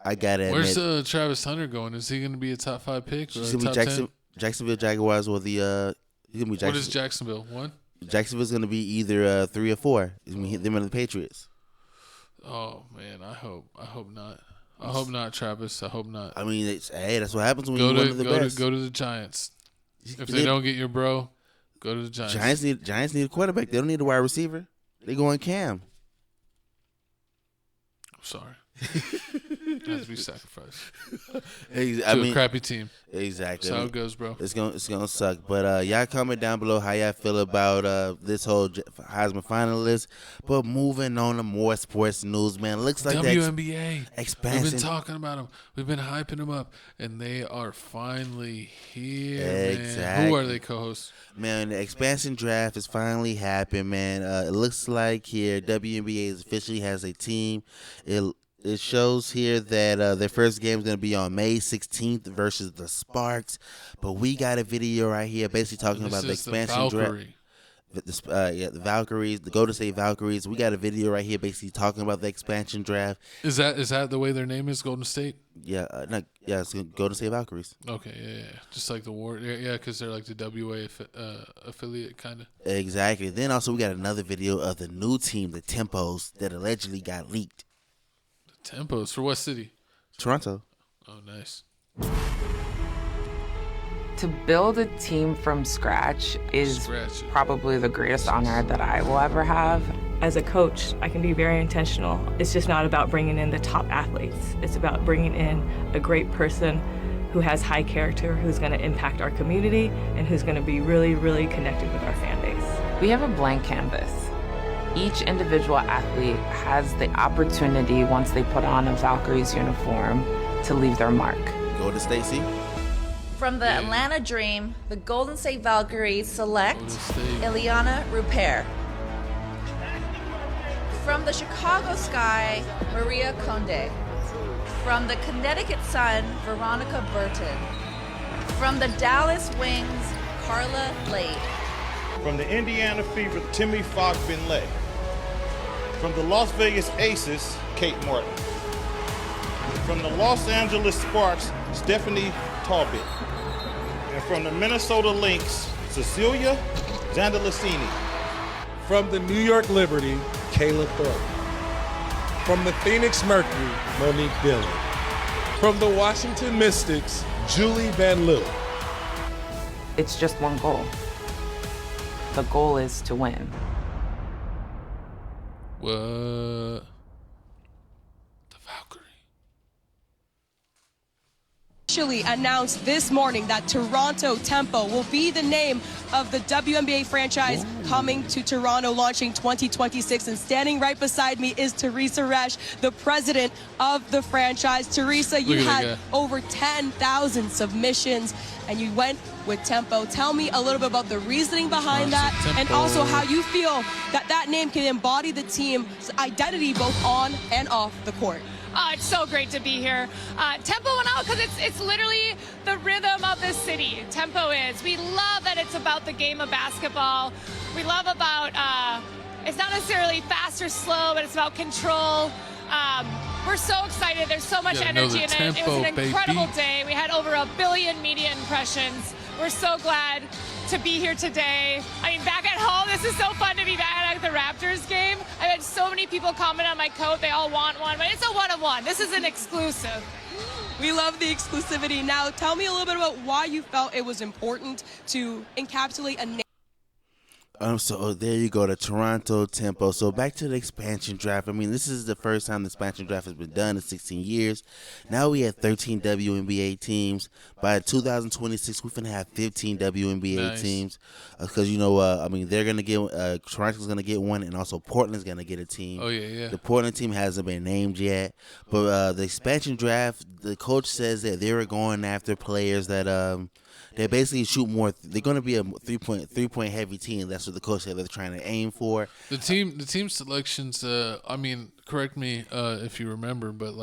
I gotta admit. Where's Travis Hunter going? Is he gonna be a top 5 pick? Or He's gonna be Jacksonville Jaguars or the. He's gonna be what is Jacksonville? 1? Jacksonville's gonna be either 3 or 4. He's gonna hit them and the Patriots. Oh man, I hope not. I hope not, Travis. I hope not. I mean, that's what happens when you're one of the best. Go to the Giants. If they don't get your bro, go to the Giants. Giants need a quarterback. They don't need a wide receiver. They going Cam. I'm sorry. Has to be sacrificed. A crappy team. Exactly. That's how it goes, bro. It's gonna suck. But y'all comment down below how y'all feel about this whole Heisman finalist. But moving on to more sports news, man. Looks like WNBA expansion. We've been talking about them. We've been hyping them up, and they are finally here. Exactly. Man. Who are they co-hosts? Man, the expansion draft has finally happened, man. It looks like here WNBA officially has a team. It shows here that their first game is going to be on May 16th versus the Sparks. But we got a video right here basically talking about the expansion draft. the Valkyries, the Golden State Valkyries. We got a video right here basically talking about the expansion draft. Is that the way their name is, Golden State? Yeah, it's Golden State Valkyries. Okay, yeah. Just like the war. Yeah, because they're like the WA affiliate, kind of. Exactly. Then also we got another video of the new team, the Tempos, that allegedly got leaked. The Tempos? For what city? Toronto. Oh, nice. To build a team from scratch is probably the greatest honor that I will ever have. As a coach, I can be very intentional. It's just not about bringing in the top athletes. It's about bringing in a great person who has high character, who's going to impact our community, and who's going to be really, really connected with our fan base. We have a blank canvas. Each individual athlete has the opportunity, once they put on a Valkyrie's uniform, to leave their mark. Go to Stacy. From the Atlanta Dream, the Golden State Valkyries select Ileana Rupert. From the Chicago Sky, Maria Conde. From the Connecticut Sun, Veronica Burton. From the Dallas Wings, Carla Lade. From the Indiana Fever, Timmy Fogg-Benlay. From the Las Vegas Aces, Kate Martin. From the Los Angeles Sparks, Stephanie Talbot. And from the Minnesota Lynx, Cecilia Zandalicini. From the New York Liberty, Kayla Thorpe. From the Phoenix Mercury, Monique Dillon. From the Washington Mystics, Julie Van Leeuwen. It's just one goal. The goal is to win. What? Officially announced this morning that Toronto Tempo will be the name of the WNBA franchise coming to Toronto, launching 2026. And standing right beside me is Teresa Resch, the president of the franchise. Teresa, you had over 10,000 submissions, and you went with Tempo. Tell me a little bit about the reasoning behind that, and also how you feel that that name can embody the team's identity both on and off the court. It's so great to be here. Tempo went out because it's literally the rhythm of the city. Tempo is. We love that it's about the game of basketball. We love about, it's not necessarily fast or slow, but it's about control. We're so excited. There's so much energy in it. It was an incredible day. We had over 1 billion media impressions. We're so glad to be here today. I mean, back at home, this is so fun to be back at the Raptors game. I had so many people comment on my coat. They all want one, but it's a one-of-one. This is an exclusive. We love the exclusivity. Now, tell me a little bit about why you felt it was important to encapsulate a name. So there you go, the Toronto Tempo. So back to the expansion draft. I mean, this is the first time the expansion draft has been done in 16 years. Now we have 13 WNBA teams. By 2026, we're going to have 15 WNBA teams. Because, I mean, they're going to get, Toronto's going to get one, and also Portland's going to get a team. Oh, yeah. The Portland team hasn't been named yet. But the expansion draft, the coach says that they were going after players that they basically shoot more. They're going to be a three-point heavy team. That's what the coach said they're trying to aim for. The team selections. I mean, correct me if you remember, but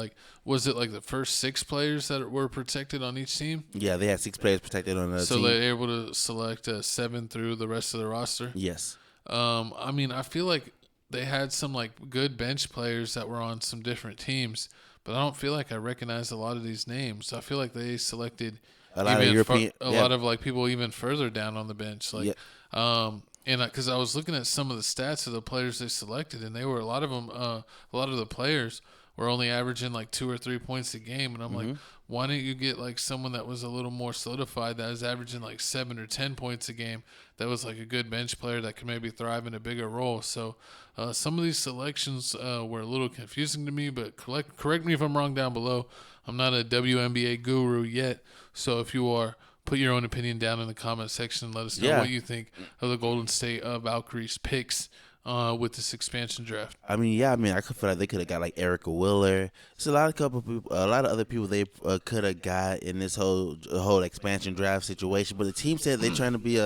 was it the first 6 players that were protected on each team? Yeah, they had 6 players protected on the team. So they're able to select 7 through the rest of the roster. Yes. I mean, I feel like they had some good bench players that were on some different teams, but I don't feel like I recognize a lot of these names. I feel like they selected a lot of European, lot of people even further down on the bench, and because I was looking at some of the stats of the players they selected, and they were a lot of the players were only averaging 2 or 3 points a game, and I'm like, why don't you get someone that was a little more solidified, that was averaging 7 or 10 points a game, that was a good bench player that could maybe thrive in a bigger role. So some of these selections were a little confusing to me, but correct me if I'm wrong down below. I'm not a WNBA guru yet, so if you are, put your own opinion down in the comment section and let us know what you think of the Golden State Valkyries picks with this expansion draft. I mean, I could feel like they could have got Erica Wheeler. There's a lot of other people they could have got in this whole expansion draft situation. But the team said they're trying to be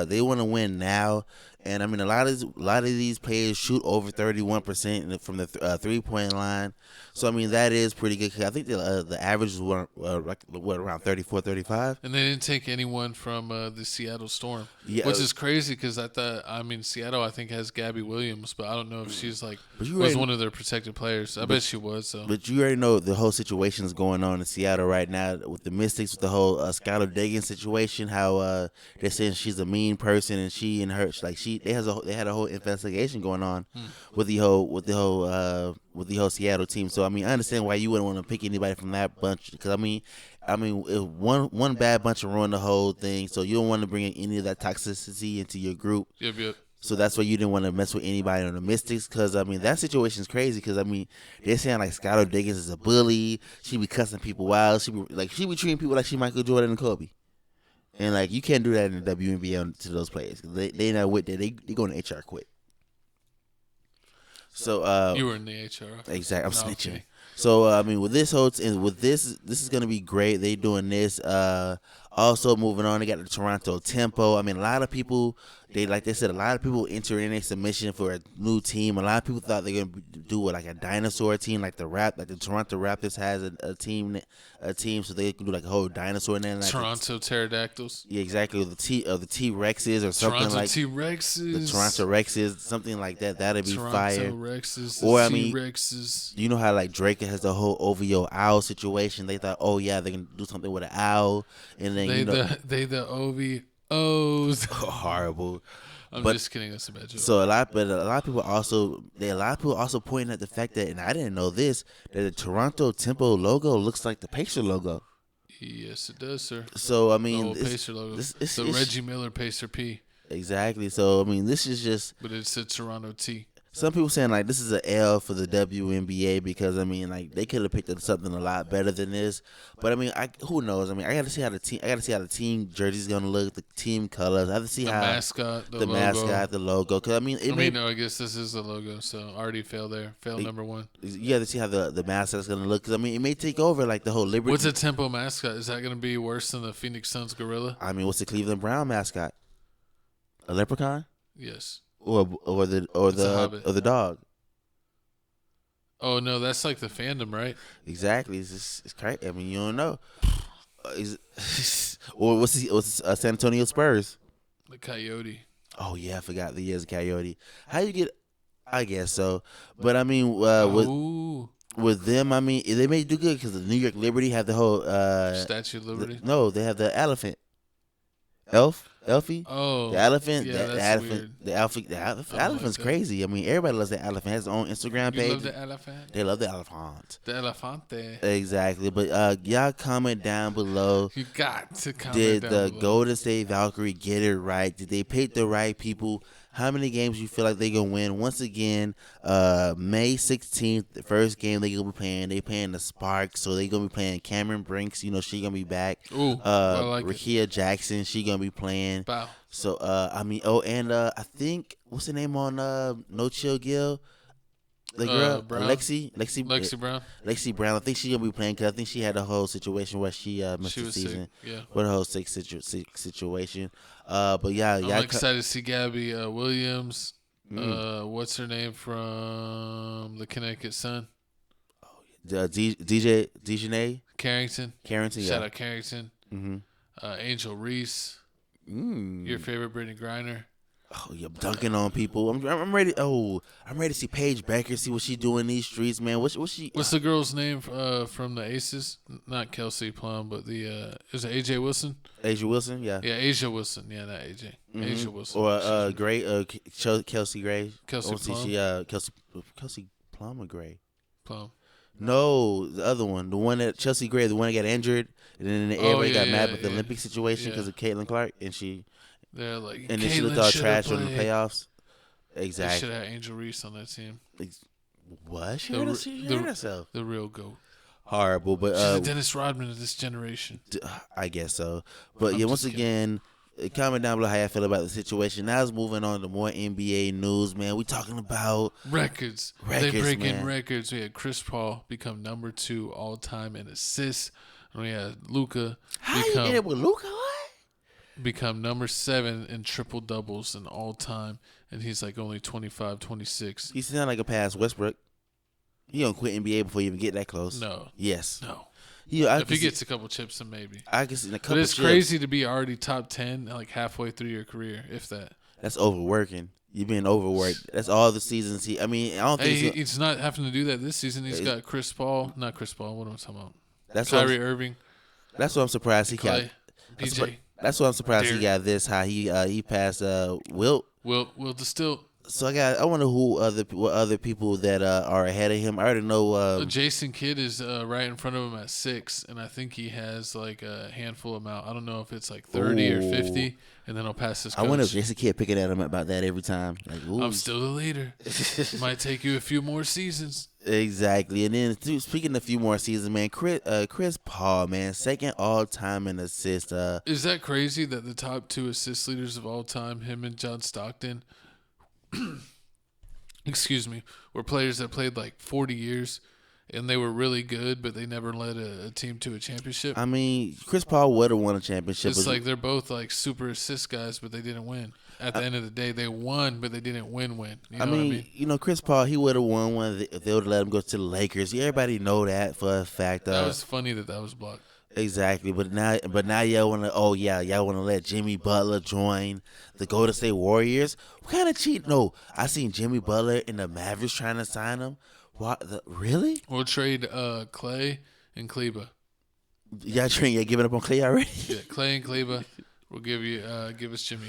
they want to win now, And I mean, a lot of these players shoot over 31% from the 3-point line. So I mean, that is pretty good. I think the average is around 34, 35. And they didn't take anyone from the Seattle Storm, Yeah, which is crazy because Seattle I think has Gabby Williams, but I don't know if she's was one of their protected players. I bet she was. So. But you already know the whole situation is going on in Seattle right now with the Mystics, with the whole Skylar Diggins situation. How they're saying she's a mean person, and she and her they had a whole investigation going on with the whole Seattle team. So I mean, I understand why you wouldn't want to pick anybody from that bunch, because I mean, if one bad bunch will ruin the whole thing. So you don't want to bring any of that toxicity into your group. Yep. So that's why you didn't want to mess with anybody on the Mystics, because I mean that situation is crazy. Because I mean they're saying like Skylar Diggins is a bully. She be cussing people out. She be treating people like she Michael Jordan and Kobe. And like you can't do that in the WNBA to those players. They not with that. They going to HR quick. So you were in the HR. Exactly. I'm snitching. Okay. So I mean, with this is gonna be great. They doing this. Also moving on, they got the Toronto Tempo. I mean, a lot of people a lot of people enter in a submission for a new team. A lot of people thought they're gonna do like a dinosaur team, like the Toronto Raptors has a team, so they can do like a whole dinosaur name. Like Toronto Pterodactyls. Yeah, exactly. The T-Rexes or something Toronto like T-Rexes. The Toronto Rexes, something like that. That'd be Toronto fire. Rexes. Or I mean, T-Rexes. you know how like Drake has the whole OVO owl situation. They thought, oh yeah, they can do something with an owl, and then the OVOs. Horrible. I'm just kidding. That's a bad joke. So a lot of people also pointing at the fact that, and I didn't know this, that the Toronto Tempo logo looks like the Pacer logo. Yes, it does, sir. So I mean, the old Pacer logo. It's Reggie Miller Pacer P. Exactly. So I mean, this is just. But it's a Toronto T. Some people saying like this is an L for the WNBA, because I mean like they could have picked up something a lot better than this. But I mean, who knows? I mean, I got to see how the team jersey's gonna look, the team colors. I have to see how mascot, the logo. Because I mean, I guess this is the logo, so already failed there. Failed number one. You have to see how the mascot's gonna look. Because I mean, it may take over like the whole Liberty. What's a Tempo mascot? Is that gonna be worse than the Phoenix Suns gorilla? I mean, what's the Cleveland Brown mascot? A leprechaun? Yes. Or the dog. Oh no, that's like the fandom, right? Exactly. It's crazy. I mean, you don't know. Or what's San Antonio Spurs? The Coyote. Oh yeah, I forgot the year's Coyote. How you get? I guess so. But I mean, with them, I mean, they may do good because the New York Liberty have the whole Statue of Liberty. They have the elephant. Elfie? Oh, the elephant. Yeah, the elephant's crazy. I mean, everybody loves the elephant. It has its own Instagram page. You love the elephant? They love the elephant. The elefante. Exactly. But y'all comment down below. You got to comment Did down the below. Golden State Valkyrie get it right? Did they pick the right people? How many games you feel like they gonna win? Once again, May 16th, the first game they gonna be playing. They playing the Sparks, so they gonna be playing Cameron Brinks. You know she gonna be back. Ooh, I like Rakia Jackson, she gonna be playing. Wow. So I mean, I think what's the name on No Chill Gill? The girl, Lexi Brown. Lexi Brown. I think she gonna be playing because I think she had a whole situation where she missed the season. Sick. Yeah. With a whole sick situation. But yeah, I'm excited to see Gabby Williams. What's her name from the Connecticut Sun? DJ Dejanay Carrington. Yeah. Shout out Carrington. Mm-hmm. Angel Reese. Your favorite Brittany Griner. Oh, you're dunking on people. I'm ready. Oh, I'm ready to see Paige Becker, see what she doing in these streets, man. What's she? What's the girl's name from the Aces? Not Kelsey Plum, but is it AJ Wilson? Asia Wilson, yeah. Yeah, Asia Wilson. Yeah, not AJ. Mm-hmm. Asia Wilson. Or Gray, Kelsey Gray. Kelsey Plum. Kelsey Plum or Gray? Plum. No, the other one, the one that Chelsea Gray, the one that got injured, and then everybody got mad with the Olympic situation because of Caitlin Clark, and she. They're like, and then she looked all trash in the playoffs. Exactly. They should have Angel Reese on that team. What? She hurt herself. The real GOAT. Horrible, but she's the Dennis Rodman of this generation. I guess so. But once again, comment down below how you feel about the situation. Now it's moving on to more NBA news, man. We talking about records. They break in records. We had Chris Paul become number 2 all time in assists. And we had Luka. How you get it with Luka? become number 7 in triple doubles in all time, and he's like only 25, 26. He sound like a past Westbrook. He gonna quit NBA before you even get that close. No. Yes. No. If he gets a couple chips, then maybe. I can see a couple. But it's chips. crazy to be already top 10 like halfway through your career, if that. That's overworking. You're being overworked. That's all the seasons. I don't think he's not having to do that this season. He's got Chris Paul. Not Chris Paul. What am I talking about? That's Kyrie Irving. That's what I'm surprised he got. DJ. That's what I'm surprised he got this high. He passed Wilt. Wilt the still. So I wonder what other people that are ahead of him. I already know. Jason Kidd is right in front of him at 6, and I think he has like a handful amount. I don't know if it's like 30 or 50, and then I'll pass this. I wonder if Jason Kidd picking at him about that every time. Like, I'm still the leader. Might take you a few more seasons. Exactly, and then speaking of a few more seasons, man, Chris Paul, man, second all time in assists. Is that crazy that the top 2 assist leaders of all time, him and John Stockton, excuse me, were players that played like 40 years and they were really good, but they never led a team to a championship? I mean, Chris Paul would have won a championship. It's like they're both like super assist guys, but they didn't win. At the end of the day, they won, but they didn't win. You know what I mean? Chris Paul, he would have won one if they would have let him go to the Lakers. Everybody know that for a fact. That was funny that was blocked. Exactly, but now y'all want to let Jimmy Butler join the Golden State Warriors? What kind of cheat? No, I seen Jimmy Butler and the Mavericks trying to sign him. What? Really? We'll trade Clay and Kleba. Y'all giving up on Clay already? Yeah, Clay and Kleba. We'll give you give us Jimmy.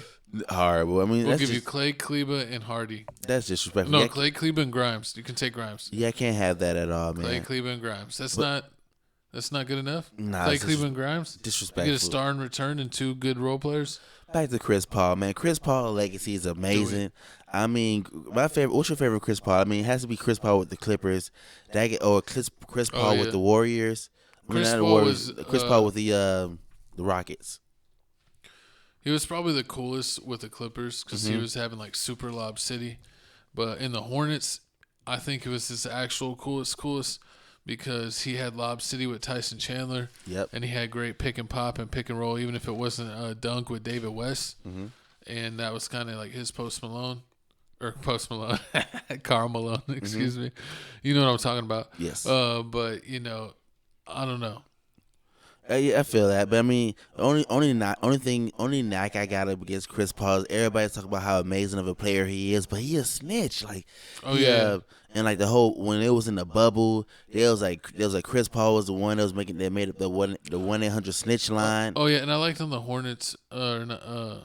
All right, well, I mean, we'll give you Clay, Kleba, and Hardy. That's disrespectful. No, Clay, Kleba, and Grimes. You can take Grimes. Yeah, I can't have that at all, man. Clay, Kleba, and Grimes. That's not good enough? Nah, Clay, Kleba, and Grimes? Disrespectful. You get a star in return and 2 good role players? Back to Chris Paul, man. Chris Paul's legacy is amazing. I mean, what's your favorite Chris Paul? I mean, it has to be Chris Paul with the Clippers, Chris Paul with the Warriors. Chris Paul with the Rockets. He was probably the coolest with the Clippers because he was having like super Lob City. But in the Hornets, I think it was his actual coolest because he had Lob City with Tyson Chandler. Yep. And he had great pick and pop and pick and roll, even if it wasn't a dunk with David West. Mm-hmm. And that was kind of like his Karl Malone, excuse me. You know what I'm talking about. Yes. But, I don't know. Yeah, I feel that, but I mean, only knock I got up against Chris Paul is everybody talk about how amazing of a player he is, but he a snitch. Like, and like the whole when it was in the bubble, there was like Chris Paul was the one that was made up the 1-800 snitch line. Oh yeah, and I liked on the Hornets. Was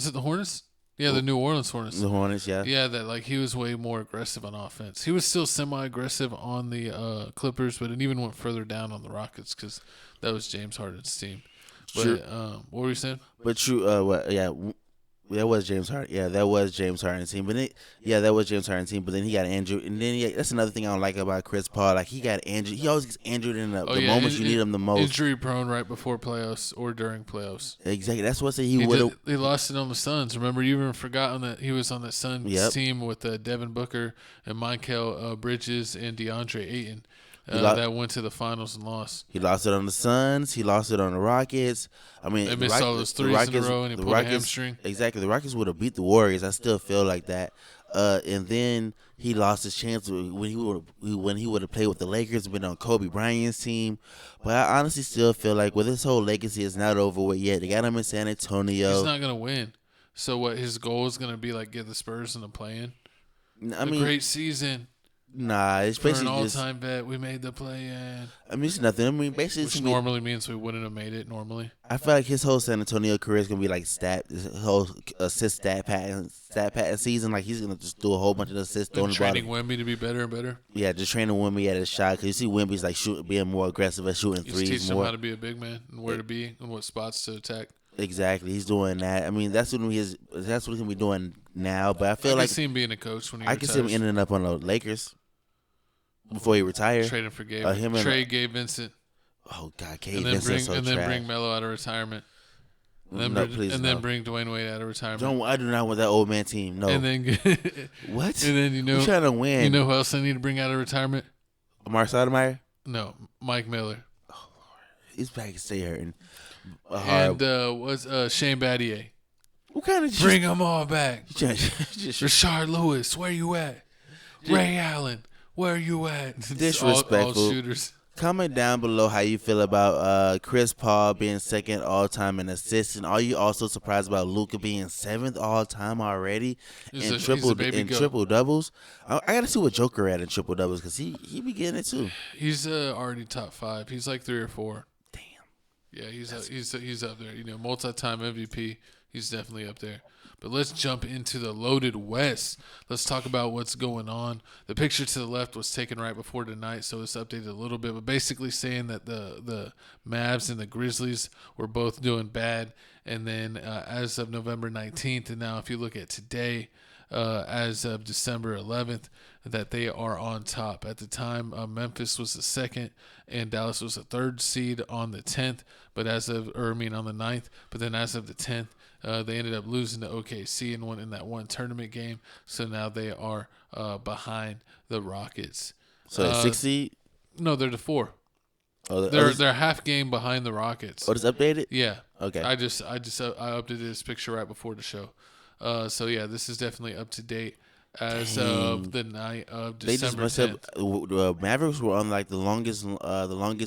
it the Hornets? Yeah, the New Orleans Hornets. The Hornets, yeah. Yeah, that like he was way more aggressive on offense. He was still semi-aggressive on the Clippers, but it even went further down on the Rockets because that was James Harden's team. But True. What were you saying? But true. That was James Harden. Yeah, that was James Harden's team. That was James Harden's team. But then he got injured, and then that's another thing I don't like about Chris Paul. Like he got injured. He always gets injured in the moments you need him the most. Injury prone right before playoffs or during playoffs. Exactly. That's what he would have. He lost it on the Suns. Remember, you even forgotten that he was on the Suns team with Devin Booker and Michael Bridges and DeAndre Ayton. That went to the finals and lost. He lost it on the Suns. He lost it on the Rockets. I mean, they missed all those threes in a row, and he pulled a hamstring. Exactly. The Rockets would have beat the Warriors. I still feel like that. And then he lost his chance when he would have played with the Lakers and been on Kobe Bryant's team. But I honestly still feel like his whole legacy is not over with yet. They got him in San Antonio. He's not gonna win. So what? His goal is gonna be like get the Spurs in the play-in. Great season. Nah, it's for basically an all-time bet. We made the play-in. I mean, it's nothing. I mean, basically, which normally means we wouldn't have made it. Normally, I feel like his whole San Antonio career is gonna be like his whole assist stat pattern season. Like he's gonna just do a whole bunch of assists. And training Wemby to be better and better. Yeah, just training Wemby at his shot because you see Wemby's like being more aggressive at shooting threes. Teach him how to be a big man and where to be and what spots to attack. Exactly, he's doing that. I mean, that's what he's gonna be doing now. But I feel I like can see him being a coach when he retires. I can see him ending up on the Lakers. Before he retired, trading for Gabe Vincent. Oh God, Gabe Vincent and then bring Melo out of retirement. Then bring Dwayne Wade out of retirement. I do not want that old man team. No. And then what? And then we're trying to win. You know who else I need to bring out of retirement? Mark Sotomayor? No, Mike Miller. Oh Lord, he's back to stay hurting. And was Shane Battier. What kind of bring them all back? Just Rashard Lewis, where you at? Ray Allen, where you at? Disrespectful. All shooters. Comment down below how you feel about Chris Paul being second all-time in assists, and are you also surprised about Luka being 7th all-time already in triple doubles? I gotta see what Joker at in triple doubles because he be getting it too. He's already top 5. He's like 3 or 4. Damn. Yeah, he's up there. You know, multi-time MVP. He's definitely up there. But let's jump into the loaded West. Let's talk about what's going on. The picture to the left was taken right before tonight, so it's updated a little bit. But basically saying that the Mavs and the Grizzlies were both doing bad. And then as of November 19th, and now if you look at today, as of December 11th, that they are on top. At the time, Memphis was the 2nd and Dallas was the 3rd seed on the 10th. But on the 9th. But then as of the 10th, they ended up losing to OKC in that one tournament game. So now they are behind the Rockets. So 6 seed? No, they're the 4. Oh, they're half game behind the Rockets. Oh, it's updated? Yeah. Okay. I updated this picture right before the show. So yeah, this is definitely up to date as of the night of December 10th. Mavericks were on like the longest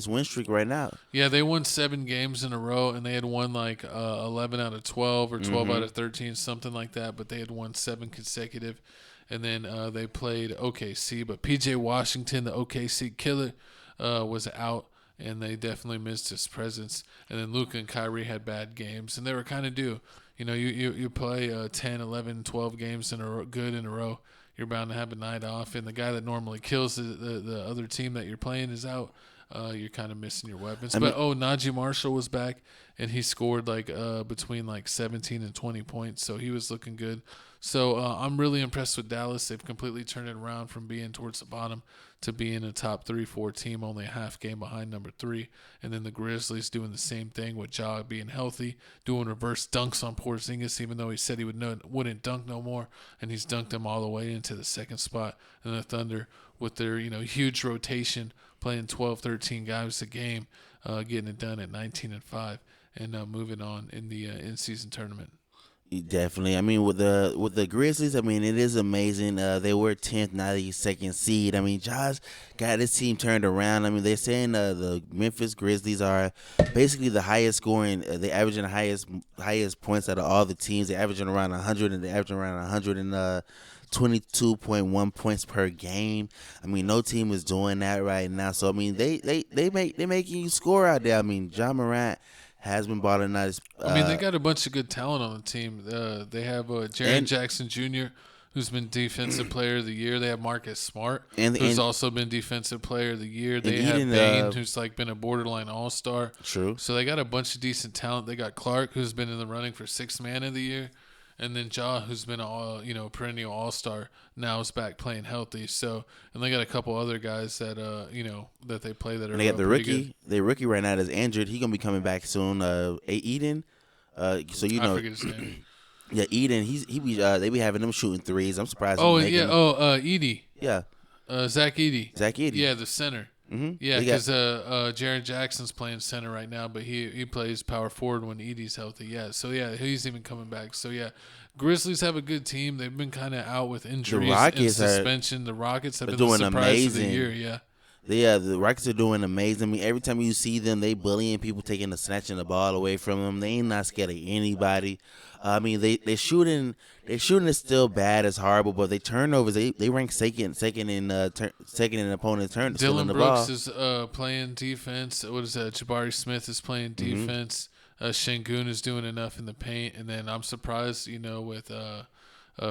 win streak right now. Yeah, they won 7 games in a row, and they had won like 11 out of 12 or 12 out of 13, something like that. But they had won 7 consecutive, and then they played OKC. But PJ Washington, the OKC killer, was out, and they definitely missed his presence. And then Luka and Kyrie had bad games, and they were kind of due. You know, you play 10, 11, 12 games in a row, you're bound to have a night off. And the guy that normally kills the other team that you're playing is out. You're kind of missing your weapons. Najee Marshall was back, and he scored like between like 17 and 20 points. So he was looking good. So I'm really impressed with Dallas. They've completely turned it around from being towards the bottom to being a top 3-4 team, only a half game behind number 3. And then the Grizzlies doing the same thing with Ja being healthy, doing reverse dunks on Porzingis, even though he said he wouldn't dunk no more, and he's dunked them all the way into the 2nd spot. And the Thunder with their huge rotation, playing 12, 13 guys a game, getting it done at 19-5, and moving on in the in-season tournament. Definitely. I mean, with the Grizzlies, I mean, it is amazing. They were 10th, now they're 2nd seed. I mean, Josh got his team turned around. I mean, they're saying the Memphis Grizzlies are basically the highest scoring. They're averaging the highest points out of all the teams. They're averaging around 100, and they're averaging around 22.1 points per game. I mean, no team is doing that right now. So I mean, they making you score out there. I mean, Ja Morant has been balling out. They got a bunch of good talent on the team. They have Jaren Jackson Jr., who's been Defensive Player of the Year. They have Marcus Smart, who's also been Defensive Player of the Year. They have Bane, who's like been a borderline All-Star. True. So they got a bunch of decent talent. They got Clark, who's been in the running for 6th Man of the Year. And then Ja, who's been a perennial All-Star, now is back playing healthy. So, and they got a couple other guys that that they play that are. And they got the rookie. Good. The rookie right now is injured. He's gonna be coming back soon. Eden. I forget his name. Yeah, Eden. They be having them shooting threes. I'm surprised. Edey. Yeah. Zach Edey. Zach Edey. Yeah, the center. Mm-hmm. Yeah, because Jaren Jackson's playing center right now, but he plays power forward when Edey's healthy. Yeah, so yeah, he's even coming back. So yeah, Grizzlies have a good team. They've been kind of out with injuries and suspension. The Rockets have been the surprise of the year. Yeah. Yeah, the Rockets are doing amazing. I mean, every time you see them, they bullying people, snatching the ball away from them. They ain't not scared of anybody. I mean, they shooting is still bad. It's horrible, but they turnovers. They rank second in opponent's turn. Dylan the Brooks ball. is playing defense. What is that? Jabari Smith is playing defense. Şengün is doing enough in the paint, and then I'm surprised, with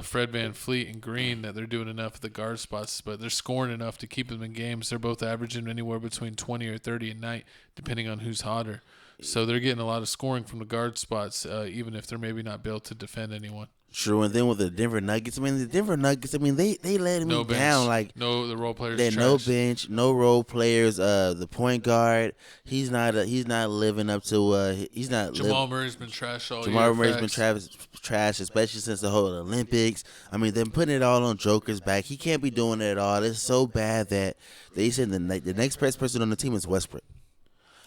Fred VanVleet and Green that they're doing enough at the guard spots, but they're scoring enough to keep them in games. They're both averaging anywhere between 20 or 30 a night, depending on who's hotter. So they're getting a lot of scoring from the guard spots, even if they're maybe not built to defend anyone. True, and then with the Denver Nuggets, they let me down. Like the role players. They no bench, no role players. The point guard, he's not living up to. Jamal Murray's been trash all year. Jamal Murray's been trash, especially since the whole Olympics. I mean, they're putting it all on Joker's back. He can't be doing it at all. It's so bad that they said the next best person on the team is Westbrook.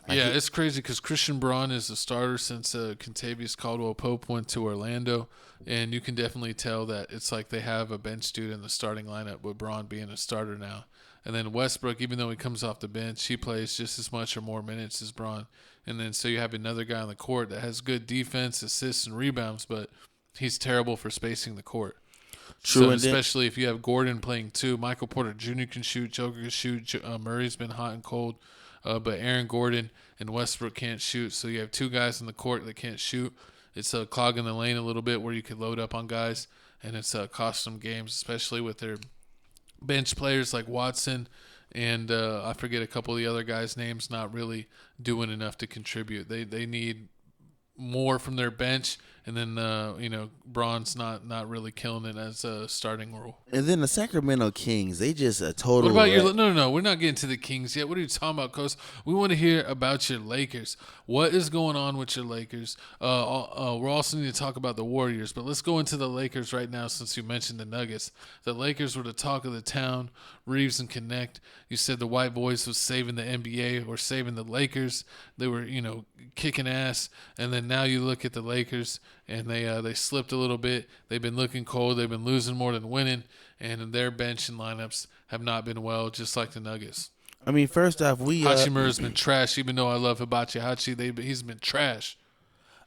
Yeah, it's crazy because Christian Braun is a starter since Kentavious Caldwell-Pope went to Orlando, and you can definitely tell that it's like they have a bench dude in the starting lineup with Braun being a starter now. And then Westbrook, even though he comes off the bench, he plays just as much or more minutes as Braun. And then so you have another guy on the court that has good defense, assists, and rebounds, but he's terrible for spacing the court. True, So and especially if you have Gordon playing too. Michael Porter Jr. can shoot, Joker can shoot, Murray's been hot and cold. But Aaron Gordon and Westbrook can't shoot, so you have two guys on the court that can't shoot. It's clogging the lane a little bit where you could load up on guys, and it's cost them games, especially with their bench players like Watson and I forget a couple of the other guys' names not really doing enough to contribute. They need more from their bench, and then Braun's not really killing it as a starting role. And then the Sacramento Kings, they just a total. What about your? No, we're not getting to the Kings yet. What are you talking about, Coach? We want to hear about your Lakers. What is going on with your Lakers? We're also need to talk about the Warriors, but let's go into the Lakers right now since you mentioned the Nuggets. The Lakers were the talk of the town. Reeves and Connect. You said the white boys was saving the NBA or saving the Lakers. They were, kicking ass, and then now you look at the Lakers and they slipped a little bit. They've been looking cold. They've been losing more than winning, and their bench and lineups have not been well, just like the Nuggets. I mean, first off, Hachimura's been trash. Even though I love Hibachi Hachi, he's been trash.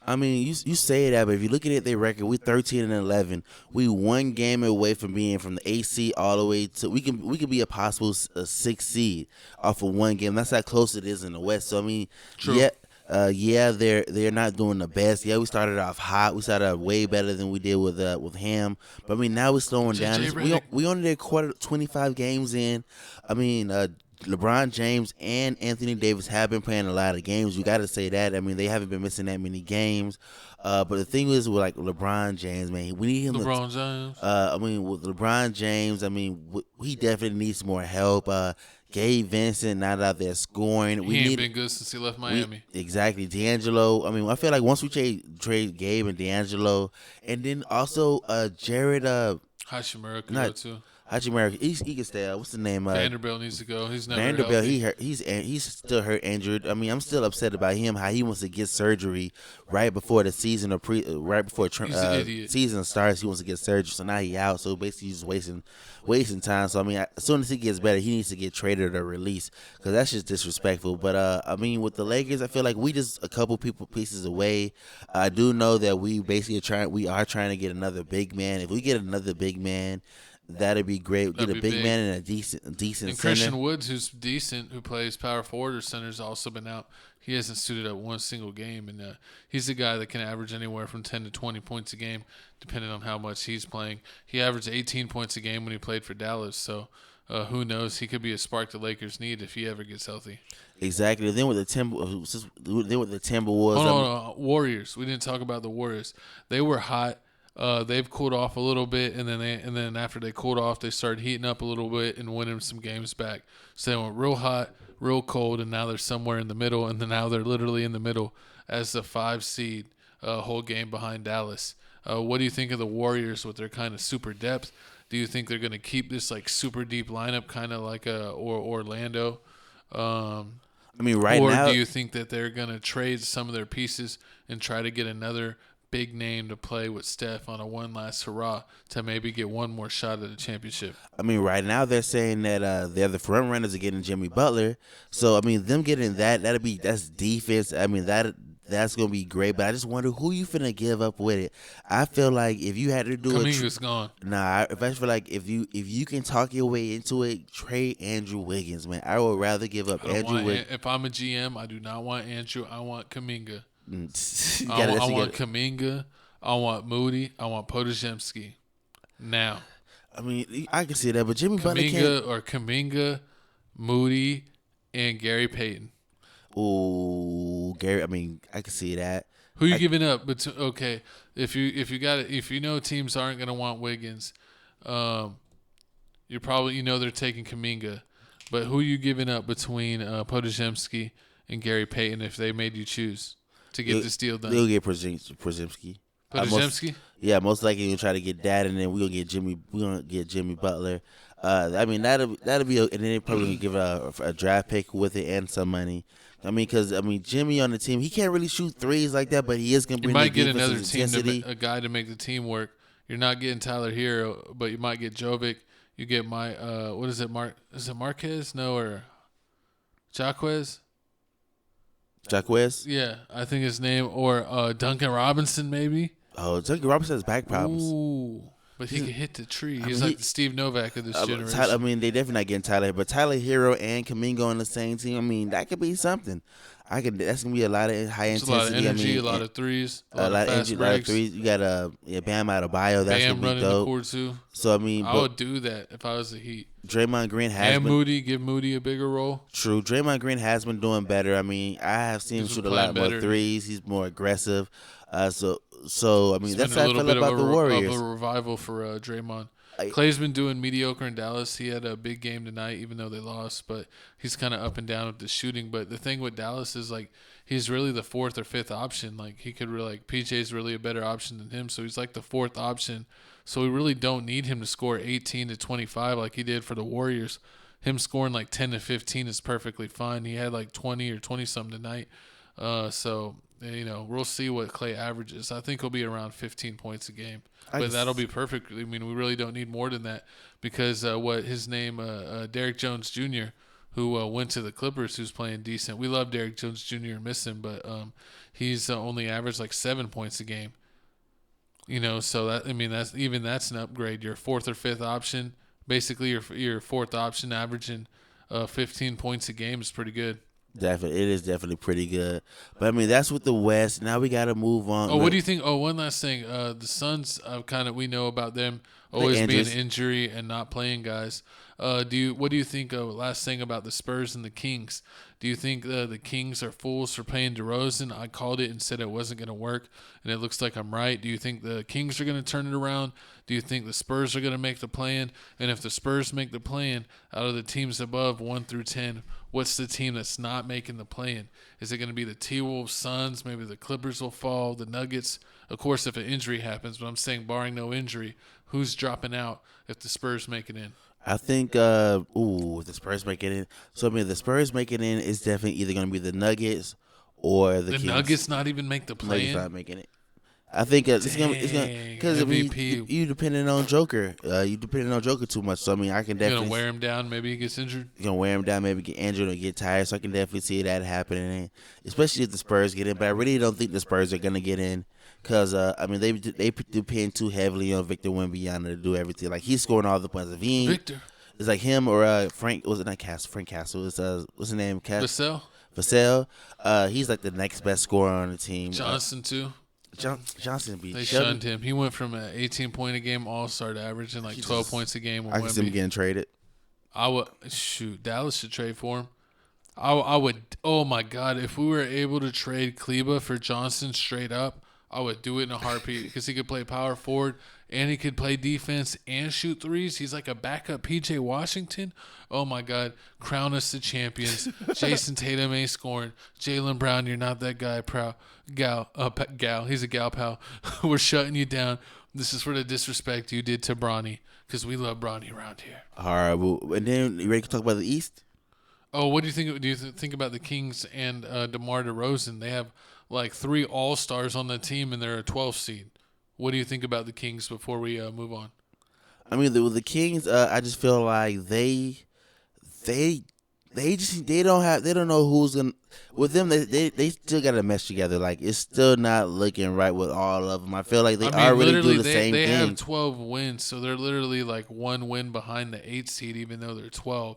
I mean, you say that, but if you look at it, their record, we 13-11. We one game away from being from the 8th seed all the way to we could be a possible 6th seed off of one game. That's how close it is in the West. So I mean, True. They're not doing the best. Yeah, we started off hot. We started off way better than we did with Ham. But I mean, now we're slowing down. We only did 25 games in. I mean, LeBron James and Anthony Davis have been playing a lot of games. You got to say that. I mean, they haven't been missing that many games. But the thing is, with like LeBron James, man, we need him. James. With LeBron James, he definitely needs more help. Gabe Vincent not out there scoring. He ain't been good since he left Miami. Exactly. D'Angelo. I mean, I feel like once we trade Gabe and D'Angelo, and then also Jared Hachimura could go too. Hachimura, he can stay out. What's the name? Vanderbilt needs to go. He's never Vanderbilt. healthy. He's still hurt, injured. I mean, I'm still upset about him. How he wants to get surgery right before the season or right before season starts. He wants to get surgery, so now he out. So basically, he's just wasting time. So I mean, as soon as he gets better, he needs to get traded or released because that's just disrespectful. But I mean, with the Lakers, I feel like we just a couple pieces away. I do know that we basically are trying to get another big man. If we get another big man, that'd be great. Get a big man and a decent and center. Christian Woods, who's decent, who plays power forward or center, has also been out. He hasn't suited up one single game, and he's a guy that can average anywhere from 10 to 20 points a game, depending on how much he's playing. He averaged 18 points a game when he played for Dallas, so who knows? He could be a spark the Lakers need if he ever gets healthy. Exactly. Then with the Timberwolves. Oh, no, Warriors. We didn't talk about the Warriors. They were hot. They've cooled off a little bit, and then after they cooled off, they started heating up a little bit and winning some games back. So they went real hot, real cold, and now they're somewhere in the middle, and then now they're literally in the middle as the 5 seed, whole game behind Dallas. What do you think of the Warriors with their kind of super depth? Do you think they're going to keep this like super deep lineup, kind of like Orlando? I mean, right now, or do you think that they're going to trade some of their pieces and try to get another big name to play with Steph on a one last hurrah to maybe get one more shot at the championship? I mean, right now they're saying that they're the front runners of getting Jimmy Butler. So I mean, them getting that's defense. I mean that's gonna be great. But I just wonder who you finna give up with it. I feel like if you had to do Kuminga's gone. Nah, I feel like if you can talk your way into it, trade Andrew Wiggins, man. I would rather give up Andrew Wiggins. If I'm a GM, I do not want Andrew. I want Kuminga. I want Kuminga. I want Moody. I want Podojemski. Now, I mean, I can see that, but Jimmy Butler can't. Or Kuminga, Moody, and Gary Payton. Ooh, Gary. I mean, I can see that. Who you giving up? But okay, if you know teams aren't gonna want Wiggins, you're probably they're taking Kuminga. But who you giving up between Podojemski and Gary Payton if they made you choose to get this deal done? They'll get Podojemski. Podojemski? Most likely you'll try to get that, and then we're gonna get Jimmy Butler. I mean that'll be, and then they probably give a draft pick with it and some money. I mean, because Jimmy on the team, he can't really shoot threes like that, but he is gonna You bring might the get another intensity. team, a guy to make the team work. You're not getting Tyler Hero, but you might get Jovic. You get what is it, Is it Marquez? No, or Jaquez? Jaquez? Yeah, I think his name, or Duncan Robinson maybe. Oh, Duncan Robinson has back problems. Ooh, but he can hit the tree. He's like the Steve Novak of this generation. They definitely not getting Tyler, but Tyler Hero and Kuminga on the same team. I mean, that could be something. That's gonna be a lot of high intensity. A lot of energy, a lot of threes, a lot of energy, a lot of threes. You got Bam Adebayo. That's Bam gonna be running dope. the court too. So I would do that if I was the Heat. Draymond Green has been, Moody, give Moody a bigger role. True, Draymond Green has been doing better. I mean, I have seen him shoot a lot more threes. He's more aggressive. So I mean, that's how I feel about the Warriors. Of a revival for Draymond. Clay's been doing mediocre in Dallas. He had a big game tonight, even though they lost. But he's kind of up and down with the shooting. But the thing with Dallas is he's really the fourth or fifth option. He could really PJ's really a better option than him. So he's like the fourth option. So we really don't need him to score 18 to 25 like he did for the Warriors. Him scoring 10 to 15 is perfectly fine. He had 20 or 20 something tonight. So we'll see what Clay averages. I think he'll be around 15 points a game. But that'll be perfect. I mean, we really don't need more than that because Derrick Jones Jr., who went to the Clippers, who's playing decent. We love Derrick Jones Jr. and miss him, but he's only averaged 7 points a game. So that's an upgrade. Your fourth or fifth option, basically your fourth option averaging 15 points a game is pretty good. Definitely, it is definitely pretty good. But I mean, that's with the West. Now we got to move on. Oh, what do you think? Oh, one last thing. The Suns, we know about them always being injury and not playing guys. What do you think? Last thing about the Spurs and the Kings. Do you think the Kings are fools for paying DeRozan? I called it and said it wasn't going to work, and it looks like I'm right. Do you think the Kings are going to turn it around? Do you think the Spurs are going to make the play-in? And if the Spurs make the play-in, out of the teams above 1 through 10, what's the team that's not making the play-in? Is it going to be the T-Wolves, Suns? Maybe the Clippers will fall, the Nuggets? Of course, if an injury happens, but I'm saying barring no injury, who's dropping out if the Spurs make it in? I think, the Spurs make it in. So, I mean, the Spurs make it in is definitely either going to be the Nuggets or the Kings. The Nuggets not even make the play-in? Nuggets not making it. I think it's gonna because you depending on Joker. You depending on Joker too much. So I mean, I can definitely wear him down. Maybe he gets injured. You're gonna wear him down. Maybe get injured or get tired. So I can definitely see that happening. Especially if the Spurs get in. But I really don't think the Spurs are gonna get in because I mean they depend too heavily on Victor Wembanyama to do everything. He's scoring all the points. If he Victor. It's him or Frank. Was it not Castle? Frank Castle. It's what's his name? Vassell. He's the next best scorer on the team. Johnson too. Johnson They shunned him. He went from an 18-point a game all-star to averaging 12 points a game. I can see him getting traded. Dallas should trade for him. I would. Oh my God! If we were able to trade Kleba for Johnson straight up, I would do it in a heartbeat because he could play power forward and he could play defense and shoot threes. He's like a backup PJ Washington. Oh my God! Crown us the champions. Jason Tatum ain't scoring. Jaylen Brown, you're not that guy. Gal. He's a gal pal. We're shutting you down. This is for the disrespect you did to Bronny because we love Bronny around here. All right, and then you ready to talk about the East? Oh, what do you think? Do you think about the Kings and DeMar DeRozan? They have 3 All-Stars on the team, and they're a 12th seed. What do you think about the Kings before we move on? I mean, the Kings. I just feel like they don't know who's gonna with them. They still got to mesh together. It's still not looking right with all of them. I feel like they already do the same thing. They have 12 wins, so they're literally 1 win behind the 8th seed, even though they're 12.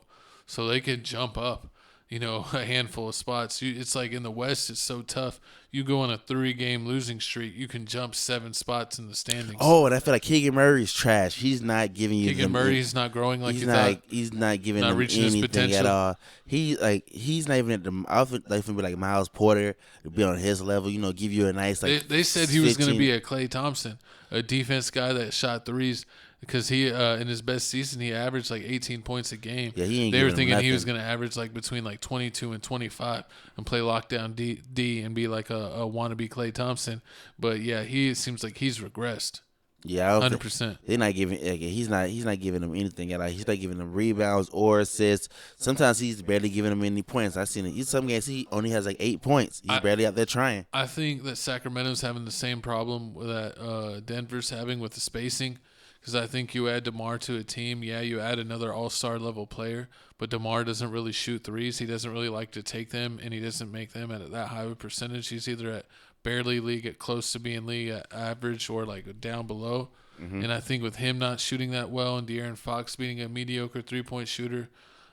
So they could jump up, a handful of spots. It's in the West, it's so tough. You go on a 3-game losing streak, you can jump 7 spots in the standings. Oh, and I feel like Keegan Murray's trash. He's not giving you. Keegan Murray's not growing like you thought. He's not giving not them reaching anything his potential at all. He's not even at the. I think be Miles Porter to be on his level. Give you a nice They said he was going to be a Klay Thompson, a defense guy that shot threes. Because he, in his best season, he averaged 18 points a game. Yeah, he ain't. They were thinking nothing. He was going to average between 22 and 25 and play lockdown D and be a wannabe Klay Thompson. But yeah, he seems like he's regressed. Yeah, 100%. They're not giving. He's not giving them anything. He's not giving them rebounds or assists. Sometimes he's barely giving them any points. I've seen it. Some games he only has like 8 points. He's barely out there trying. I think that Sacramento's having the same problem that Denver's having with the spacing. Because I think you add DeMar to a team, you add another all-star level player, but DeMar doesn't really shoot threes. He doesn't really like to take them, and he doesn't make them at that high of a percentage. He's either at barely league, at close to being league at average, or like down below. Mm-hmm. And I think with him not shooting that well and De'Aaron Fox being a mediocre three-point shooter,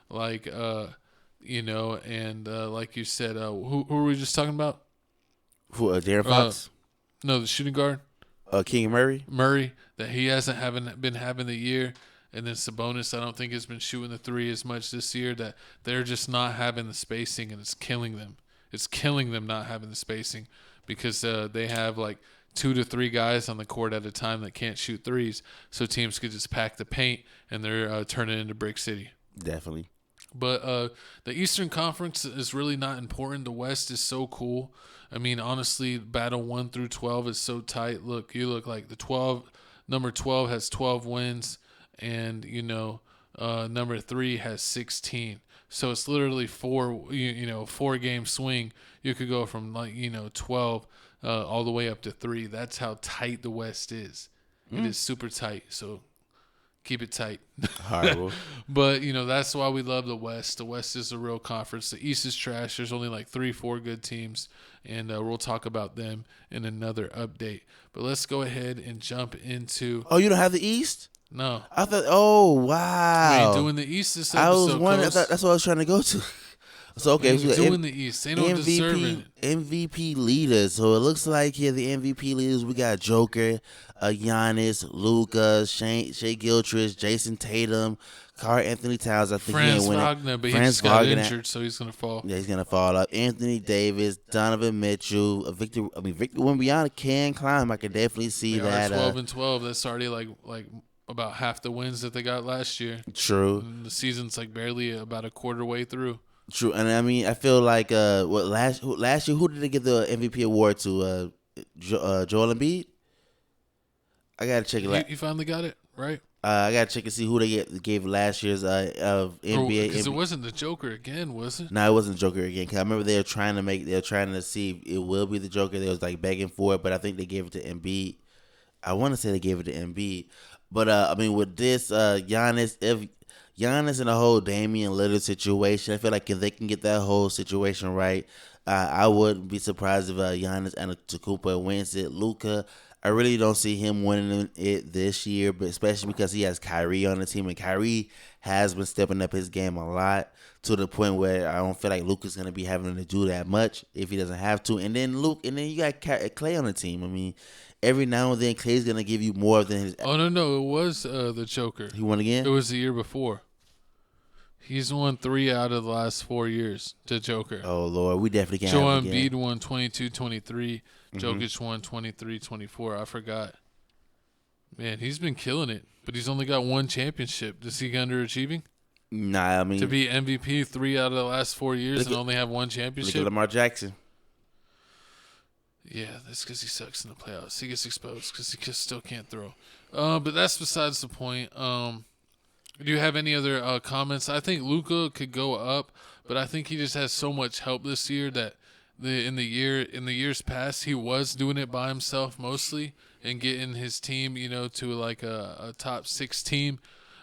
like like you said, who were we just talking about? Who, De'Aaron Fox? No, the shooting guard. King Murray, that he hasn't been having the year, and then Sabonis I don't think has been shooting the three as much this year, that they're just not having the spacing, and it's killing them. It's killing them not having the spacing because they have like 2 to 3 guys on the court at a time that can't shoot threes, so teams could just pack the paint and they're turning into Brick City. Definitely. But the Eastern Conference is really not important. The West is so cool. I mean, honestly, battle 1 through 12 is so tight. You look like number 12 has 12 wins, and number 3 has 16. So it's literally 4-game swing. You could go from 12 all the way up to 3. That's how tight the West is. It is super tight. So keep it tight. Horrible. But, that's why we love the West. The West is a real conference. The East is trash. There's only like 3-4 good teams, and we'll talk about them in another update. But let's go ahead and jump into... Oh, you don't have the East? No. I thought, oh, wow. We ain't doing the East this episode. I was wondering, that's what I was trying to go to. So, okay. We ain't doing the East. They don't deserve it. MVP leaders. So it looks like here the MVP leaders, we got Joker, Giannis, Luka, Shea Gilchrist, Jason Tatum, Karl Anthony Towns. I think Franz he ain't winning. Wagner, but he just got injured, so he's going to fall. Yeah, he's going to fall up. Anthony Davis, Donovan Mitchell, Victor Wembanyama can climb. I can definitely see that. 12-12. That's already like about half the wins that they got last year. True. And the season's like barely about a quarter way through. True, and I mean, I feel like last year, who did they give the MVP award to? Joel Embiid. I gotta check it. You finally got it right. I gotta check and see who they gave last year's of NBA. Because it wasn't the Joker again, was it? No, it wasn't Joker again. Cause I remember they were trying to see if it will be the Joker. They was like begging for it, but I think they gave it to Embiid. I want to say they gave it to Embiid, but I mean, with this Giannis, if Giannis and the whole Damian Lillard situation, I feel like if they can get that whole situation right, I wouldn't be surprised if Giannis Antetokounmpo wins it. Luka, I really don't see him winning it this year, but especially because he has Kyrie on the team, and Kyrie has been stepping up his game a lot to the point where I don't feel like Luka's gonna be having to do that much if he doesn't have to. And then you got Klay on the team. I mean, every now and then Klay's gonna give you more than his. Oh no, it was the Joker. He won again. It was the year before. He's won 3 out of the last 4 years, the Joker. Oh, Lord. We definitely can't Joel have him again. Embiid won 22-23. Jokic won 23-24. I forgot. Man, he's been killing it, but he's only got 1 championship. Is he underachieving? Nah, I mean. To be MVP 3 out of the last 4 years and only have 1 championship? Look at Lamar Jackson. Yeah, that's because he sucks in the playoffs. He gets exposed because he still can't throw. But that's besides the point. Do you have any other comments? I think Luka could go up, but I think he just has so much help this year that in the years past he was doing it by himself mostly and getting his team, to like a top 6 team.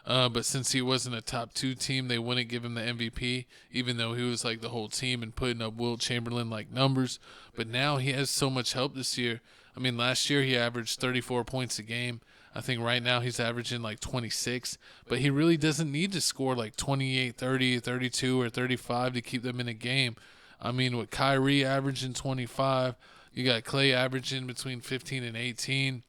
But since he wasn't a top 2 team, they wouldn't give him the MVP, even though he was like the whole team and putting up Wilt Chamberlain like numbers. But now he has so much help this year. I mean, last year he averaged 34 points a game. I think right now he's averaging like 26, but he really doesn't need to score like 28, 30, 32, or 35 to keep them in a game. I mean, with Kyrie averaging 25, you got Klay averaging between 15 and 18.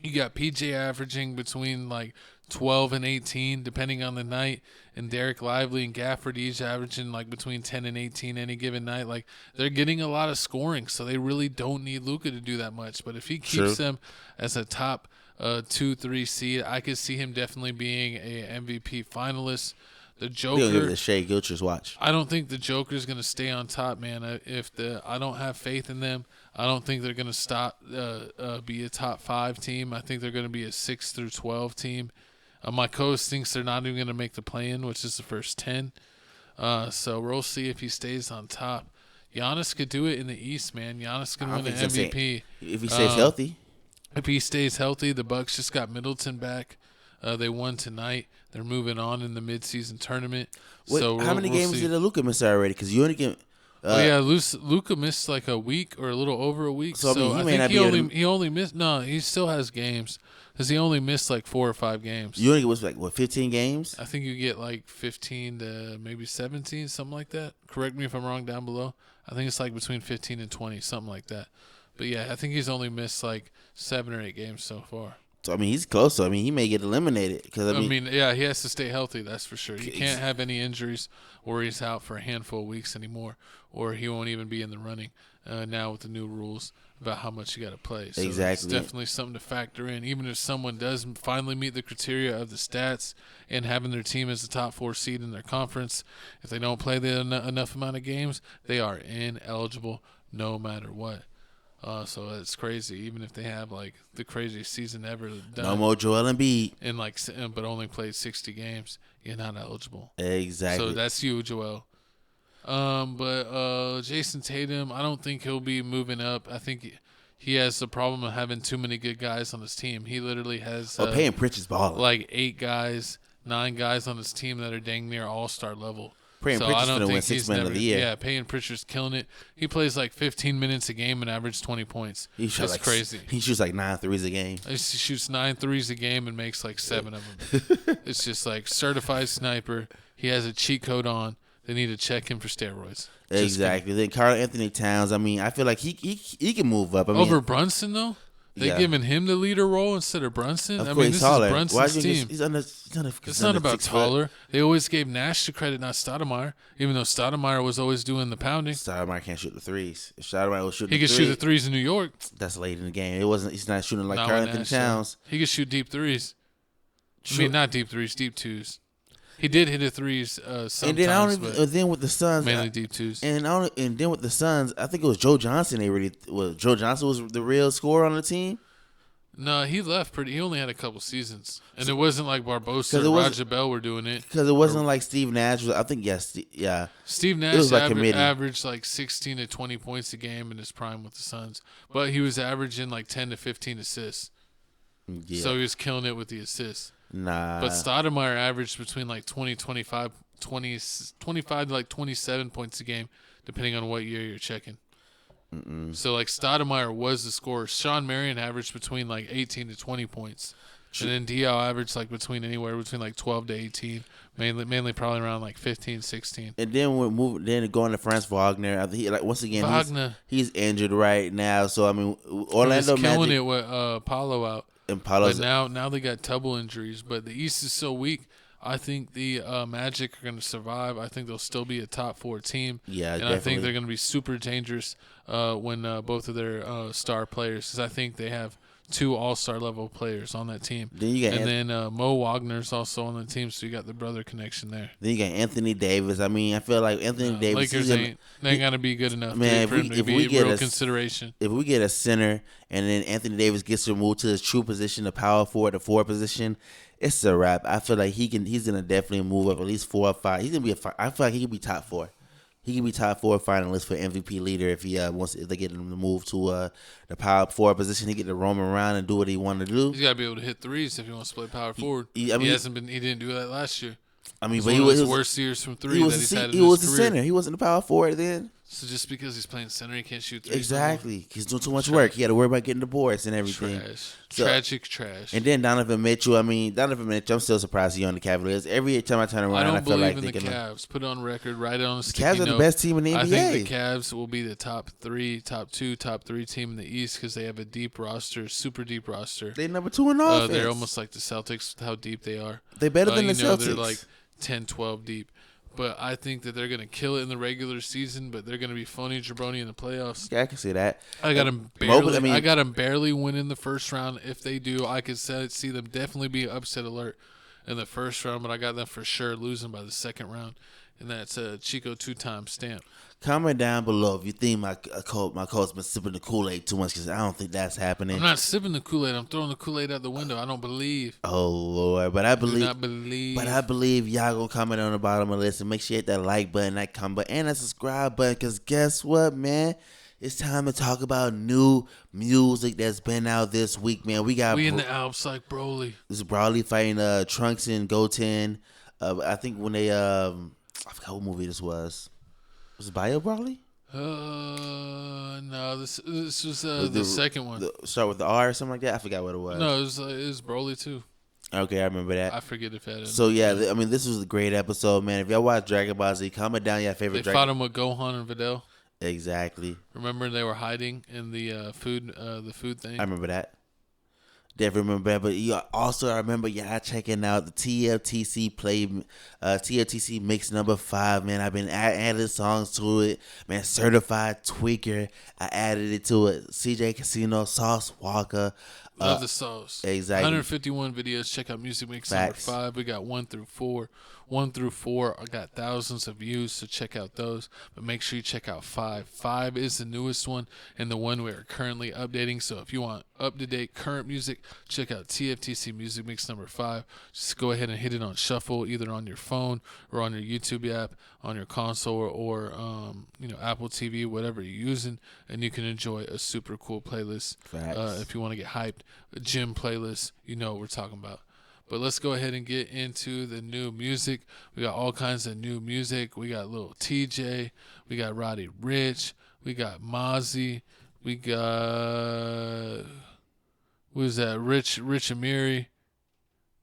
You got PJ averaging between like 12 and 18, depending on the night. And Derek Lively and Gafford each averaging like between 10 and 18 any given night. Like, they're getting a lot of scoring, so they really don't need Luka to do that much. But if he keeps them as a top 2-3 seed, I could see him definitely being a MVP finalist. The Joker. They'll give it to Shea Gilchrist watch. I don't think the Joker's going to stay on top, man. I don't have faith in them. I don't think they're going to be a top 5 team. I think they're going to be a 6 through 12 team. My coach thinks they're not even going to make the play-in, which is the first 10. So we'll see if he stays on top. Giannis could do it in the East, man. Giannis can win the MVP. If he stays healthy. If he stays healthy, the Bucks just got Middleton back. They won tonight. They're moving on in the midseason tournament. So how many games did Luka miss already? Because you only get. Luka missed like a week or a little over a week. So, I mean, he only missed. No, he still has games because he only missed like 4 or 5 games. You only get 15 games? I think you get like 15 to maybe 17, something like that. Correct me if I'm wrong down below. I think it's like between 15 and 20, something like that. But yeah, I think he's only missed like 7 or 8 games so far. So, I mean, he's close. So, I mean, he may get eliminated. Because I mean, yeah, he has to stay healthy, that's for sure. He can't have any injuries or he's out for a handful of weeks anymore, or he won't even be in the running now with the new rules about how much you got to play. So exactly. It's definitely something to factor in. Even if someone does finally meet the criteria of the stats and having their team as the top 4 seed in their conference, if they don't play enough amount of games, they are ineligible no matter what. So it's crazy. Even if they have like the craziest season ever done, no more Joel Embiid, but only played 60 games, you're not eligible. Exactly. So that's you, Joel. But Jason Tatum, I don't think he'll be moving up. I think he has the problem of having too many good guys on his team. He literally has Payton Pritchard's balling. Like 8 guys, 9 guys on his team that are dang near all-star level. Payton Pritchard's going to win 6 Man of the Year. Yeah, Payton Pritchard's killing it. He plays like 15 minutes a game and averages 20 points. That's crazy. He shoots like 9 threes a game. He shoots 9 threes a game and makes like 7 of them. It's just like certified sniper. He has a cheat code on. They need to check him for steroids. Exactly. Then Karl Anthony Towns, I mean, I feel like he can move up. I mean, over Brunson, though? They giving him the leader role instead of Brunson? Of I course, mean, this taller. is Brunson's team. It's not about taller. They always gave Nash the credit, not Stoudemire, even though Stoudemire was always doing the pounding. Stoudemire can't shoot the threes. If Stoudemire was shooting he could shoot the threes in New York. That's late in the game. He's not shooting like Karl Anthony Towns. He could shoot deep threes. I mean, not deep threes, deep twos. He did hit a threes sometimes, then with the Suns, mainly deep twos. And then with the Suns, I think it was Joe Johnson. Joe Johnson was the real scorer on the team. No, he left he only had a couple seasons, and it wasn't like Barbosa or Roger Bell were doing it. Because it wasn't like Steve Nash. I think Steve Nash averaged like 16 to 20 points a game in his prime with the Suns, but he was averaging like 10 to 15 assists. Yeah. So he was killing it with the assists. Nah. But Stoudemire averaged between like 25 to like 27 points a game, depending on what year you're checking. So like Stoudemire was the scorer. Sean Marion averaged between like 18 to 20 points. And then Diaw averaged like anywhere between like 12 to 18, mainly probably around like 15, 16. And then going to Franz Wagner. I think once again he's injured right now. So I mean, Orlando He's killing it with Paolo out. And Paolo's but now they got double injuries. But the East is so weak. I think the Magic are going to survive. I think they'll still be a top 4 team. Yeah, and definitely. I think they're going to be super dangerous when both of their star players, because I think they have 2 all-star level players on that team. Then Mo Wagner's also on the team, so you got the brother connection there. Then you got Anthony Davis. I mean, I feel like Anthony Davis. Lakers ain't going to be good enough for him to be real consideration. If we get a center and then Anthony Davis gets removed to his true position, the power forward, the forward position, it's a wrap. I feel like he's gonna definitely move up at least 4 or 5. He's gonna be I feel like he could be top 4. He can be top 4 finalist for MVP leader if if they get him to move to the power forward position. He get to roam around and do what he want to do. He's got to be able to hit threes if he wants to play power forward. He didn't do that last year. I mean, but he was his worst years from 3 that he's had in his career. He was the center. He wasn't the power forward then. So just because he's playing center, he can't shoot 3s. Exactly. He's doing too much work. He got to worry about getting the boards and everything. Trash. And then Donovan Mitchell. I'm still surprised he's on the Cavaliers. Every time I turn around, I feel like the Cavs. Put it on record, write it on a sticky Cavs are the best team in the NBA. I think the Cavs will be the top 3, top 2, top 3 team in the East because they have a deep roster, super deep roster. They're number 2 in offense. They're almost like the Celtics, how deep they are. They're better than the Celtics. They're like 10, 12 deep. But I think that they're going to kill it in the regular season, but they're going to be phony jabroni in the playoffs. Yeah, I can see that. I got them barely winning the first round. If they do, I could see them definitely be upset alert. in the first round, but I got them for sure losing by the second round. And that's Chico 2-time stamp. Comment down below if you think my coach been sipping the Kool-Aid too much, because I don't think that's happening. I'm not sipping the Kool-Aid. I'm throwing the Kool-Aid out the window. I don't believe. Oh, Lord. But I believe. Do not believe. But I believe y'all going to comment on the bottom of the list and make sure you hit that like button, that comment button, and that subscribe button, because guess what, man? It's time to talk about new music that's been out this week, man. We in the Alps like Broly. This is Broly fighting Trunks and Goten. I think when they I forgot what movie this was. Was it Bio Broly? No, this was the second one. Start with the R or something like that. I forgot what it was. No, it was Broly too. Okay, I remember that. I forget if it had. So yeah, I mean, this was a great episode, man. If y'all watch Dragon Ball Z, comment down your favorite. They fought him with Gohan and Videl. Exactly. Remember they were hiding in the food thing. I remember that. Definitely remember that. But you also, I remember y'all checking out the TFTC TFTC mix number 5, man. I've been adding songs to it, man. Certified Tweaker, I added it to it. CJ Casino, Sauce Walker. Love the sauce. Exactly. 151 videos. Check out Music Mix number 5. We got 1 through 4. 1 through 4 I got thousands of views, so check out those. But make sure you check out 5. 5 is the newest one and the one we are currently updating. So if you want up-to-date current music, check out TFTC Music Mix number 5. Just go ahead and hit it on shuffle, either on your phone or on your YouTube app, on your console, or Apple TV, whatever you're using, and you can enjoy a super cool playlist. If you want to get hyped, a gym playlist, you know what we're talking about. But let's go ahead and get into the new music. We got all kinds of new music. We got Lil TJ. We got Roddy Ricch. We got Mozzie. We got, who's that? Rich Amiri.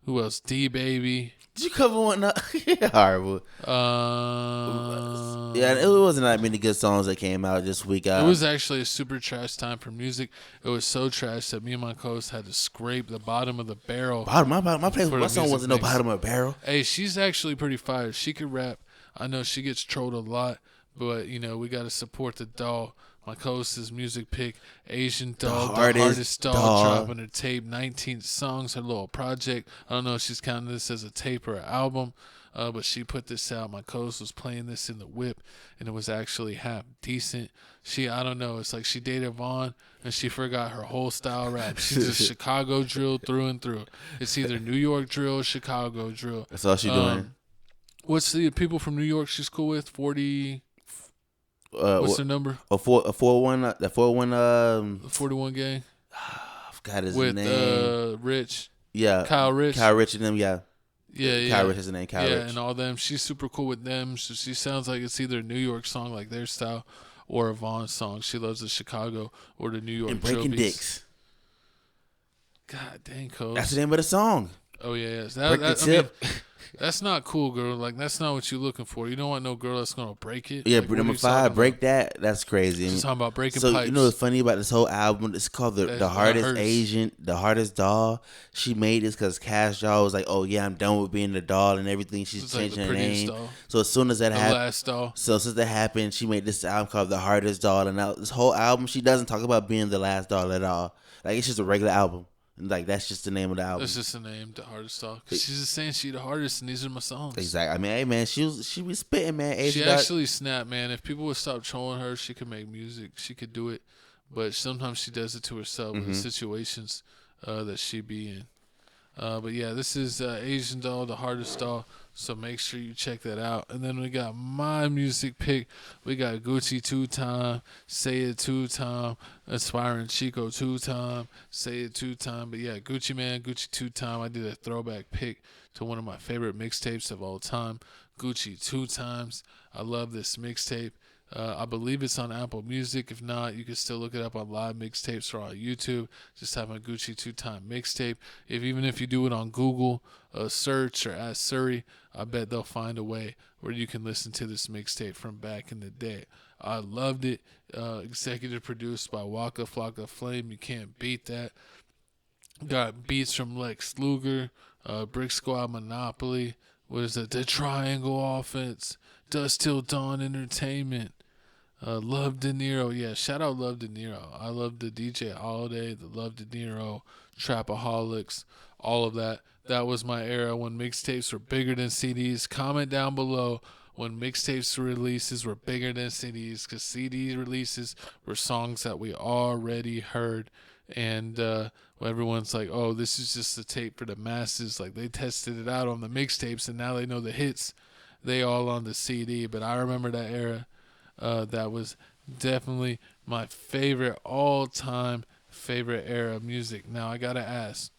Who else? D-Baby. Did you cover one up? Horrible. Yeah, it wasn't that many good songs that came out this week. It was actually a super trash time for music. It was so trash that me and my co-host had to scrape the bottom of the barrel. My song wasn't no bottom of the barrel. Hey, she's actually pretty fire. She could rap. I know she gets trolled a lot, but we got to support the doll. My co-host's music pick, Asian Doll, the hardest doll, dropping her tape, 19 songs, her little project. I don't know if she's counting this as a tape or an album, but she put this out. My co-host was playing this in the whip, and it was actually half decent. I don't know, it's like she dated Vaughn, and she forgot her whole style rap. She's just Chicago drill through and through. It's either New York drill or Chicago drill. That's all she's doing. What's the people from New York she's cool with? 40... what's their number? The 41 gang. I forgot his name. With Rich. Yeah. Kyle Rich and them, yeah. Yeah. Kyle Rich is the name, Kyle Rich. And all them. She's super cool with them. So she sounds like it's either a New York song like their style or a Vaughn song. She loves the Chicago or the New York and Breaking Dicks. God dang, Coach. That's the name of the song. Oh, yeah. That's not cool, girl. Like, that's not what you're looking for. You don't want no girl that's going to break it. Yeah, like, number 5, break that. That's crazy. She's talking about breaking pipes. So, you know what's funny about this whole album? It's called The Hardest Doll. She made this because Cash Doll was like, oh, yeah, I'm done with being the doll and everything. She's changing her name. Doll. So as soon as that happened. Last doll. So since that happened, she made this album called The Hardest Doll. And now this whole album, she doesn't talk about being the last doll at all. Like, it's just a regular album. Like, that's just the name of the album. That's just the name, The Hardest Doll. Because she's just saying she the hardest, and these are my songs. Exactly. I mean, hey, man, she was spitting, man. She actually snapped, man. If people would stop trolling her, she could make music. She could do it. But sometimes she does it to herself in situations that she be in. But, yeah, this is Asian Doll, The Hardest Doll. So make sure you check that out. And then we got my music pick. We got Gucci 2-time, Say It 2-time, Aspiring Chico 2-time, Say It 2-time. But yeah, Gucci Man, Gucci 2-time. I did a throwback pick to one of my favorite mixtapes of all time, Gucci 2-times. I love this mixtape. I believe it's on Apple Music. If not, you can still look it up on live mixtapes or on YouTube. Just have a Gucci 2-time mixtape. Even if you do it on Google search or Ask Siri, I bet they'll find a way where you can listen to this mixtape from back in the day. I loved it. Executive produced by Waka Flocka Flame. You can't beat that. Got beats from Lex Luger, Brick Squad Monopoly. What is it? The Triangle Offense. Dust Till Dawn Entertainment. Love De Niro. Yeah, shout out Love De Niro. I love the DJ Holiday, the Love De Niro, Trapaholics, all of that. that was my era when mixtapes were bigger than CDs. Comment down below when mixtapes releases were bigger than CDs, because CD releases were songs that we already heard. And everyone's like, oh, this is just a tape for the masses. Like, they tested it out on the mixtapes, and now they know the hits. They all on the CD. But I remember that era. That was definitely my favorite, all-time favorite era of music. Now, I got to ask,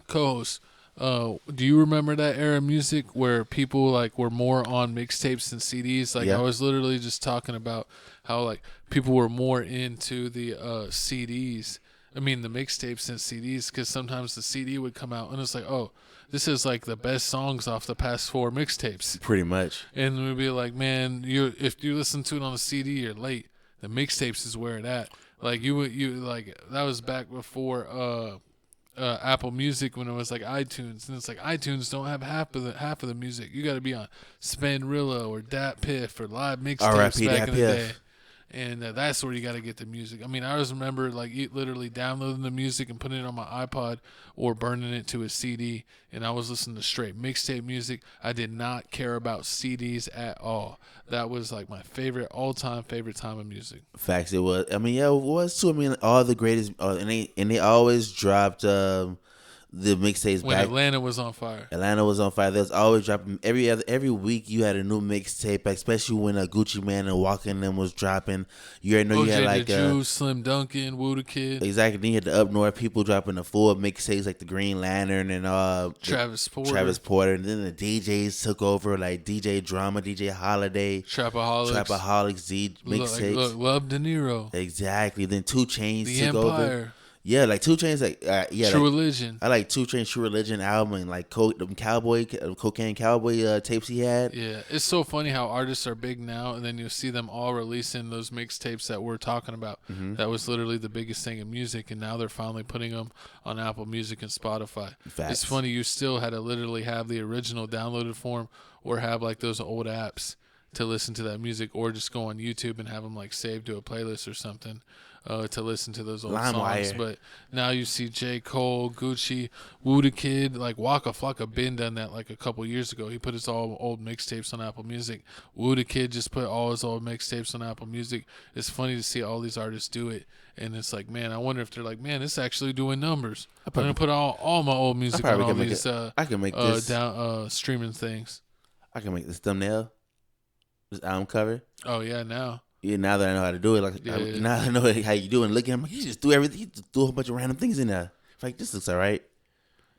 co-host, do you remember that era of music where people like were more on mixtapes than CDs? Like, I was literally just talking about how like people were more into the CDs. I mean, the mixtapes than CDs, because sometimes the CD would come out and it's like, oh, this is like the best songs off the past 4 mixtapes. Pretty much. And we'd be like, man, if you listen to it on the CD, you're late. The mixtapes is where it at. Like you like that was back before Apple Music, when it was like iTunes, and it's like iTunes don't have half of the music. You got to be on Spinrilla or Dat Piff or live mixtapes back in the day. And that's where you got to get the music. I mean, I just remember like literally downloading the music and putting it on my iPod or burning it to a CD, and I was listening to straight mixtape music. I did not care about CDs at all. That was like my all-time favorite time of music. Facts, it was. I mean, yeah, it was too. I mean, all the greatest, and they always dropped the mixtapes when back. Atlanta was on fire. Atlanta was on fire. They was always dropping every week. You had a new mixtape, especially when Gucci Mane and Walker and them was dropping. You already know you had like the Juice, Slim Duncan, Woo the Kid. Exactly. Then you had the Up North people dropping the full mixtapes like the Green Lantern and Travis Porter. And then the DJs took over like DJ Drama, DJ Holiday, Trapaholics, mixtapes. Look, Love De Niro. Exactly. Then 2 Chainz The took Empire. over. Yeah, like 2 Chainz, True Religion. I like 2 Chainz True Religion album and like Cocaine Cowboy tapes he had. Yeah, it's so funny how artists are big now, and then you see them all releasing those mixtapes that we're talking about. Mm-hmm. That was literally the biggest thing in music, and now they're finally putting them on Apple Music and Spotify. Facts. It's funny, you still had to literally have the original downloaded form or have like those old apps to listen to that music, or just go on YouTube and have them like saved to a playlist or something. To listen to those old songs. But now you see J. Cole, Gucci, Woo the Kid, like Waka Flocka been done that like a couple years ago. He put his all old mixtapes on Apple Music. Woo the Kid just put all his old mixtapes on Apple Music. It's funny to see all these artists do it. And it's like, man, I wonder if they're like, man, it's actually doing numbers. I'm going to put all my old music on all these I can make this streaming things. I can make this thumbnail, this album cover. Oh, yeah, now. Yeah, now that I know how to do it, now that I know how you do it, and look at him, he just threw everything. He just threw a whole bunch of random things in there. Like, this looks all right.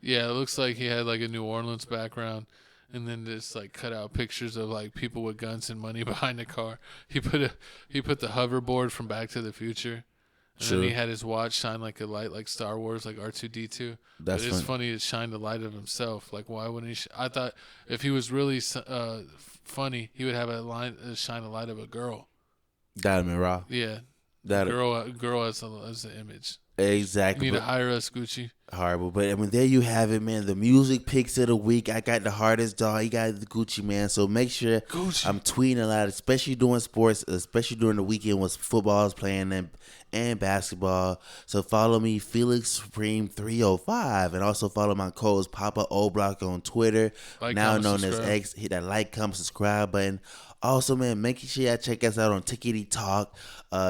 Yeah, it looks like he had like a New Orleans background, and then just like cut out pictures of like people with guns and money behind the car. He put the hoverboard from Back to the Future, and then he had his watch shine like a light, like Star Wars, like R2-D2. That's but it's funny to shine the light of himself. Like, why wouldn't he? I thought if he was really funny, he would have shine the light of a girl. That'd been raw. Yeah. Girl as an image. Exactly. You need to hire us, Gucci. Horrible. But I mean, there you have it, man. The music picks of the week. I got the hardest dog. You got the Gucci, man. So make sure I'm tweeting a lot, especially during sports, especially during the weekend when football is playing and basketball. So follow me, Felix Supreme 305, and also follow my codes Papa O'Block on Twitter, now known as X. Hit that like, comment, subscribe button. Also, man, make sure you check us out on Tickety Talk,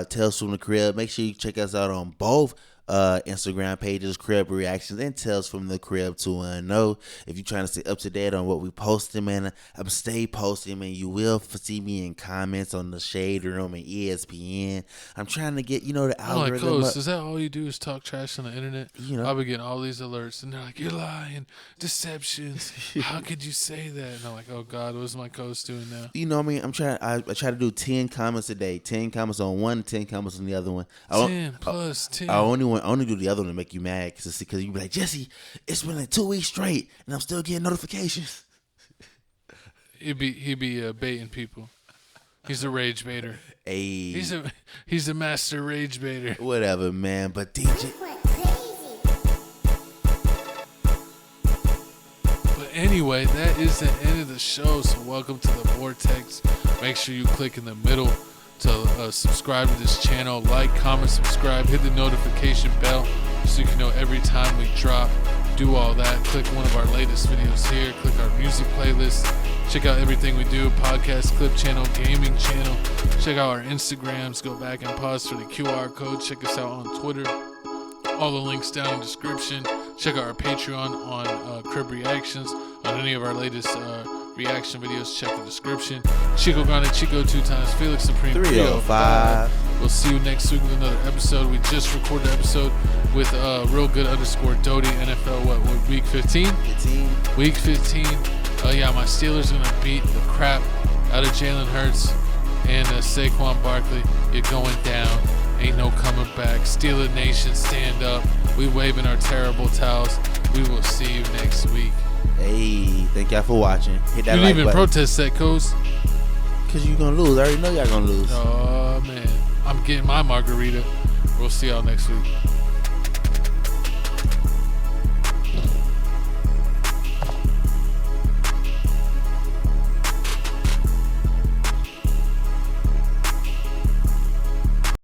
Tales from the Crib. Make sure you check us out on both Instagram pages, Crib Reactions, and Tales from the Crib 210. If you're trying to stay up to date on what we posting, man, I'm stay posting, man. You will see me in comments on the Shade Room and ESPN. I'm trying to get, the algorithm up. Is that all you do is talk trash on the internet? I'll be getting all these alerts, and they're like, you're lying, deceptions. How could you say that? And I'm like, oh, God, what's my coach doing now? You know what I mean? I try to do 10 comments a day. 10 comments on one, 10 comments on the other one. 10 plus 10. I only do the other one to make you mad because you be like, Jesse, it's been like 2 weeks straight and I'm still getting notifications. He be baiting people. He's a rage baiter. Hey, he's a master rage baiter. Whatever, man. But DJ. But anyway, that is the end of the show. So welcome to the Vortex. Make sure you click in the middle to subscribe to this channel. Like, comment, subscribe, hit the notification bell so you can know every time we drop. do all that, click one of our latest videos here, click our music playlist, check out everything we do, podcast, clip channel, gaming channel, check out our Instagrams, go back and pause for the QR code, check us out on Twitter, all the links down in the description, check out our Patreon on Crib Reactions, on any of our latest reaction videos, check the description. Chico Grande, Chico 2 times, Felix Supreme 305. We'll see you next week with another episode. We just recorded an episode with Real Good _ Doty, NFL, what week 15? Week 15. Yeah, my Steelers are going to beat the crap out of Jalen Hurts and Saquon Barkley. You're going down. Ain't no coming back. Steeler Nation, stand up. We waving our terrible towels. We will see you next week. Hey, thank y'all for watching. Hit that you like didn't even button. protest that, Coast. Because you're going to lose. I already know y'all going to lose. Oh, man. I'm getting my margarita. We'll see y'all next week.